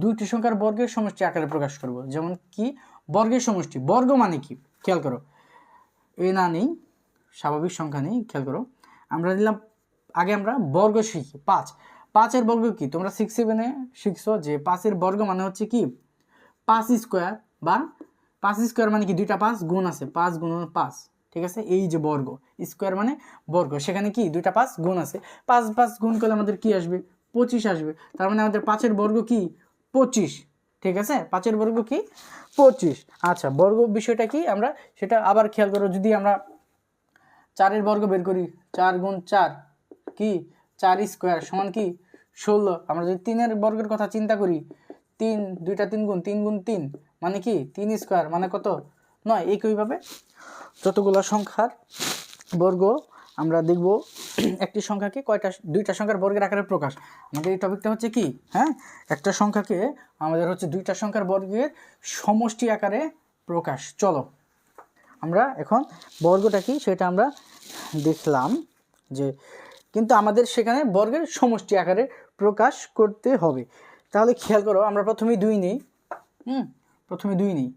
দুইটি সংখ্যার বর্গের সমষ্টি আকারে প্রকাশ করব। যেমন কি বর্গের সমষ্টি, বর্গ মানে কি খেয়াল করো, এ না নেই, স্বাভাবিক সংখ্যা নেই, খেয়াল করো, আমরা দিলাম, আগে আমরা বর্গ শিখি 5, 5-এর বর্গ কি, তোমরা 6-7-এ শিখছো যে 5-এর বর্গ মানে হচ্ছে কি 5 স্কোয়ার, বা 5 স্কোয়ার মানে কি দুইটা 5 গুণ আছে, 5 গুণ 5, ঠিক আছে, এই যে বর্গ, স্কোয়ার মানে বর্গ, সেখানে কি দুইটা 5 গুণ আছে, 5 5 গুণ করলে আমাদের কি আসবে, 25 আসবে। তার মানে আমাদের 5-এর বর্গ কি 25, ঠিক আছে, 5-এর বর্গ কি 25। আচ্ছা, বর্গ বিষয়টা কি আমরা সেটা আবার খেয়াল করো, যদি আমরা 4-এর বর্গ বের করি, 4 গুণ 4 কি 4 স্কোয়ার সমান কি 16। আমরা যদি 3-এর বর্গের কথা চিন্তা করি, 3, দুইটা 3 গুণ, 3 গুণ 3 মানে কি 3 স্কোয়ার মানে কত 9। একইভাবে যতগুলো সংখ্যার বর্গ আমরা দেখব, একটি সংখ্যাকে কয়টা, দুইটা সংখ্যার বর্গের আকারে প্রকাশ। আমাদের এই টপিকটা হচ্ছে কি, হ্যাঁ, একটা সংখ্যাকে আমাদের হচ্ছে দুইটা সংখ্যার বর্গের সমষ্টি আকারে প্রকাশ। চলো আমরা এখন বর্গটা কি সেটা আমরা দেখলাম, যে কিন্তু আমাদের সেখানে বর্গের সমষ্টি আকারে প্রকাশ করতে হবে। তাহলে খেয়াল করো, আমরা প্রথমে 2 নিই, প্রথমে 2 নিই,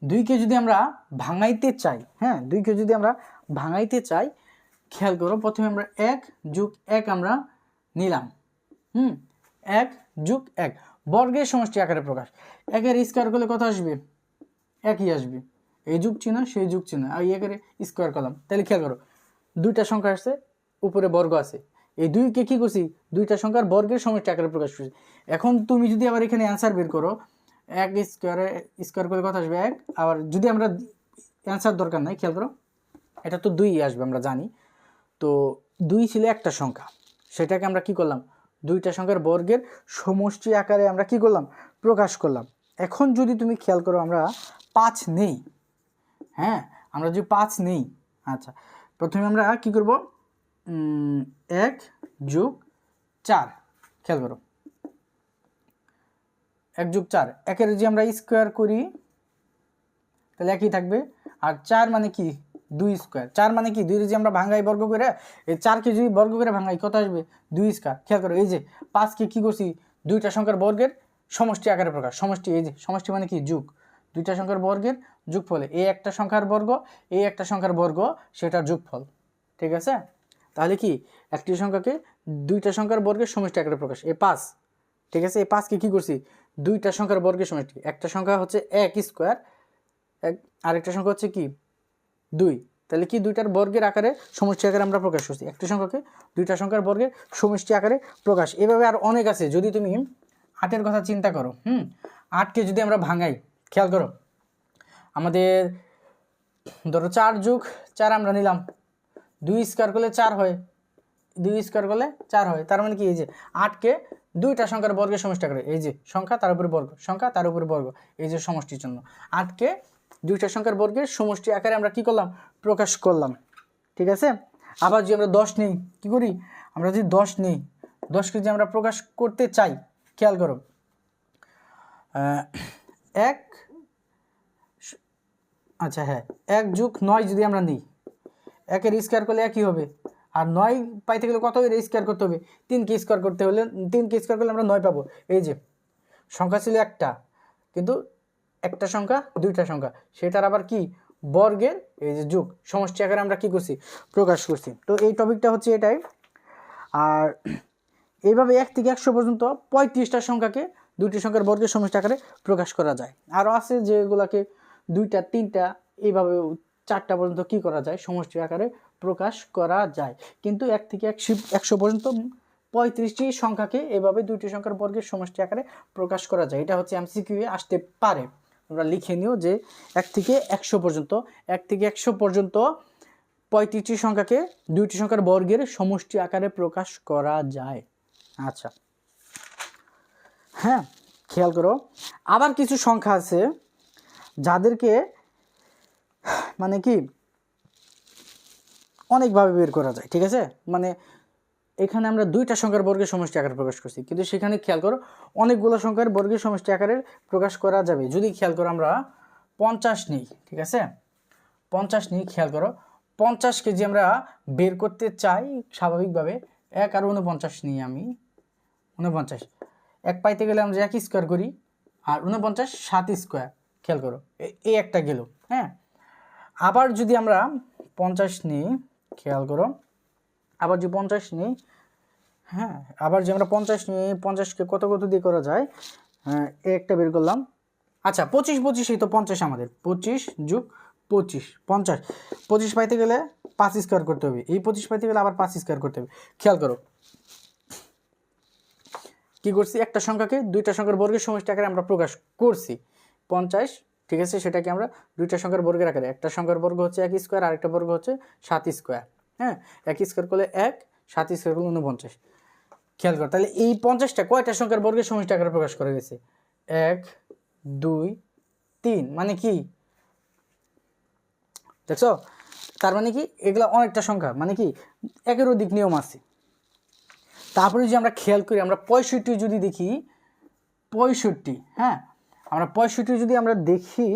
2কে যদি আমরা ভাঙাইতে চাই, হ্যাঁ, 2কে যদি আমরা ভাঙাইতে চাই, খেয়াল করো, প্রথমে আমরা 1 যোগ 1 আমরা নিলাম, 1 যোগ 1 বর্গের সমষ্টি আকারে প্রকাশ। 1-এর স্কোয়ার করলে কত আসবে, 1ই আসবে, এই যুগ চিহ্ন সেই যুগ চিহ্ন, আর 1-এর স্কোয়ার করলাম, তাহলে খেয়াল করো দুইটা সংখ্যা আসছে, উপরে বর্গ আছে, এই 2কে কি করছি, দুইটা সংখ্যার বর্গের সমষ্টি আকারে প্রকাশ করছি। এখন তুমি যদি আবার এখানে অ্যান্সার বের করো, 1 স্কোয়ার করলে কত আসবে 1, আবার যদি আমরা অ্যান্সার দরকার নাই, খেয়াল করো এটা তো 2 আসবে আমরা জানি, তো 2 ছিল একটা সংখ্যা, সেটাকে আমরা কি করলাম, দুইটা সংখ্যার বর্গের সমষ্টি আকারে আমরা কি করলাম, প্রকাশ করলাম। এখন যদি তুমি খেয়াল করো আমরা 5 নেই, হ্যাঁ, আমরা যদি 5 নেই, আচ্ছা, প্রথমে আমরা কি করব, 1 যোগ 4, খেয়াল করো 1 যোগ 4, 1-এর যদি আমরা স্কোয়ার করি তাহলে একই থাকবে, আর 4 মানে কি 2 স্কোয়ার, 4 মানে কি 2 যদি আমরা ভাঙাই বর্গ করে, এই 4কে যদি বর্গ করে ভাঙাই কত আসবে 2 স্কোয়ার। খেয়াল করো এই যে 5কে কি করছি, দুইটা সংখ্যার বর্গের সমষ্টি আকারে প্রকাশ, সমষ্টি, এই যে সমষ্টি মানে কি যোগ, দুইটা সংখ্যার বর্গের যোগফল, এই একটা সংখ্যার বর্গ এই একটা সংখ্যার বর্গ সেটার যোগফল, ঠিক আছে। তাহলে কি একটি সংখ্যাকে দুইটা সংখ্যার বর্গের সমষ্টি আকারে প্রকাশ, এই 5, ঠিক আছে, এই 5কে কি করছি দুইটা সংখ্যার বর্গের সমষ্টি। একটা সংখ্যা হচ্ছে 1 স্কোয়ার, আরেকটা সংখ্যা হচ্ছে কি 2। তাহলে কি দুইটার বর্গের আকারে সমষ্টি আকারে আমরা প্রকাশ করছি। একটা সংখ্যাকে দুইটা সংখ্যার বর্গের সমষ্টি আকারে প্রকাশ। এভাবে আর অনেক আছে। যদি তুমি 8-এর কথা চিন্তা করো, 8কে যদি আমরা ভাঙাই, খেয়াল করো, আমাদের ধরো 4 যোগ 4 আমরা নিলাম, 2 স্কোয়ার করলে 4 হয়, 2 স্কোয়ার করলে 4 হয়। তার মানে কি এই যে 8কে দুইটা সংখ্যার বর্গের সমষ্টি আকারে, এই যে সংখ্যা তার উপরে বর্গ, সংখ্যা তার উপরে বর্গ, এই যে সমষ্টির জন্য 8কে দুইটা সংখ্যার বর্গের সমষ্টি আকারে আমরা কি করলাম, প্রকাশ করলাম। ঠিক আছে। আবার যদি আমরা 10 নিই, কি করি, আমরা যদি 10 নিই, 10কে যদি আমরা প্রকাশ করতে চাই, খেয়াল করো, 1 আচ্ছা হ্যাঁ 1 যোগ 9 যদি আমরা নিই, 1-এর স্কোয়ার করলে 1ই হবে, আর 9 পাইতে গেলে কত এর স্কোয়ার করতে হবে, 3কে স্কোয়ার করতে হলে 3কে স্কোয়ার করলে আমরা 9 পাবো। এই যে সংখ্যা ছিল একটা, কিন্তু একটা সংখ্যা দুইটা সংখ্যা, সেটার আবার কি বর্গের এই যে যোগ সমষ্টি আকারে আমরা কি করছি, প্রকাশ করছি। তো এই টপিকটা হচ্ছে এটাই। আর এইভাবে 1 থেকে 100 পর্যন্ত 35টা সংখ্যাকে দুইটি সংখ্যার বর্গের সমষ্টি আকারে প্রকাশ করা যায়। আরও আছে যেগুলোকে 2টা 3টা এইভাবে 4টা পর্যন্ত কি করা যায়, সমষ্টি আকারে প্রকাশ করা যায়। কিন্তু 1 থেকে 100 পর্যন্ত 35টি সংখ্যাকে এভাবে দুইটি সংখ্যার বর্গের সমষ্টি আকারে প্রকাশ করা যায়। এটা হচ্ছে এমসিকিউ এ আসতে পারে, তোমরা লিখে নিও যে 1 থেকে 100 পর্যন্ত 35টি সংখ্যাকে দুইটি সংখ্যার বর্গের সমষ্টি আকারে প্রকাশ করা যায়। আচ্ছা হ্যাঁ, খেয়াল করো, আবার কিছু সংখ্যা আছে যাদেরকে মানে কি অনেকভাবে বের করা যায়। ঠিক আছে, মানে এখানে আমরা দুইটা সংখ্যার বর্গের সমষ্টি আকারে প্রকাশ করছি, কিন্তু সেখানে খেয়াল করো অনেকগুলো সংখ্যার বর্গের সমষ্টি আকারে প্রকাশ করা যাবে। যদি খেয়াল করো আমরা 50 নিই, ঠিক আছে, 50 নিই, খেয়াল করো 50 কেজি আমরা বের করতে চাই স্বাভাবিকভাবে, 1 আর 49 নিই আমি, 49 1 পাইতে গেলে আমরা 1 স্কোয়ার করি, আর 49 7 স্কোয়ার, খেয়াল করো এই একটা গেল। হ্যাঁ, আবার যদি আমরা 50 নিই, খেয়াল করো, আবার যদি 50 নিই, হ্যাঁ আবার যে আমরা 50 নিই, 50কে কত দিয়ে করা যায়, হ্যাঁ একটা বের করলাম। আচ্ছা 25 তো 50 আমাদের, 25 যোগ 25 50, 25 পাইতে গেলে 5 স্কোয়ার করতে হবে, এই 25 পাইতে গেলে আবার 5 স্কোয়ার করতে হবে। খেয়াল করো কি করছি, একটা সংখ্যাকে দুইটা সংখ্যার বর্গের সমষ্টি আকারে আমরা প্রকাশ করছি 50, ঠিক আছে, সেটাকে আমরা দুইটা সংখ্যার বর্গের আকারে, একটা সংখ্যার বর্গ হচ্ছে 1 স্কোয়ার, আরেকটা বর্গ হচ্ছে 7 স্কোয়ার। হ্যাঁ, 1 স্কোয়ার করলে 1, 7 স্কোয়ার করলে 49। খেয়াল কর, তাহলে এই 50টা কয়টা সংখ্যার বর্গের সমষ্টি আকারে প্রকাশ করা গেছে, 1 2 3, মানে কি দেখছো, তার মানে কি এগুলা অনেকটা সংখ্যা, মানে কি একের অধিক নিয়ম আছে। তারপরে যদি আমরা খেয়াল করি, আমরা 65 যদি দেখি, 65, হ্যাঁ আমরা 65 যদি আমরা দেখি,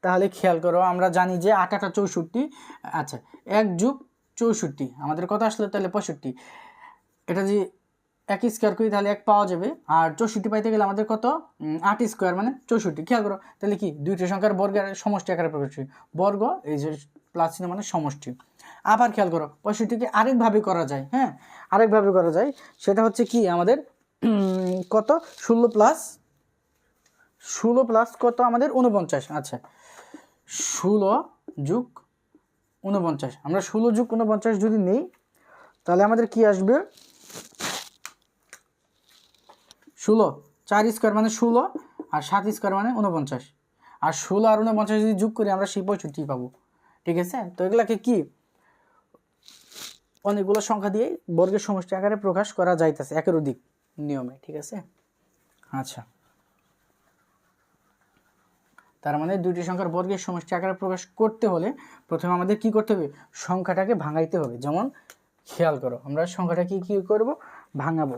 তাহলে খেয়াল করো আমরা জানি যে 8 8 64, আচ্ছা 1 যোগ 64 আমাদের কত আসলে, তাহলে 65, এটা যদি 1 স্কোয়ার করি তাহলে 1 পাওয়া যাবে, আর 64 পাইতে গেলে আমাদের কত, 8 স্কোয়ার মানে 64। খেয়াল করো তাহলে কি দুইটি সংখ্যার বর্গের সমষ্টি আকারে প্রকাশ করি, বর্গ এই যে প্লাস চিহ্ন মানে সমষ্টি। আবার খেয়াল করো 65কে আরেকভাবে করা যায়, হ্যাঁ আরেকভাবে করা যায়, সেটা হচ্ছে কি আমাদের কত 16 প্লাস কত আমাদের 49। আচ্ছা 16 যোগ 49, আমরা 16 যোগ 49 যদি নেই, তাহলে আমাদের কি আসবে, 16 4 স্কোয়ার মানে 16, আর 7 স্কোয়ার মানে 49, আর 16 আর 49 যদি যোগ করি আমরা সেই 65 পাবো। ঠিক আছে, তো এগুলাকে কি অনেকগুলো সংখ্যা দিয়ে বর্গের সমষ্টি আকারে প্রকাশ করা যাইতেছে একের অধিক নিয়মে। ঠিক আছে, আচ্ছা তার মানে দুইটি সংখ্যার বর্গের সমষ্টি আকারে প্রকাশ করতে হলে প্রথমে আমাদের কি করতে হবে, সংখ্যাটাকে ভাঙাইতে হবে। যেমন খেয়াল করো আমরা সংখ্যাটাকে কি করব, ভাঙাবো,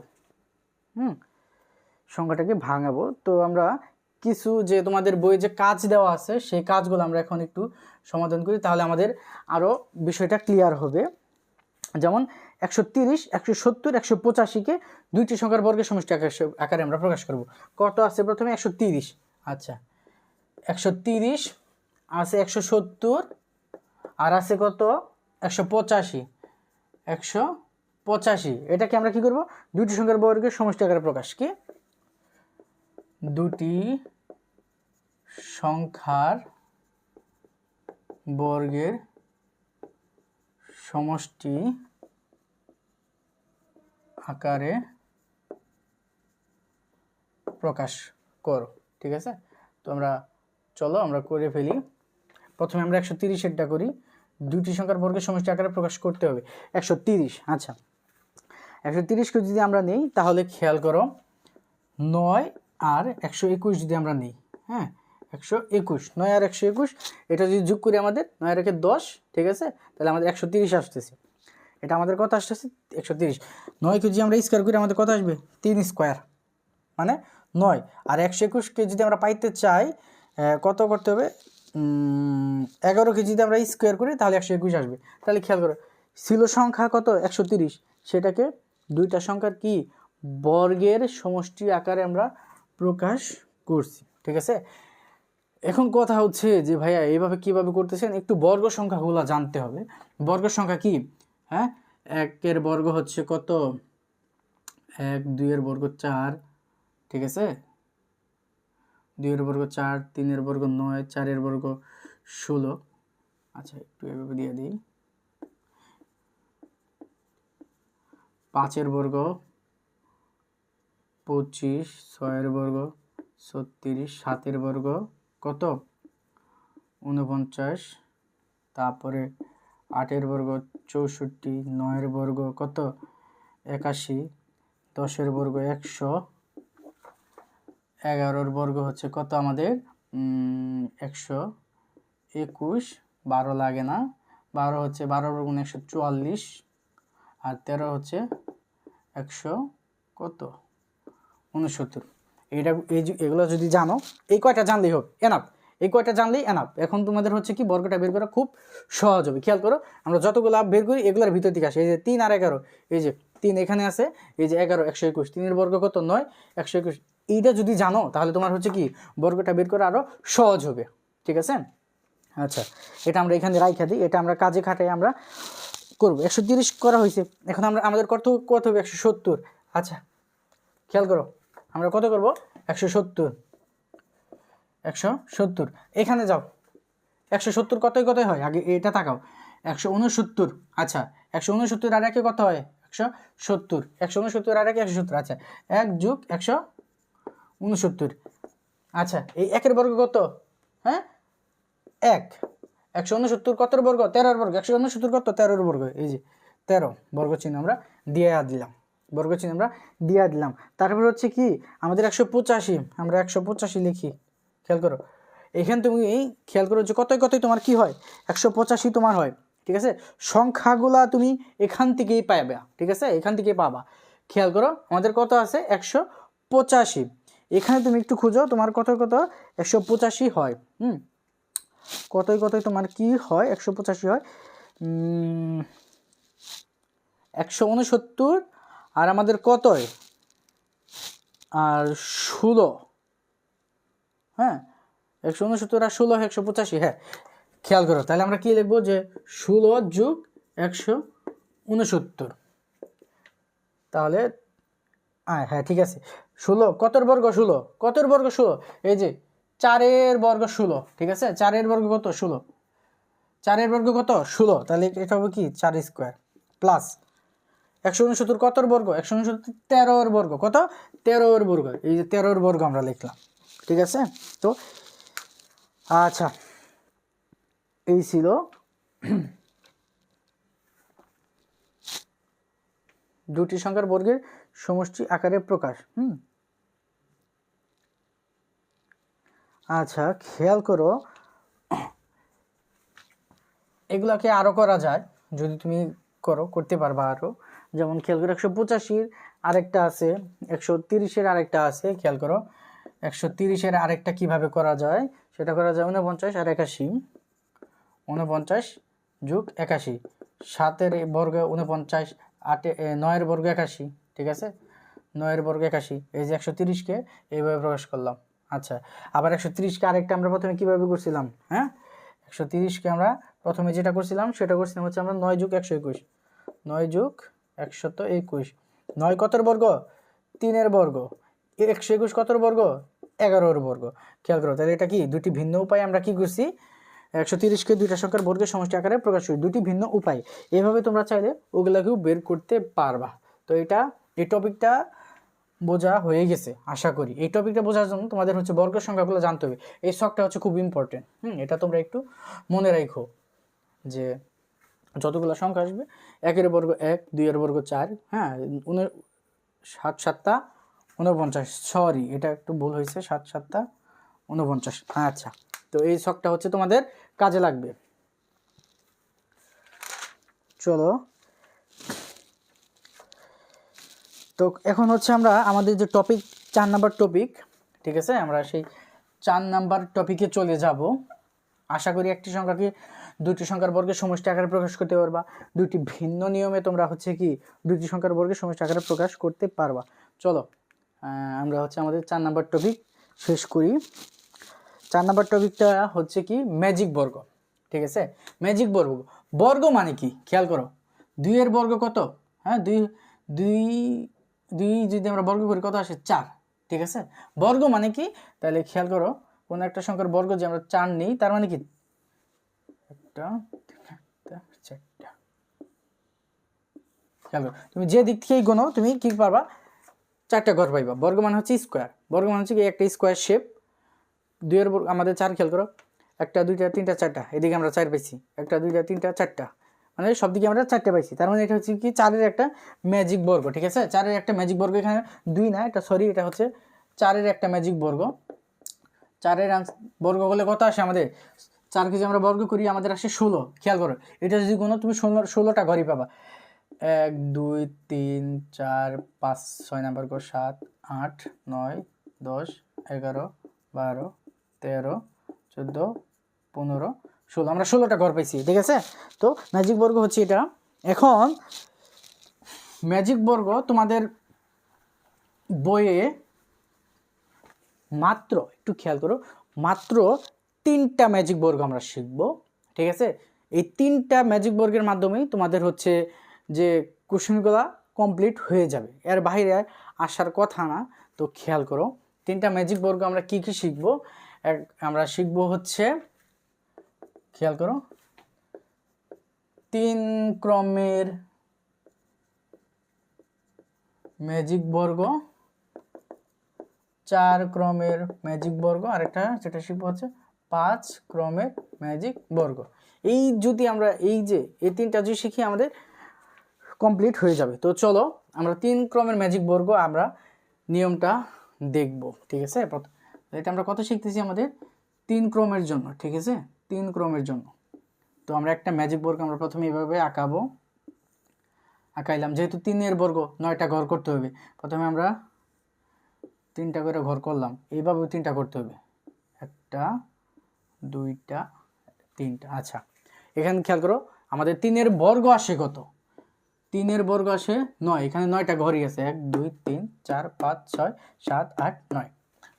সংখ্যাটাকে ভাঙাবো। তো আমরা কিছু যে তোমাদের বইয়ে যে কাজ দেওয়া আছে সেই কাজগুলো আমরা এখন একটু সমাধান করি, তাহলে আমাদের আরও বিষয়টা ক্লিয়ার হবে। যেমন 130 170 185কে দুইটি সংখ্যার বর্গের সমষ্টি আকারে আমরা প্রকাশ করব। কত আছে প্রথমে 130, আচ্ছা 130 আছে, 170 আর আছে কত 185, 185 এটাকে আমরা কি করব, দুইটি সংখ্যার বর্গের সমষ্টি আকারে প্রকাশ, কি দুটি সংখ্যার বর্গের সমষ্টি আকারে প্রকাশ করো। ঠিক আছে, তো আমরা চলো আমরা করে ফেলি। প্রথমে আমরা 130-এরটা করি। দুটি সংখ্যার বর্গের সমষ্টি আকারে প্রকাশ করতে হবে 130। আচ্ছা, 130কে যদি আমরা নিই তাহলে খেয়াল করো 9 আর 121 যদি আমরা নিই, হ্যাঁ 121, 9 আর 121 এটা যদি যোগ করি আমাদের 9 আর 10, ঠিক আছে, তাহলে আমাদের 130 আসতেছে। এটা আমাদের কত আসতেছে 130। 9কে যদি আমরা স্কোয়ার করি আমাদের কত আসবে 3 স্কোয়ার মানে 9। আর 121কে যদি আমরা পাইতে চাই কত করতে হবে 11কে যদি আমরা স্কোয়ার করি তাহলে 121 আসবে। তাহলে খেয়াল করো ছিল সংখ্যা কত 130, সেটাকে দুইটা সংখ্যার কি বর্গের সমষ্টি আকারে আমরা প্রকাশ করছি। ঠিক আছে, এখন কথা হচ্ছে যে ভাইয়া এইভাবে কিভাবে করতেছেন, একটু বর্গ সংখ্যাগুলো জানতে হবে। বর্গ সংখ্যা কি, হ্যাঁ 1 এর বর্গ হচ্ছে কত 1, 2 এর বর্গ 4, ঠিক আছে, 2 এর বর্গ 4, 3 এর বর্গ 9, 4 এর বর্গ 16। আচ্ছা একটু এভাবে দিয়ে দিই। 5 এর বর্গ 25, 6 এর বর্গ 36, 7 এর বর্গ কত 49, তারপরে 8 এর বর্গ 64, 9 এর বর্গ কত 81, 10 এর বর্গ 100, 11 এর বর্গ হচ্ছে কত আমাদের 121, 12 লাগে না, 12 হচ্ছে 12 বর্গ 144, আর 13 হচ্ছে 100 কত 69। এইটা এগুলো যদি জানো, এই কয়টা জানলেই হোক এনাফ, এই কয়টা জানলেই এনাফ। এখন তোমাদের হচ্ছে কি বর্গটা বের করা খুব সহজ হবে। খেয়াল করো আমরা যতগুলো বের করি এগুলোর ভিতর থেকে আসে। এই যে 3 আর 11, এই যে 3 এখানে আছে, এই যে 11, 121, 3 এর বর্গ কত 9, 121। এইটা যদি জানো তাহলে তোমার হচ্ছে কি বর্গটা বের করা আরও সহজ হবে। ঠিক আছে, আচ্ছা এটা আমরা এখানে রাইখা দিই, এটা আমরা কাজে খাটাই আমরা করবো। 130 করা হয়েছে, এখন আমরা আমাদের কত হবে 170। আচ্ছা খেয়াল করো আমরা কত করব 170 এখানে যাও 170 কতই হয় আগে এটা তাকাও 169। আচ্ছা 169 আর একে কত হয় 170, 169 আর একে 170। আচ্ছা 1 যোগ 169। আচ্ছা এই একের বর্গ কত, হ্যাঁ 1, 169 কতর বর্গ 13 বর্গ, 169 কত 13 বর্গ, এই যে 13 বর্গ চিহ্ন আমরা দিয়ে দিলাম, বর্গ চিহ্ন আমরা দিয়ে দিলাম। তারপর হচ্ছে কি আমাদের 185, আমরা 185 লিখি। খেয়াল করো এখানে তুমি খেয়াল করো যে কতই তোমার কি হয় 185 তোমার হয়। ঠিক আছে, সংখ্যাগুলা তুমি এখান থেকেই পাবে। ঠিক আছে, এখান থেকেই পাবা। খেয়াল করো আমাদের কত আছে 185, এখানে তুমি একটু খুঁজো তোমার কত 185 হয়। কতই তোমার কি হয় 185 হয় 169 আর আমাদের কতই আর 16, হ্যাঁ 169 আর 16 185। হ্যাঁ খেয়াল করো তাহলে আমরা কি লিখবো যে 16 যোগ 169, তাহলে হ্যাঁ ঠিক আছে 16 কতর বর্গ 16, কতর বর্গ 16, এই যে 4 এর বর্গ 16। ঠিক আছে 4 এর বর্গ কত 16, 4 এর বর্গ কত 16, তাহলে এটা হবে কি 4 স্কোয়ার প্লাস 169 কতর বর্গ 169 13 এর বর্গ কত 13 এর বর্গ, এই যে 13 এর বর্গ আমরা লিখলাম। ঠিক আছে, তো আচ্ছা এই ছিল দুটি সংখ্যার বর্গের সমষ্টি আকারে প্রকাশ। আচ্ছা খেয়াল করো এগুলাকে আরো করা যায়, যদি তুমি করতে পারবা আরো। যেমন খেয়াল করো 185 আরেকটা আছে, 130 আরেকটা আছে। খেয়াল করো 130 আরেকটা কিভাবে করা যায়, সেটা করা যায় 49 আর 81, 49 যোগ 81, 7 এর বর্গ 49, 8 9 এর বর্গ 81। ঠিক আছে 9 এর বর্গ 81, এই যে 130কে এইভাবে প্রকাশ করলাম। আচ্ছা আবার 130কে আরেকটা আমরা প্রথমে কিভাবে করছিলাম, হ্যাঁ 130কে আমরা প্রথমে যেটা করছিলাম সেটা করছিলাম হচ্ছে আমরা 9 যোগ 121, 9 যোগ 121, 9 কতর বর্গ 3 এর বর্গ, 121 কতর বর্গ 11 বর্গ। খেয়াল করো, তাহলে এটা কি দুটি ভিন্ন উপায়ে আমরা কি করছি, 130কে দুইটা সংখ্যার বর্গের সমষ্টি আকারে প্রকাশ করি, দুটি ভিন্ন উপায়। এভাবে তোমরা চাইলে ওগুলাকেও বের করতে পারবা। তো এই টপিকটা বোঝা হয়ে গেছে আশা করি। এই টপিকটা বোঝার জন্য তোমাদের হচ্ছে বর্গের সংখ্যাগুলো জানতে হবে। এই শখটা হচ্ছে খুব ইম্পর্টেন্ট। এটা তোমরা একটু মনে রাখো যে যতগুলো সংখ্যা আসবে, 1 বর্গ 1, 2 বর্গ 4, হ্যাঁ, 7 7 49, সরি এটা একটু ভুল হয়েছে, 7 7 49। আচ্ছা, তো এই শখটা হচ্ছে তোমাদের কাজে লাগবে। চলো, তো এখন হচ্ছে আমরা আমাদের যে টপিক 4 নাম্বার টপিক, ঠিক আছে, আমরা সেই 4 নাম্বার টপিকে চলে যাব। আশা করি একটি সংখ্যাকে দুটি সংখ্যার বর্গের সমষ্টি আকারে প্রকাশ করতে পারবা, দুটি ভিন্ন নিয়মে তোমরা হচ্ছে কি দুটি সংখ্যার বর্গের সমষ্টি আকারে প্রকাশ করতে পারবা। চলো, আমরা হচ্ছে আমাদের 4 নাম্বার টপিক শেষ করি। 4 নাম্বার টপিকটা হচ্ছে কি ম্যাজিক বর্গ, ঠিক আছে। ম্যাজিক বর্গ, বর্গ মানে কি খেয়াল করো, 2 এর বর্গ কত, হ্যাঁ, 2 যদি আমরা বর্গ করি কত আসে, 4, ঠিক আছে। বর্গ মানে কি, তাহলে খেয়াল করো, কোন একটা সংখ্যার বর্গ যে আমরা 4 নিই, তার মানে কি 1 2 3 4। খেয়াল করো, তুমি যে দিক থেকেই গোনো তুমি কি পারবা, 4টা ঘর পাইবা। বর্গ মানে হচ্ছে স্কোয়ার, বর্গ মানে হচ্ছে কি একটা স্কোয়ার শেপ। 2 এর বর্গ আমাদের 4, খেয়াল করো, 1 2 3 4, এদিকে আমরা 4 পাইছি, 1 2 3 4, মানে সব দিকে আমরা 4টে পাইছি। তার মানে এটা হচ্ছে কি 4-এর একটা ম্যাজিক বর্গ, ঠিক আছে। 4-এর একটা ম্যাজিক বর্গ, এখানে 2 না, এটা সরি, এটা হচ্ছে 4-এর একটা ম্যাজিক বর্গ। 4-এর বর্গ করলে কত আসে আমাদের, 4কে যদি আমরা বর্গ করি আমাদের আসে 16। খেয়াল করো, এটা যদি কোনো তুমি 16টা ঘরই পাবা। 1 2 3 4 5 6 নাম্বার ঘর, 7 8 9 10 11 12 13 14 15 16, আমরা 16টা ঘর পাইছি, ঠিক আছে। তো ম্যাজিক বর্গ হচ্ছে এটা। এখন ম্যাজিক বর্গ তোমাদের বইয়ে মাত্র, একটু খেয়াল করো, মাত্র 3টা ম্যাজিক বর্গ আমরা শিখব, ঠিক আছে। এই 3টা ম্যাজিক বর্গের মাধ্যমেই তোমাদের হচ্ছে যে কোশ্চেনগুলো কমপ্লিট হয়ে যাবে, এর বাইরে আসার কথা না। তো খেয়াল করো, 3টা ম্যাজিক বর্গ আমরা কি কি শিখব, আমরা শিখব হচ্ছে, খেয়াল করো, 3 ক্রমের ম্যাজিক বর্গ, 4 ক্রমের ম্যাজিক বর্গ, আরেকটা যেটা শিখবো হচ্ছে 5 ক্রমের ম্যাজিক বর্গ। এই যদি আমরা এই 3টা যদি শিখি আমাদের কমপ্লিট হয়ে যাবে। তো চলো আমরা 3 ক্রমের ম্যাজিক বর্গ আমরা নিয়মটা দেখব, ঠিক আছে। এটা আমরা কত শিখতেছি, আমাদের 3 ক্রমের জন্য, ঠিক আছে, 3 ক্রমের জন্য। তো আমরা একটা ম্যাজিক বর্গ আমরা প্রথমে এইভাবে আঁকাইলাম, যেহেতু 3-এর বর্গ 9টা ঘর করতে হবে, প্রথমে আমরা 3টা করে ঘর করলাম, এইভাবেও 3টা করতে হবে, 1টা 2টা 3টা। আচ্ছা, এখানে খেয়াল করো, আমাদের 3-এর বর্গ আসে কত, 3-এর বর্গ আসে 9, এখানে 9টা ঘরই আছে, 1 2 3 4 5 6 7 8 9।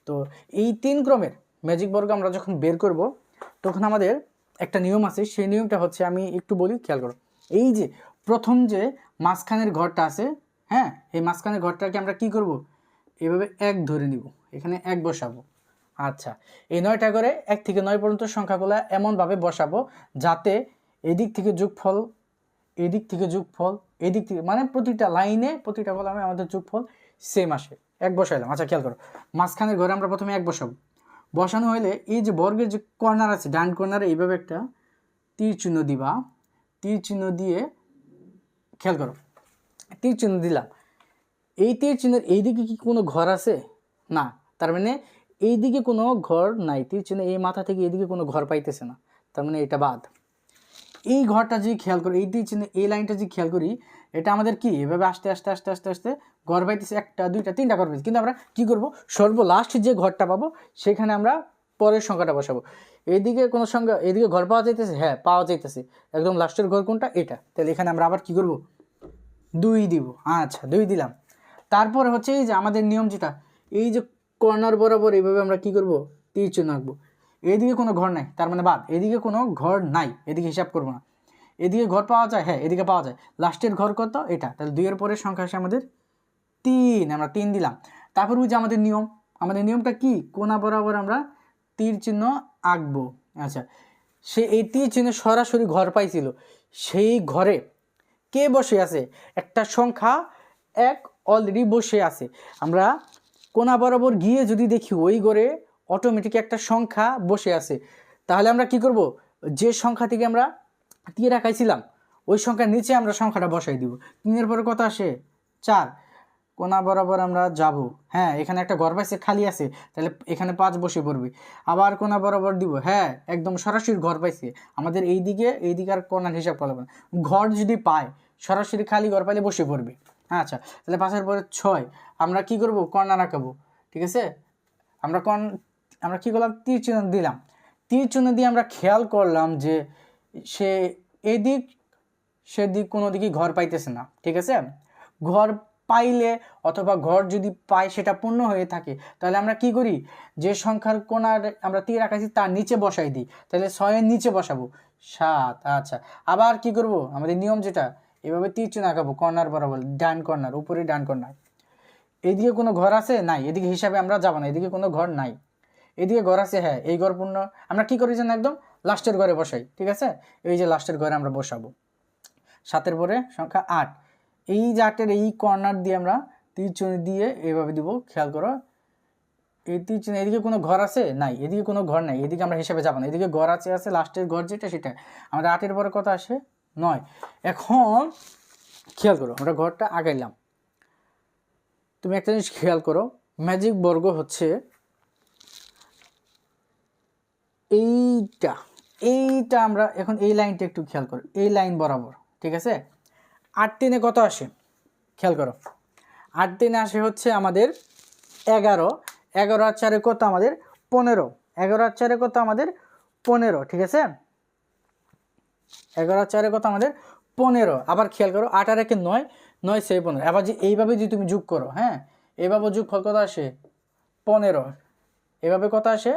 তো এই 3 ক্রমের ম্যাজিক বর্গ আমরা যখন বের করব, তখন আমাদের একটা নিয়ম আছে, সেই নিয়মটা হচ্ছে আমি একটু বলি, খেয়াল করো। এই যে প্রথম যে মাঝখানের ঘরটা আছে, হ্যাঁ, এই মাঝখানের ঘরটাকে আমরা কি করব, এভাবে 1 ধরে নিব, এখানে 1 বসাবো। আচ্ছা, এই 9টা করে 1 থেকে 9 পর্যন্ত সংখ্যাগুলো এমনভাবে বসাবো যাতে এদিক থেকে যোগফল, এদিক থেকে যোগফল, এদিক থেকে, মানে প্রতিটা লাইনে প্রতিটা কলামে আমাদের যোগফল সেম আসে। 1 বসাইলাম। আচ্ছা, খেয়াল করো, মাঝখানের ঘরে আমরা প্রথমে 1 বসাবো। বসানো হলে এই যে বর্গের যে কর্নার আছে, ডান কর্নারে এইভাবে একটা তীর চিহ্ন দিবা, তীর চিহ্ন দিয়ে, খেয়াল করো, তীর চিহ্ন দিলাম, এই তীর চিহ্নের এইদিকে কি কোনো ঘর আছে, না, তার মানে এইদিকে কোনো ঘর নাই, তীর চিহ্ন এই মাথা থেকে এইদিকে কোনো ঘর পাইতেছে না, তার মানে এটা বাদ। এই ঘরটা যদি খেয়াল করি, এই তীর চিহ্ন এই লাইনটা যদি খেয়াল করি, এটা আমাদের কি এভাবে আস্তে আস্তে আস্তে আস্তে আস্তে ঘর পাইতেছে, 1টা 2টা 3টা ঘর পাইতেছে, কিন্তু আমরা কি করব, সর্বলাস্ট যে ঘরটা পাবো সেখানে আমরা পরের সংখ্যাটা বসাবো। এইদিকে কোনো সংখ্যা, এইদিকে ঘর পাওয়া যাইতেছে, হ্যাঁ পাওয়া যাইতেছে, একদম লাস্টের ঘর কোনটা, এটা, তাহলে এখানে আমরা আবার কি করব, 2 দিব। আচ্ছা, 2 দিলাম। তারপরে হচ্ছে এই যে আমাদের নিয়ম যেটা, এই যে কর্নার বরাবর এইভাবে আমরা কি করব, তীর চিহ্ন আঁকবো। এদিকে কোনো ঘর নাই, তার মানে বাদ, এদিকে কোনো ঘর নাই, এদিকে হিসাব করবো না। এদিকে ঘর পাওয়া যায়, হ্যাঁ এদিকে পাওয়া যায়, লাস্টের ঘর কত, এটা, তাহলে 2-এর পরের সংখ্যা আসে আমাদের 3, আমরা 3 দিলাম। তারপর ওই যে আমাদের নিয়ম, আমাদের নিয়মটা কি, কোনা বরাবর আমরা তীর চিহ্ন আঁকবো। আচ্ছা, সে এই তীর চিহ্ন সরাসরি ঘর পাইছিল, সেই ঘরে কে বসে আছে, একটা সংখ্যা 1 অলরেডি বসে আছে। আমরা কোনা বরাবর গিয়ে যদি দেখি ওই ঘরে অটোমেটিক একটা সংখ্যা বসে আছে, তাহলে আমরা কি করব, যে সংখ্যা থেকে আমরা তীর আঁকাইছিলাম ওই সংখ্যার নিচে আমরা সংখ্যাটা বসাই দিব। 3-এর পরে কত আসে, 4। কোনা বরাবর আমরা যাব, হ্যাঁ এখানে একটা ঘর পাইছে খালি আছে, তাহলে এখানে 5 বসে পড়বে। আবার কোনা বরাবর দিব, হ্যাঁ একদম সরাসরি ঘর পাইছে, আমাদের এইদিকে আর কোনার হিসাব করা হবে না। ঘর যদি পায়, সরাসরি খালি ঘর পাইলে বসে পড়বে। আচ্ছা, তাহলে 5-এর পরে 6, আমরা কি করব, কর্নার আঁকাবো। ঠিক আছে, আমরা কি করলাম, তীর চিহ্ন দিলাম। তীর চিহ্ন দিয়ে আমরা খেয়াল করলাম যে সে এদিক সেদিক কোনো দিকে ঘর পাইতেছে না। ঠিক আছে, ঘর পাইলে অথবা ঘর যদি পাই সেটা পূর্ণ হয়ে থাকে, তাহলে আমরা কি করি, যে সংখ্যার কোণার আমরা তীর আঁকাইছি তার নিচে বসাই দিই। তাহলে 6-এর নিচে বসাবো 7। আচ্ছা, আবার কি করব, আমাদের নিয়ম যেটা, এভাবে তীর চিহ্ন আঁকাবো কর্নার বরাবর, ডান কর্নার, উপরে ডান কর্নার। এইদিকে কোনো ঘর আছে, নাই, এদিকে হিসাবে আমরা যাব না, এদিকে কোনো ঘর নাই। এদিকে ঘর আছে, হ্যাঁ এই ঘর পূর্ণ, আমরা কি করি যেন একদম লাস্টের ঘরে বসাই। ঠিক আছে, এই যে লাস্টের ঘরে আমরা বসাবো। 7-এর পরে সংখ্যা 8, এই যে 8-এর এই কর্নার দিয়ে আমরা তীর চিহ্ন দিয়ে এইভাবে দিব। খেয়াল করো, এই তীর চিহ্ন, এদিকে কোনো ঘর আছে, নাই, এদিকে কোনো ঘর নাই, এদিকে আমরা হিসাবে যাব না, এদিকে ঘর আছে, লাস্টের ঘর যেটা সেটা। আমাদের 8-এর পরে কত আসে, 9। এখন খেয়াল করো, আমরা ঘরটা আগাইলাম। তুমি একটা জিনিস খেয়াল করো, ম্যাজিক বর্গ হচ্ছে এইটা আমরা এখন এই লাইনটা একটু খেয়াল করো, এই লাইন বরাবর। ঠিক আছে, 8-3-এ কত আসে, খেয়াল করো, 8-3-এ আসে হচ্ছে আমাদের 11। 11 আর 4-এ কত আমাদের 15। 11 আর 4-এ কত আমাদের 15। ঠিক আছে, 11 আর 4-এ কত আমাদের 15। আবার খেয়াল করো, 8 আর 1-এ 9, 9 6 15। আবার যে এইভাবে যদি তুমি যোগ করো, হ্যাঁ এইভাবে যোগফল কত আসে 15, এভাবে কত আসে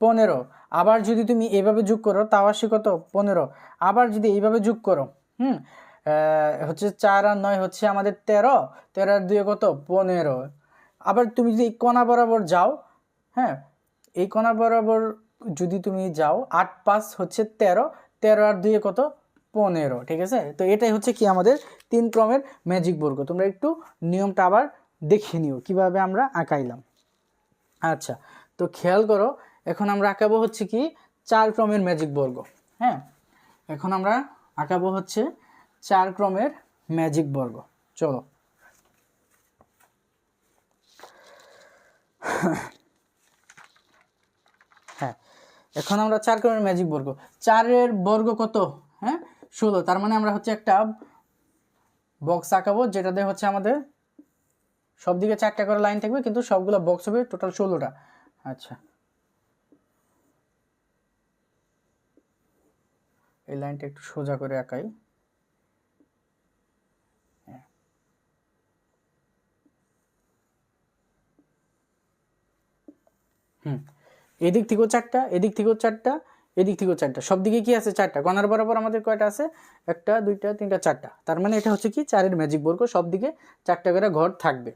15। আবার যদি তুমি এইভাবে যোগ করো তাও আসে কত 15। আবার যদি এইভাবে যোগ করো, হচ্ছে 4 আর 9 হচ্ছে আমাদের 13, 13 আর 2 কত 15। আবার তুমি যদি এই কোণা বরাবর যাও, হ্যাঁ এই কোণা বরাবর যদি তুমি যাও, 8 5 হচ্ছে 13, 13 আর 2 কত 15। ঠিক আছে, তো এটাই হচ্ছে কি আমাদের 3 ক্রমের ম্যাজিক বর্গ। তোমরা একটু নিয়মটা আবার দেখে নিও কিভাবে আমরা আঁকাইলাম। আচ্ছা, তো খেয়াল করো, এখন আমরা আঁকাবো হচ্ছে কি 4 ক্রমের ম্যাজিক বর্গ। হ্যাঁ, এখন আমরা আঁকাবো হচ্ছে 4 ক্রমের ম্যাজিক বর্গ। চলো, হ্যাঁ এখন আমরা 4 ক্রমের ম্যাজিক বর্গ। 4-এর বর্গ কত, হ্যাঁ 16। তার মানে আমরা হচ্ছে একটা বক্স আঁকাবো, যেটাতে হচ্ছে আমাদের সব দিকে 4টা করে লাইন থাকবে, কিন্তু সবগুলো বক্স হবে টোটাল 16টা। আচ্ছা, এই লাইনটা একটু সোজা করে আঁকাই। এদিক থেকেও 4টা, এদিক থেকেও 4টা, এদিক থেকেও 4টা, সব দিকে কি আছে 4টা। কর্নার বরাবর আমাদের কয়টা আছে, 1টা 2টা 3টা 4টা। তার মানে এটা হচ্ছে কি 4-এর ম্যাজিক বর্গ, সব দিকে 4টা করে ঘর থাকবে।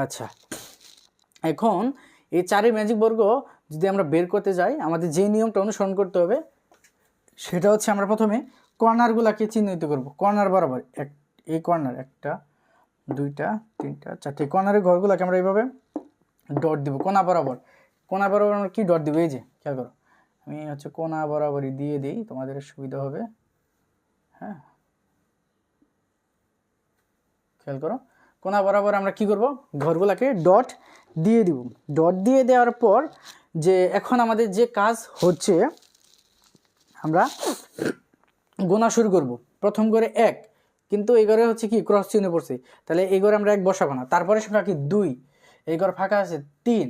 আচ্ছা, এখন এই 4-এর ম্যাজিক বর্গ যদি আমরা বের করতে যাই, আমাদের যে নিয়মটা অনুসরণ করতে হবে সেটা হচ্ছে আমরা প্রথমে কর্নারগুলোকে চিহ্নিত করব। কর্নার বরাবর এই কর্নার 1টা 2টা 3টা 4টা, কর্নারের ঘরগুলোকে আমরা এইভাবে ডট দিব। কোনা বরাবর আমরা কি ডট দিব, এই যে খেয়াল করো, আমি হচ্ছে কোনা বরাবরই দিয়ে দিই, তোমাদের সুবিধা হবে। হ্যাঁ, খেয়াল করো, কোনা বরাবর আমরা কি করব, ঘরগুলোকে ডট দিয়ে দিব। ডট দিয়ে দেওয়ার পর যে এখন আমাদের যে কাজ হচ্ছে, আমরা গোনা শুরু করব। প্রথম ঘরে 1, কিন্তু এই ঘরে হচ্ছে কি ক্রস চিহ্ন পড়ছে, তাহলে এই ঘরে আমরা 1 বসাবো না। তারপরে সংখ্যা কি 2, এই ঘর ফাঁকা আছে 3,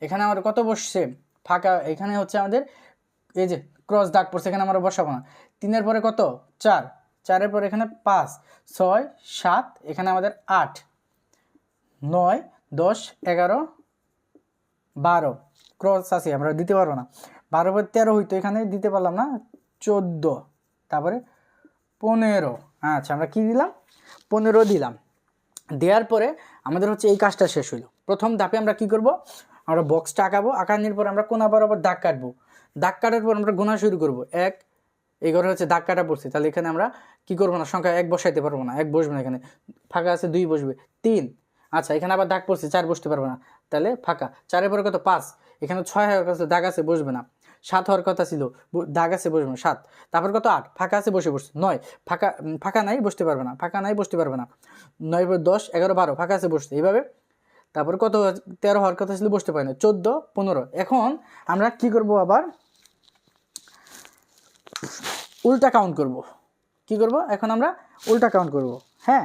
এখানে আমার কত বসছে ফাঁকা, এখানে হচ্ছে আমাদের এই যে ক্রস দাগ পড়ছে, এখানে আমরা বসাবো না। 3-এর পরে কত 4, 4-এর পরে এখানে 5 6 7, এখানে আমাদের 8 9 10 11 12, ক্রস আছে আমরা দিতে পারবো না। 12 পরে 13 হইতো, এখানে দিতে পারলাম না, 14, তারপরে 15। আচ্ছা, আমরা কি দিলাম 15 দিলাম। দেওয়ার পরে আমাদের হচ্ছে এই কাজটা শেষ হইলো। প্রথম ধাপে আমরা কি করব, আমরা বক্সটা আঁকাবো, আঁকানোর পর আমরা কোনা বরাবর দাগ কাটবো, দাগ কাটার পর আমরা গোনা শুরু করব। এক, এই ঘরে হচ্ছে দাগ কাটা পড়ছে, তাহলে এখানে আমরা কি করবো না, সংখ্যা 1 বসাইতে পারবো না, 1 বসবে না, এখানে ফাঁকা আছে 2 বসবে, 3, আচ্ছা এখানে আবার দাগ পড়ছে 4 বসতে পারবো না, তাহলে ফাঁকা, 4-এর পরে কত 5, এখানে 6 হওয়ার কাছে দাগ আছে বসবে না, 7 হওয়ার কথা ছিল দাগ আছে বসবে না, 7, তারপর কত 8 ফাঁকা আছে বসে 9 ফাঁকা নাই বসতে পারবে না, ফাঁকা নাই বসতে পারবে না, 9 পর 10 11 12 ফাঁকা আছে বসতে, এইভাবে। তারপর কত 13 হওয়ার কথা ছিল বসতে পারে না, 14 15। এখন আমরা কি করব, আবার উল্টা কাউন্ট করব। কি করব, এখন আমরা উল্টা কাউন্ট করব। হ্যাঁ,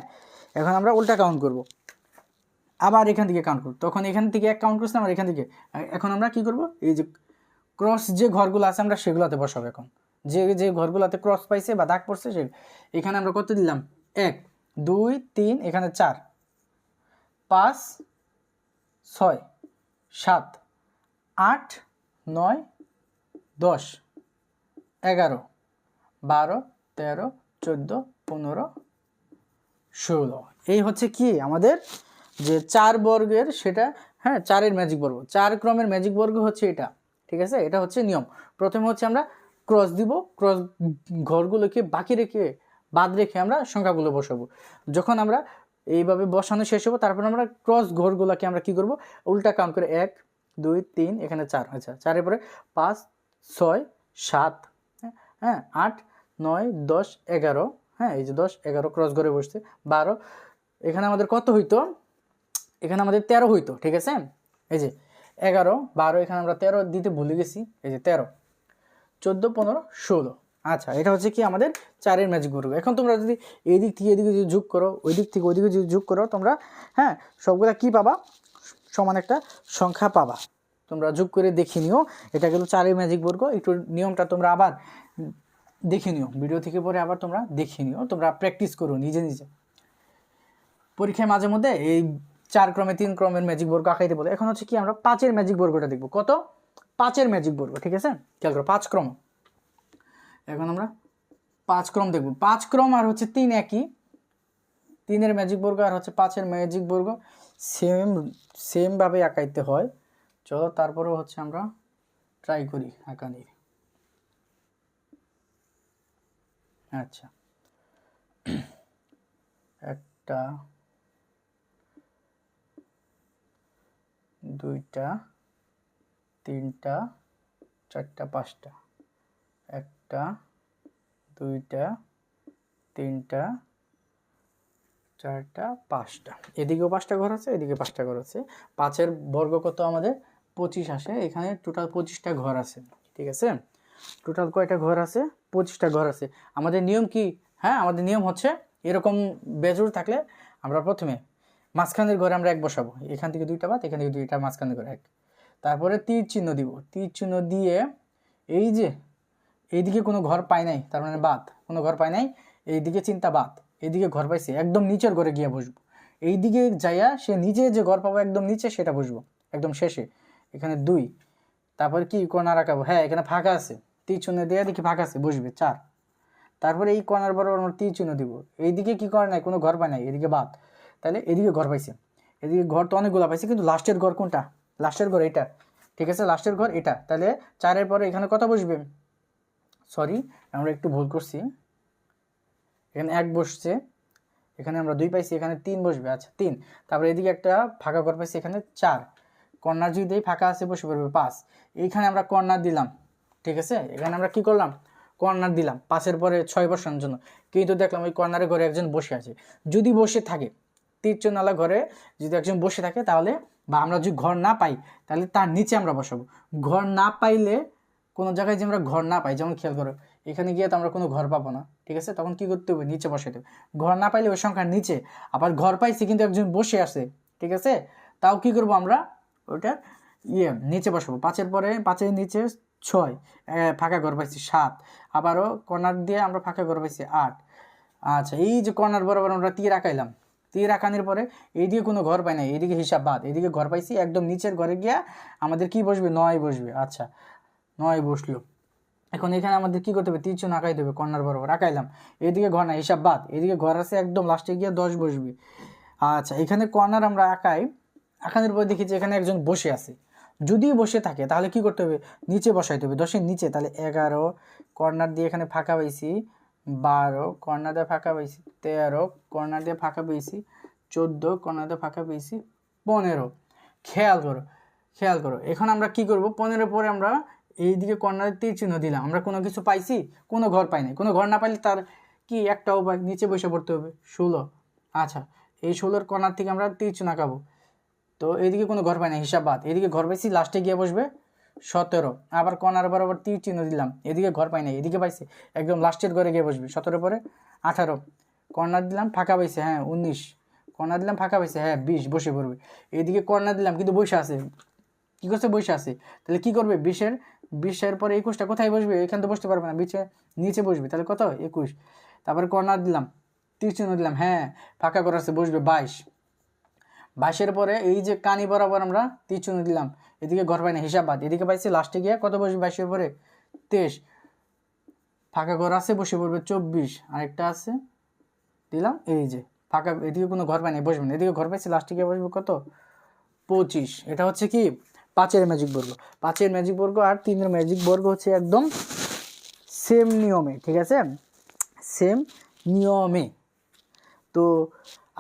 এখন আমরা উল্টা কাউন্ট করব, আবার এখান থেকে কাউন্ট করব, তখন এখান থেকে 1 কাউন্ট করছিলাম আর এখান থেকে। এখন আমরা কি করব, এই যে ক্রস যে ঘরগুলো আছে আমরা সেগুলোতে বসাবো। এখন যে যে ঘরগুলোতে ক্রস পাইছে বা দাগ পড়ছে সে, এখানে আমরা কত দিলাম, 1 2 3, এখানে 4 5 6 7 8 9 10 11 12 13 14 15 16। এই হচ্ছে কি আমাদের যে 4 বর্গের সেটা, হ্যাঁ 4-এর ম্যাজিক বর্গ, 4 ক্রমের ম্যাজিক বর্গ হচ্ছে এটা, ঠিক আছে। এটা হচ্ছে নিয়ম। প্রথমে হচ্ছে আমরা ক্রস দিব, ক্রস ঘরগুলোকে বাকি রেখে বাদ রেখে আমরা সংখ্যাগুলো বসাবো। যখন আমরা এইভাবে বসানো শেষ হবো, তারপর আমরা ক্রস ঘরগুলোকে আমরা কি করব, উল্টা কাউন্ট করে 1 2 3, এখানে 4, আচ্ছা 4-এর পরে 5 6 7, হ্যাঁ 8 9 10 11, হ্যাঁ এই যে 10 11 ক্রস ঘরে বসছে, 12, এখানে আমাদের কত হইতো, এখানে আমাদের 13 হইতো, ঠিক আছে। এই যে 11 12, এখানে আমরা 13 দিতে ভুলে গেছি, এই যে 13 14 15 16। আচ্ছা, এটা হচ্ছে কি আমাদের 4-এর ম্যাজিক বর্গ। এখন তোমরা যদি এই দিক থেকে এদিকে যদি যোগ করো, ওই দিক থেকে ওইদিকে যদি যোগ করো, তোমরা হ্যাঁ সবগুলা কি পাবা, সমান একটা সংখ্যা পাবা। তোমরা যোগ করে দেখে নিও, এটা গেল 4-এর ম্যাজিক বর্গ। একটু নিয়মটা তোমরা আবার দেখে নিও, ভিডিও থেকে পরে আবার তোমরা দেখে নিও, তোমরা প্র্যাকটিস করো নিজে নিজে। পরীক্ষায় মাঝে মধ্যে এই 4 ক্রমে 3 ক্রমের ম্যাজিক বর্গ আঁকাইতে বলে। এখন হচ্ছে কি আমরা 5-এর ম্যাজিক বর্গটা দেখবো। কত, 5-এর ম্যাজিক বর্গ, ঠিক আছে। খেয়াল করো 5 ক্রম। এখন আমরা 5 ক্রম দেখবো। 5 ক্রম আর হচ্ছে 3 একই, 3-এর ম্যাজিক বর্গ আর হচ্ছে 5-এর ম্যাজিক বর্গ সেম ভাবে আঁকাইতে হয়। চলো তারপরেও হচ্ছে আমরা ট্রাই করি আঁকানির। আচ্ছা, একটা, দুইটা, তিনটা, চারটা, পাঁচটা, একটা, দুইটা, তিনটা, চারটা, পাঁচটা, এদিকেও 5টা ঘর আছে, এদিকে 5টা ঘর আছে। 5-এর বর্গ কত আমাদের 25 আসে। এখানে টোটাল 25টা ঘর আছে, ঠিক আছে। টোটাল কয়টা ঘর আছে, 25টা ঘর আছে। আমাদের নিয়ম কি, হ্যাঁ আমাদের নিয়ম হচ্ছে এরকম বেজোড় থাকলে আমরা প্রথমে মাঝখানের ঘরে আমরা 1 বসাবো, এখান থেকে 2টা বাদ, এখান থেকে 2টা, মাঝখানের ঘরে 1, তারপরে তীর চিহ্ন দিব, তীর চিহ্ন দিয়ে এই যে এইদিকে কোনো ঘর পাই নাই, তার মানে বাদ, কোনো ঘর পাই নাই, এইদিকে চিন্তা বাদ, এইদিকে ঘর পাইছে, একদম নিচের ঘরে গিয়ে বসবো। এইদিকে যাইয়া সে নিচে যে ঘর পাবো একদম নিচে সেটা বসবো একদম শেষে, এখানে 2, তারপরে কি কর্নার আঁকাবো, হ্যাঁ এখানে ফাঁকা আছে, তীর চিহ্ন দিয়ে দেখি ফাঁকা আছে, বসবে 4, তারপরে এই কর্নার বরাবর আমরা তীর চিহ্ন দিব, এইদিকে কি করে নাই, কোনো ঘর পাই নাই, এদিকে বাদ, তাহলে এদিকে ঘর পাইছে, এদিকে ঘর তো অনেকগুলো পাইছে, কিন্তু লাস্টের ঘর কোনটা, লাস্টের ঘর এটা, ঠিক আছে, লাস্টের ঘর এটা, তাহলে 4-এর পরে এখানে কত বসবে, সরি আমরা একটু ভুল করছি, এখানে 1 বসছে, এখানে আমরা 2 পাইছি, এখানে 3 বসবে, আচ্ছা 3, তারপরে এদিকে একটা ফাঁকা ঘর পাইছি, এখানে 4, কর্নার যদি দেই ফাঁকা আছে বসে পড়বে 5, এইখানে আমরা কর্নার দিলাম, ঠিক আছে, এখানে আমরা কি করলাম, কর্নার দিলাম 5-এর পরে 6 বসানোর জন্য, কিন্তু দেখলাম ওই কর্নারের ঘরে একজন বসে আছে, যদি বসে থাকে তীরচনালা ঘরে যদি একজন বসে থাকে, তাহলে বা আমরা যদি ঘর না পাই তাহলে তার নিচে আমরা বসাবো। ঘর না পাইলে কোনো জায়গায় যে আমরা ঘর না পাই, যেমন খেয়াল করো এখানে গিয়ে তো আমরা কোনো ঘর পাবো না, ঠিক আছে, তখন কি করতে হবে, নিচে বসাতে হবে। ঘর না পাইলে ওই সংখ্যার নিচে, আবার ঘর পাইছি কিন্তু একজন বসে আছে, ঠিক আছে, তাও কি করব আমরা ওইটা নিচে বসাবো। 5-এর পরে 5-এর নিচে 6, ফাঁকা ঘর পাইছি 7, আবারও কর্নার দিয়ে আমরা ফাঁকা ঘর পাইছি 8। আচ্ছা, এই যে কর্নার বরাবর আমরা তীর আঁকাইলাম, তীর আঁকানোর পরে এইদিকে কোনো ঘর পাই না, এইদিকে হিসাব বাদ, এদিকে ঘর পাইছি, একদম নিচের ঘরে গিয়া আমাদের কি বসবে, 9 বসবে। আচ্ছা 9 বসলো। এখন এখানে আমাদের কি করতে হবে, তীর চিহ্ন আঁকাই দেবে, কর্নার বরাবর আঁকাইলাম, এদিকে ঘর না, হিসাব বাদ, এদিকে ঘর আছে, একদম লাস্টে গিয়ে 10 বসবে। আচ্ছা, এখানে কর্নার আমরা আঁকাই, আঁকানোর পরে দেখি যে এখানে একজন বসে আছে। যদি বসে থাকে তাহলে কি করতে হবে, নিচে বসাইতে হবে 10-এর নিচে। তাহলে 11 কর্নার দিয়ে এখানে ফাঁকা পাইছি, 12 কর্নার দিয়ে ফাঁকা পাইছি, 13 কর্নার দিয়ে ফাঁকা পেয়েছি, 14 কর্নার দিয়ে ফাঁকা পেয়েছি, 15। খেয়াল করো খেয়াল করো, এখন আমরা কি করব, 15 পরে আমরা এইদিকে কর্নারে তীর চিহ্ন দিলাম। আমরা কোনো কিছু পাইছি? কোনো ঘর পাই নাই। কোনো ঘর না পাইলে তার কি একটা উপায়, নিচে বসে পড়তে হবে। 16। আচ্ছা, এই 16-র কর্নার থেকে আমরা তীর চিহ্ন আঁকাবো। তো এইদিকে কোনো ঘর পাই না, হিসাব বাদ। এদিকে ঘর পাইছি, লাস্টে গিয়ে বসবে 17। আবার কর্নার বরাবর তীর চিহ্ন দিলাম, এদিকে ঘর পাই না, এদিকে পাইছে, একদম লাস্টের ঘরে গিয়ে বসবে 17 পরে 18। কর্নার দিলাম, ফাঁকা পাইছে, হ্যাঁ 19। কর্নার দিলাম, ফাঁকা পাইছে, হ্যাঁ 20, বসে পড়বে। এইদিকে কর্নার দিলাম কিন্তু বসে আছে, কী করছে, বসে আছে। তাহলে কি করবে, 20-এর পরে 21টা কোথায় বসবে, এখানে তো বসতে পারবে না, নিচে বসবে। তাহলে কত, 21। তারপরে কর্নার দিলাম, তীর চিহ্ন দিলাম, হ্যাঁ ফাঁকা করে আছে, বসবে 22। 22-এর পরে এই যে কানি বরাবর আমরা তীর চিহ্ন দিলাম, এদিকে ঘর পাই না, হিসাব বাদ। এদিকে পাইছি, লাস্টে গিয়ে কত বসবে, 22-এর পরে 23। ফাঁকা ঘর আছে, বসে পড়বে 24। আরেকটা আছে, দিলাম, এই যে ফাঁকা, এদিকে কোনো ঘর পাই না, বসবে না। এদিকে ঘর পাইছি, লাস্টে গিয়ে বসবে কত, 25। এটা হচ্ছে কি 5-এর ম্যাজিক বর্গ। 5-এর ম্যাজিক বর্গ আর 3-এর ম্যাজিক বর্গ হচ্ছে একদম সেম নিয়মে, ঠিক আছে, সেম নিয়মে। তো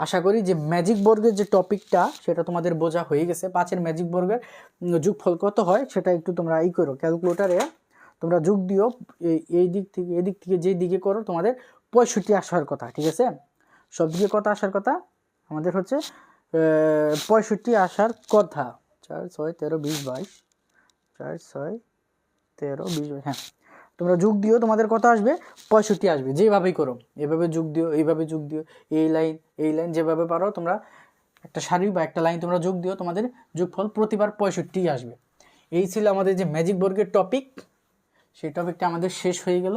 আশা করি যে ম্যাজিক বর্গের যে টপিকটা সেটা তোমাদের বোঝা হয়ে গেছে। 5-এর ম্যাজিক বর্গের যোগফল কত হয় সেটা একটু তোমরা করো, ক্যালকুলেটারে তোমরা যোগ দিও। এই দিক থেকে এদিক থেকে যেই দিকে করো তোমাদের 65 আসার কথা, ঠিক আছে। সব দিকে কত আসার কথা আমাদের হচ্ছে 65 আসার কথা। 4, 6, 13, 20, 22, 4, 6, 13, 20, হ্যাঁ তোমরা যোগ দিও, তোমাদের কত আসবে, 65 আসবে। যেভাবেই করো, এভাবে যোগ দিও, এইভাবে যোগ দিও, এই লাইন যেভাবে পারো তোমরা একটা সারি বা একটা লাইন তোমরা যোগ দিও, তোমাদের যোগফল প্রতিবার 65 আসবে। এই ছিল আমাদের যে ম্যাজিক বর্গের টপিক, সেই টপিকটা আমাদের শেষ হয়ে গেল।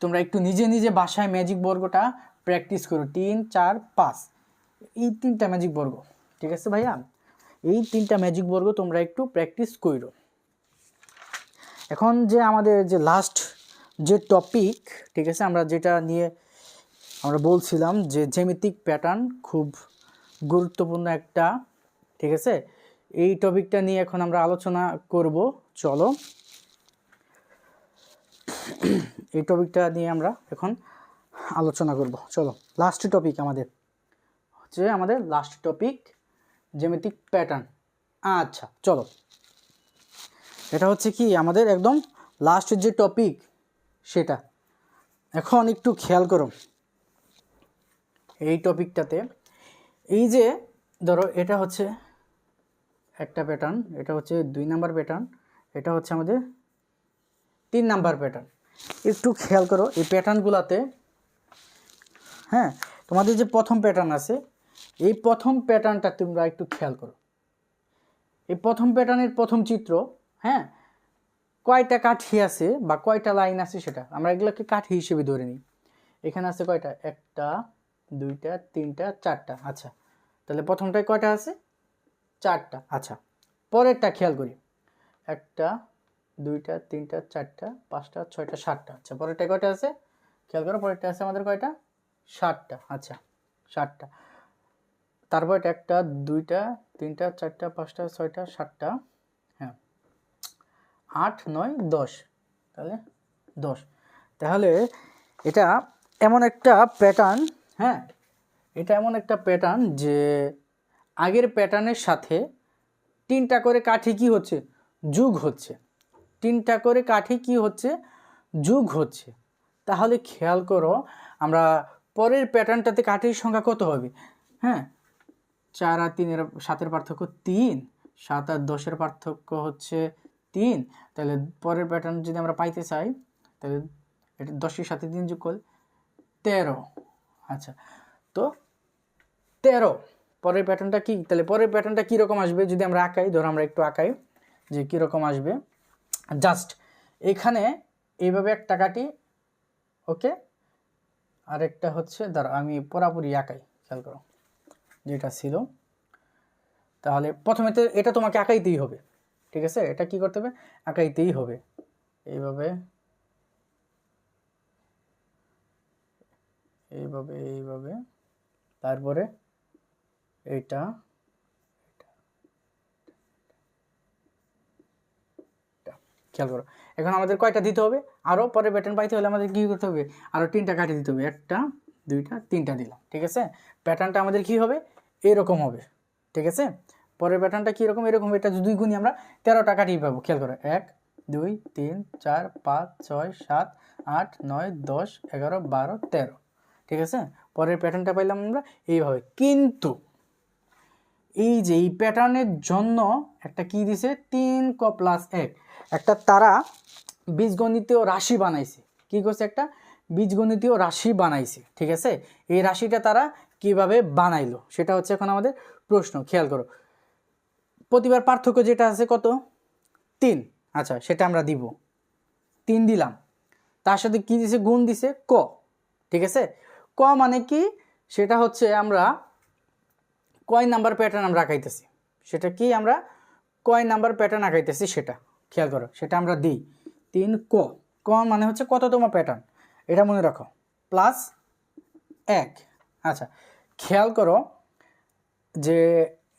তোমরা একটু নিজে নিজে বাসায় ম্যাজিক বর্গটা প্র্যাকটিস করো, 3, 4, 5 এই 3টা ম্যাজিক বর্গ, ঠিক আছে ভাইয়া। এই 3টা ম্যাজিক বর্গ তোমরা একটু প্র্যাকটিস করো। এখন যে আমাদের যে লাস্ট যে টপিক, ঠিক আছে, আমরা যেটা নিয়ে আমরা বলছিলাম যে জ্যামিতিক প্যাটার্ন খুব গুরুত্বপূর্ণ একটা, ঠিক আছে, এই টপিকটা নিয়ে এখন আমরা আলোচনা করব। চলো এই টপিকটা নিয়ে আমরা এখন আলোচনা করব। চলো, লাস্ট টপিক আমাদের হচ্ছে লাস্ট টপিক জ্যামিতিক প্যাটার্ন। আচ্ছা চলো, এটা হচ্ছে কি আমাদের একদম লাস্টের যে টপিক সেটা। এখন একটু খেয়াল করো এই টপিকটাতে, এই যে ধরো এটা হচ্ছে একটা প্যাটার্ন, এটা হচ্ছে 2 নাম্বার প্যাটার্ন, এটা হচ্ছে আমাদের 3 নাম্বার প্যাটার্ন। একটু খেয়াল করো এই প্যাটার্নগুলোতে, হ্যাঁ তোমাদের যে প্রথম প্যাটার্ন আছে, এই প্রথম প্যাটার্নটা তোমরা একটু খেয়াল করো। এই প্রথম প্যাটার্নের প্রথম চিত্র, হ্যাঁ কয়টা কাঠি আছে বা কয়টা লাইন আছে সেটা আমরা এগুলোকে কাঠি হিসেবে ধরে নিই। এখানে আছে কয়টা, 1টা 2টা 3টা 4টা। আচ্ছা, তাহলে প্রথমটায় কয়টা আছে, 4টা। আচ্ছা, পরেরটা খেয়াল করি, 1টা 2টা 3টা 4টা 5টা 6টা 7টা। আচ্ছা, পরেরটা কয়টা আছে, খেয়াল করো, পরেরটা আছে আমাদের কয়টা, 7টা। আচ্ছা 7টা। তারপর 1টা 2টা 3টা 4টা 5টা 6টা 7টা, হ্যাঁ 8 9 10, তাহলে 10। তাহলে এটা এমন একটা প্যাটার্ন, হ্যাঁ এটা এমন একটা প্যাটার্ন যে আগের প্যাটার্নের সাথে 3টা করে কাঠি কি হচ্ছে, যোগ হচ্ছে। 3টা করে কাঠি কি হচ্ছে, যোগ হচ্ছে। তাহলে খেয়াল করো আমরা পরের প্যাটার্নটাতে কাঠির সংখ্যা কত হবে, হ্যাঁ 4 আর 3 এর 7-এর পার্থক্য 3, 7 আর 10-এর পার্থক্য হচ্ছে 3। তাহলে পরের প্যাটার্ন যদি আমরা পাইতে চাই তাহলে এটা 10-এর সাথে 3 যোগ করলে 13। আচ্ছা, তো 13 পরের প্যাটার্নটা কি, তাহলে পরের প্যাটার্নটা কীরকম আসবে যদি আমরা আঁকাই, ধরো আমরা একটু আঁকাই যে কীরকম আসবে। জাস্ট এখানে এইভাবে একটা কাটি, ওকে, আরেকটা হচ্ছে ধরো আমি পুরাপুরি আঁকাই, খেয়াল করো যেটা ছিল। তাহলে প্রথমে তো এটা তোমাকে আঁকাইতেই হবে, ঠিক আছে, এটা কি করতে হবে, আঁকাইতেই হবে। এইভাবে এইভাবে এইভাবে, তারপরে এটা খেয়াল করো। এখন আমাদের কয়টা দিতে হবে, আরও পরে প্যাটার্ন পাইতে হলে আমাদের কী করতে হবে, আরও 3টা কাটিয়ে দিতে হবে, 1টা 2টা 3টা দিলাম, ঠিক আছে। প্যাটার্নটা আমাদের কী হবে, এরকম হবে, ঠিক আছে। পরের প্যাটার্নটা কীরকম, এরকম, এটা 2 গুণি আমরা 13টা কাটিয়ে পাবো। খেয়াল করো, 1 2 3 4 5 6 7 8 9 10 11 12 13, ঠিক আছে। পরের প্যাটার্নটা পাইলাম আমরা এইভাবে। কিন্তু এই যে এই প্যাটার্নের জন্য একটা কি দিছে, 3 ক প্লাস 1, একটা তারা বীজগণিতীয় রাশি বানাইছে। কি করছে, একটা বীজগণিতীয় রাশি বানাইছে, ঠিক আছে। এই রাশিটা তারা কিভাবে বানাইলো সেটা হচ্ছে এখন আমাদের প্রশ্ন। খেয়াল করো, প্রতিবার পার্থক্য যেটা আছে কত, 3, আচ্ছা সেটা আমরা দিব, 3 দিলাম, তার সাথে কি দিছে, গুণ দিছে ক, ঠিক আছে। ক মানে কি, সেটা হচ্ছে আমরা কয় নাম্বার প্যাটার্ন আমরা আঁকাইতেছি, সেটা কি আমরা কয় নাম্বার প্যাটার্ন আঁকাইতেছি সেটা। খেয়াল করো, সেটা আমরা দিই 3 ক, ক মানে হচ্ছে কততম প্যাটার্ন, এটা মনে রাখো, প্লাস 1। আচ্ছা খেয়াল করো যে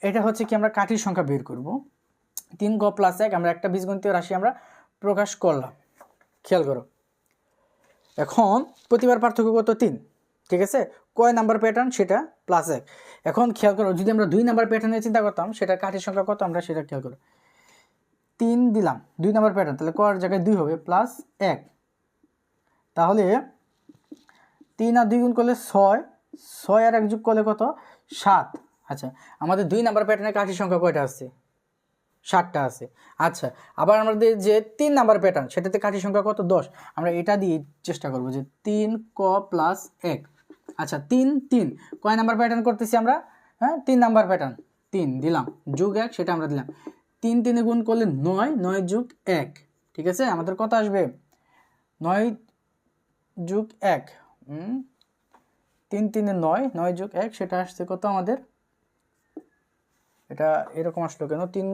এটা হচ্ছে কি, আমরা কাঠির সংখ্যা বের করব, 3 ক প্লাস 1, আমরা একটা বীজগণিতীয় রাশি আমরা প্রকাশ করলাম। খেয়াল করো, এখন প্রতিবার পার্থক্য কত, 3, ঠিক আছে। কয় নাম্বার প্যাটার্ন, সেটা প্লাস 1। এখন খেয়াল করো, যদি আমরা 2 নাম্বার প্যাটার্নে চিন্তা করতাম, সেটা কাঠির সংখ্যা কত, আমরা সেটা খেয়াল করো, 3 দিলাম, 2 নাম্বার প্যাটার্ন, তাহলে কর জায়গায় 2 হবে, প্লাস 1, তাহলে 3 আর 2 গুণ করলে 6, 6 আর 1 যোগ করলে কত, 7। আচ্ছা আমাদের 2 নাম্বার প্যাটার্নে কাঠির সংখ্যা কয়টা আছে, 7টা আছে। আচ্ছা আবার আমাদের যে 3 নাম্বার প্যাটার্ন, সেটাতে কাঠির সংখ্যা কত, 10। আমরা এটা দিয়ে চেষ্টা করব যে 3 ক প্লাস 1। আচ্ছা 3 3 কয় নাম্বার প্যাটার্ন করতেছি আমরা, হ্যাঁ 3 নাম্বার প্যাটার্ন, 3 দিলাম, যোগ 1 সেটা আমরা দিলাম, 3 3 গুণ করলে 9, 9 যোগ 1, ঠিক আছে। আমাদের কত আসবে, 9 যোগ 1, 3 3 9, 9 যোগ 1 সেটা আসছে কত আমাদের, এটা এরকম আসলো কেন, 3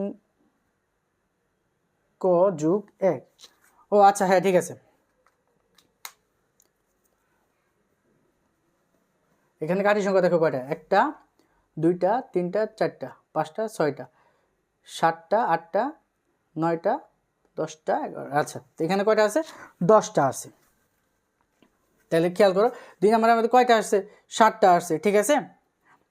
ক যোগ 1, ও আচ্ছা হ্যাঁ ঠিক আছে। এখানে কাঠির সংখ্যা দেখো কয়টা, 1টা 2টা 3টা 4টা 5টা 6টা 7টা 8টা 9টা 10টা 11, আচ্ছা এখানে কয়টা আছে, 10টা আছে। তাহলে খেয়াল করো 2 নাম্বারে আমাদের কয়টা আসছে, 7টা আসছে, ঠিক আছে।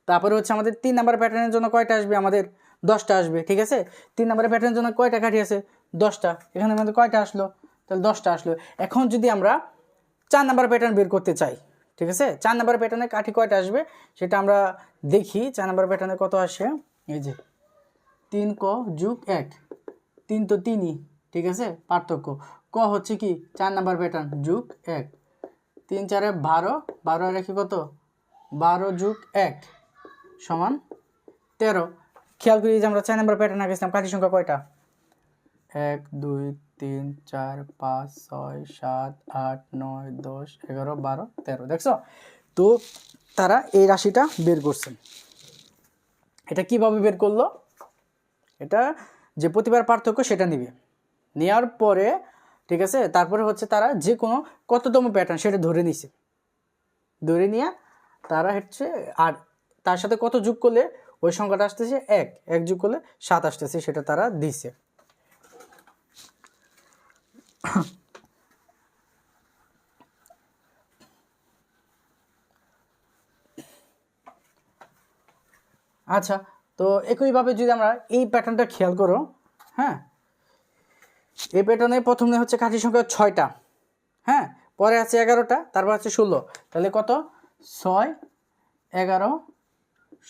তারপরে হচ্ছে আমাদের 3 নাম্বার প্যাটার্নের জন্য কয়টা আসবে, আমাদের 10টা আসবে, ঠিক আছে। 3 নাম্বার প্যাটার্নের জন্য কয়টা কাঠি আছে, 10টা, এখানে আমাদের কয়টা আসলো, তাহলে 10টা আসলো। এখন যদি আমরা 4 নাম্বার প্যাটার্ন বের করতে চাই, ঠিক আছে, 4 নাম্বার প্যাটার্নে কাঠি কয়টা আসবে সেটা আমরা দেখি। 4 নাম্বার প্যাটার্নে কত আসে, এই যে 3 ক যোগ 1, 3 তো 3ই, ঠিক আছে, পার্থক্য ক হচ্ছে কি 4 নাম্বার প্যাটার্ন, যোগ 1, 3 4 12, 12 আর 1 কত, 12 যোগ 1 সমান 13। খেয়াল করি যে আমরা 4 নাম্বার প্যাটার্ন আঁকেছিলাম, কাঠির সংখ্যা কয়টা, 1 2 3 4 5 6 7 8 9 10 11 12 13, দেখছো। তো তারা এই রাশিটা বের করছেন। এটা কিভাবে বের করলো, এটা যে প্রতিবার পার্থক্য সেটা নিবে, নেওয়ার পরে ঠিক আছে, তারপরে হচ্ছে তারা যে কোনো কততম প্যাটার্ন সেটা ধরে নিছে, ধরে নিয়ে তারা হচ্ছে আর তার সাথে কত যোগ করলে ওই সংখ্যাটা আসতেছে 1, 1 যোগ করলে 7 আসতেছে, সেটা তারা দিছে। আচ্ছা তো একইভাবে যদি আমরা এই প্যাটার্নটা খেয়াল করো, হ্যাঁ এই প্যাটার্নে প্রথমে হচ্ছে কাঠির সংখ্যা 6টা, হ্যাঁ পরে আছে 11টা, তারপর আছে 16, তাহলে কত 6 11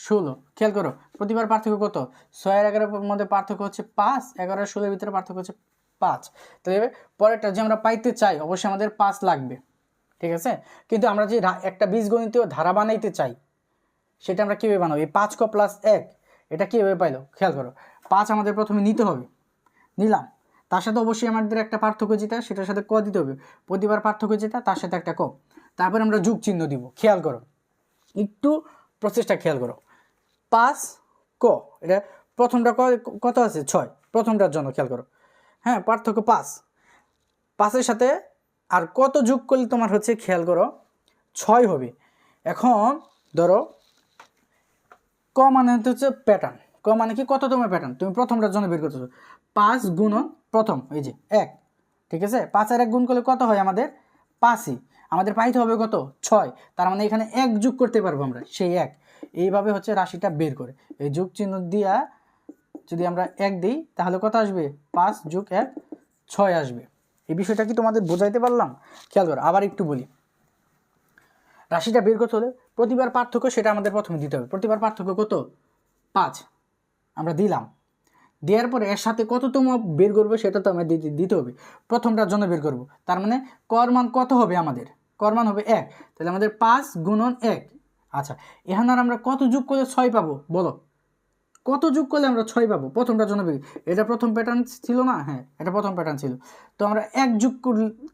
16। খেয়াল করো প্রতিবার পার্থক্য কত, 6 আর 11 মধ্যে পার্থক্য হচ্ছে 5, 11 আর 16 ভিতরে পার্থক্য হচ্ছে 5। তাহলে পরেরটা যে আমরা পাইতে চাই অবশ্যই আমাদের 5 লাগবে, ঠিক আছে। কিন্তু আমরা যে একটা বীজগণিতীয় ধারা বানাইতে চাই সেটা আমরা কীভাবে বানাবো, এই 5 ক প্লাস 1 এটা কীভাবে পাইলো, খেয়াল করো 5 আমাদের প্রথমে নিতে হবে, নিলাম, তার সাথে অবশ্যই আমাদের একটা পার্থক্য যেটা সেটার সাথে ক দিতে হবে, প্রতিবার পার্থক্য যেটা তার সাথে একটা ক, তারপরে আমরা যোগ চিহ্ন দিব। খেয়াল করো একটু প্রসেসটা খেয়াল করো, 5 ক এটা প্রথমটা কত আছে 6, প্রথমটার জন্য খেয়াল করো, হ্যাঁ পার্থক্য 5, 5-এর সাথে আর কত যোগ করলে তোমার হচ্ছে খেয়াল করো 6 হবে। এখন ধরো ক মানে হচ্ছে প্যাটার্ন, ক মানে কি কততম প্যাটার্ন, তুমি প্রথমটার জন্য বের করতেছো, 5 গুণন প্রথম এই যে 1, ঠিক আছে, 5 আর 1 গুণ করলে কত হয় আমাদের? 5ই। আমাদের পাইতে হবে কত? 6। তার মানে এখানে 1 যোগ করতে পারবো আমরা, সেই 1। এইভাবে হচ্ছে রাশিটা বের করে এই যোগ চিহ্ন দিয়া যদি আমরা 1 দিই তাহলে কত আসবে? 5 যোগ 1 6 আসবে। এই বিষয়টা কি তোমাদের বোঝাইতে পারলাম? খেয়াল করো, আবার একটু বলি। রাশিটা বের করতে হলে প্রতিবার পার্থক্য সেটা আমাদের প্রথমে দিতে হবে। প্রতিবার পার্থক্য কত? 5 আমরা দিলাম। দেওয়ার পরে এর সাথে কততম বের করবো সেটা তো আমাদের দিতে হবে। প্রথমটার জন্য বের করব, তার মানে কর মান কত হবে আমাদের? কর মান হবে 1। তাহলে আমাদের 5 গুণন 1। আচ্ছা, এখন আর আমরা কত যোগ করলে 6 পাবো বলো? কত যোগ করলে আমরা 6 পাবো? প্রথমটার জন্য বের, এটা প্রথম প্যাটার্ন ছিল না? হ্যাঁ, এটা প্রথম প্যাটার্ন ছিল। তো আমরা 1 যোগ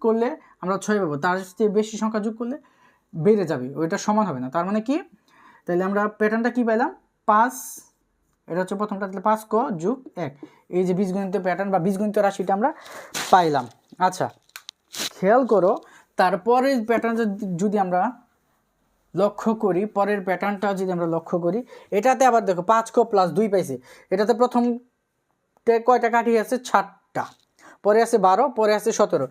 করলে আমরা 6 পাবো, তার চেয়ে বেশি সংখ্যা যোগ করলে বেড়ে যাবে, ওইটা সমান হবে না। তার মানে কি? তাহলে আমরা প্যাটার্নটা কি পাইলাম? 5, এটা হচ্ছে প্রথমটা, তাহলে 5 ক যোগ 1, এই যে বীজগণিত প্যাটার্ন বা বীজগণিত রাশিটা আমরা পাইলাম। আচ্ছা, খেয়াল করো, তারপরে প্যাটার্নটা যদি আমরা লক্ষ্য করি, পরের প্যাটার্নটা যদি আমরা লক্ষ্য করি, এটাতে আবার দেখো 5 ক প্লাস 2 পাইছে। এটাতে প্রথম কয়টা কাঠি আছে? 7টা। পরে আছে 12, পরে আছে 17,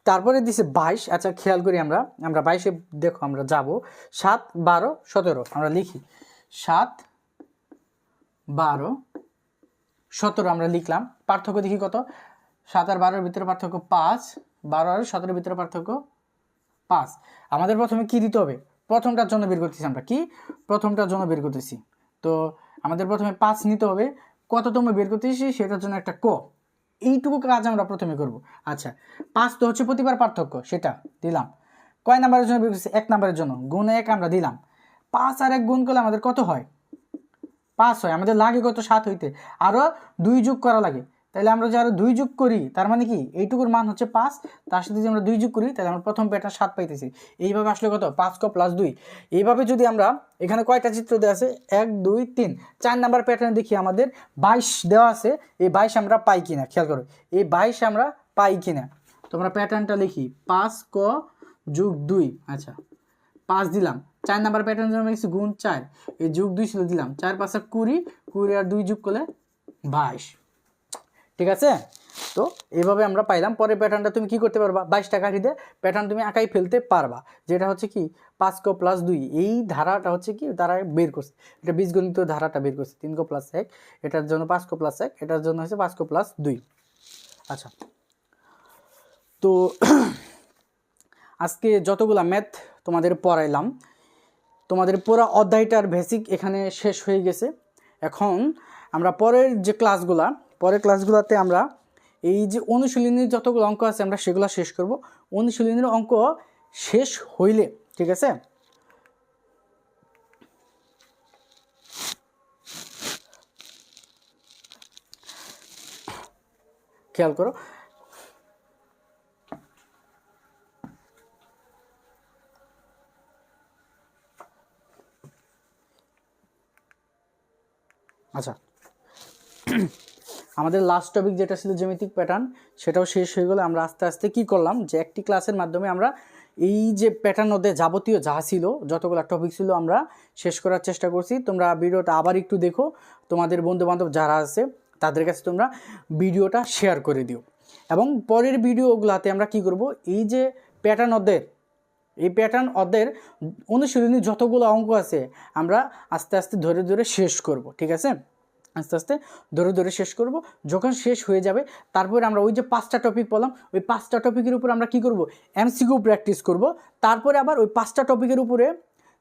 তারপরে দিছে 22। আচ্ছা, খেয়াল করি আমরা 22-এ দেখো আমরা যাব 7 12 17, আমরা লিখি 7 12 17 আমরা লিখলাম। পার্থক্য দেখি কত? 7 আর 12-এর ভিতরে পার্থক্য 5, 12 আর 17-এর ভিতরে পার্থক্য 5। আমাদের প্রথমে কি দিতে হবে? প্রথমটার জন্য বের করতেছি আমরা, কি প্রথমটার জন্য বের করতেছি। তো আমাদের প্রথমে 5 নিতে হবে, কততম বের করতেছি সেটার জন্য একটা ক, এইটুকু কাজ আমরা প্রথমে করব। আচ্ছা, 5 তো হচ্ছে প্রতিবার পার্থক্য, সেটা দিলাম। কয় নাম্বারের জন্য বের করতেছি? 1 নাম্বারের জন্য, গুণ 1 আমরা দিলাম। 5 আর 1 গুণ করলে আমাদের কত হয়? 5 হয়। আমাদের লাগে কত? 7 হইতে, আরও 2 যোগ করা লাগে। তাহলে আমরা যে আরও 2 যোগ করি, তার মানে কি এইটুকুর মান হচ্ছে 5, তার সাথে যদি আমরা 2 যোগ করি তাহলে আমরা প্রথম প্যাটার্ন 7 পাইতেছি। এইভাবে আসলে কত? 5 ক প্লাস 2। এইভাবে যদি আমরা, এখানে কয়টা চিত্র দেওয়া আছে? 1 2 3, 4 নাম্বার প্যাটার্নে দেখি আমাদের 22 দেওয়া আছে। এই 22 আমরা পাই কিনা খেয়াল করো, এই 22 আমরা পাই কিনা। তোমরা প্যাটার্নটা লিখি 5 ক যোগ 2। আচ্ছা, 5 দিলাম। 4 নাম্বার প্যাটার্ন জন্য লিখছি গুণ 4, এই যোগ 2 ছিল দিলাম। 4 5 20, 20 আর 2 যোগ করলে 22। ঠিক আছে, তো এইভাবে আমরা পাইলাম। পরের প্যাটার্নটা তুমি কি করতে পারবা? 22টা কাঠি দিয়ে প্যাটার্ন তুমি আঁকাই ফেলতে পারবা, যেটা হচ্ছে কি 5 ক প্লাস 2। এই ধারাটা হচ্ছে কি তারা বের করছে, এটা বীজগণিত ধারাটা বের করছে। 3 ক প্লাস 1, এটার জন্য 5 ক প্লাস 1, এটার জন্য হচ্ছে 5 ক প্লাস 2। আচ্ছা, তো আজকে যতগুলা ম্যাথ তোমাদের পড়াইলাম, তোমাদের পুরো অধ্যায়টার বেসিক এখানে শেষ হয়ে গেছে। এখন আমরা পরের যে পরের ক্লাসগুলোতে আমরা এই যে অনুশীলনীর যতগুলো অঙ্ক আছে আমরা সেগুলো শেষ করব। অনুশীলনীর অঙ্ক শেষ হইলে, ঠিক আছে, খেয়াল করো, আচ্ছা আমাদের লাস্ট টপিক যেটা ছিল জ্যামিতিক প্যাটার্ন, সেটাও শেষ হয়ে গেল। আমরা আস্তে আস্তে কি করলাম, যে একটি ক্লাসের মাধ্যমে আমরা এই যে প্যাটার্ন ওদের যাবতীয় যা ছিল, যতগুলো টপিক ছিল আমরা শেষ করার চেষ্টা করছি। তোমরা ভিডিওটা আবার একটু দেখো, তোমাদের বন্ধুবান্ধব যারা আছে তাদের কাছে তোমরা ভিডিওটা শেয়ার করে দিও। এবং পরের ভিডিওগুলোতে আমরা কি করব, এই যে প্যাটার্ন ওদের অনুশীলনী যতগুলো অঙ্ক আছে আমরা আস্তে আস্তে ধরে ধরে শেষ করব। ঠিক আছে, আস্তে আস্তে ধরে ধরে শেষ করব। যখন শেষ হয়ে যাবে তারপরে আমরা ওই যে 5টা টপিক বললাম, ওই 5টা টপিকের উপর আমরা কি করব, এমসিকিউ প্র্যাকটিস করব। তারপরে আবার ওই 5টা টপিকের উপরে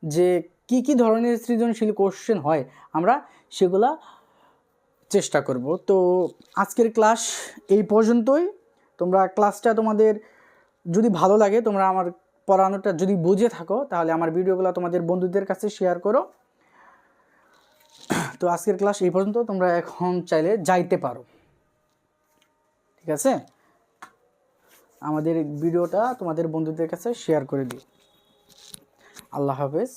যে কি ধরনের সৃজনশীল কোশ্চেন হয় আমরা সেগুলা চেষ্টা করব। তো আজকের ক্লাস এই পর্যন্তই। তোমরা ক্লাসটা তোমাদের যদি ভালো লাগে, তোমরা আমার পড়ানোটা যদি বুঝে থাকো, তাহলে আমার ভিডিওগুলো তোমাদের বন্ধুদের কাছে শেয়ার করো। তো আজকের ক্লাস এই পর্যন্ত, তোমরা এখন চাইলে যাইতে পারো। ঠিক আছে, আমাদের ভিডিওটা তোমাদের বন্ধুদের কাছে শেয়ার করে দিও। আল্লাহ হাফেজ।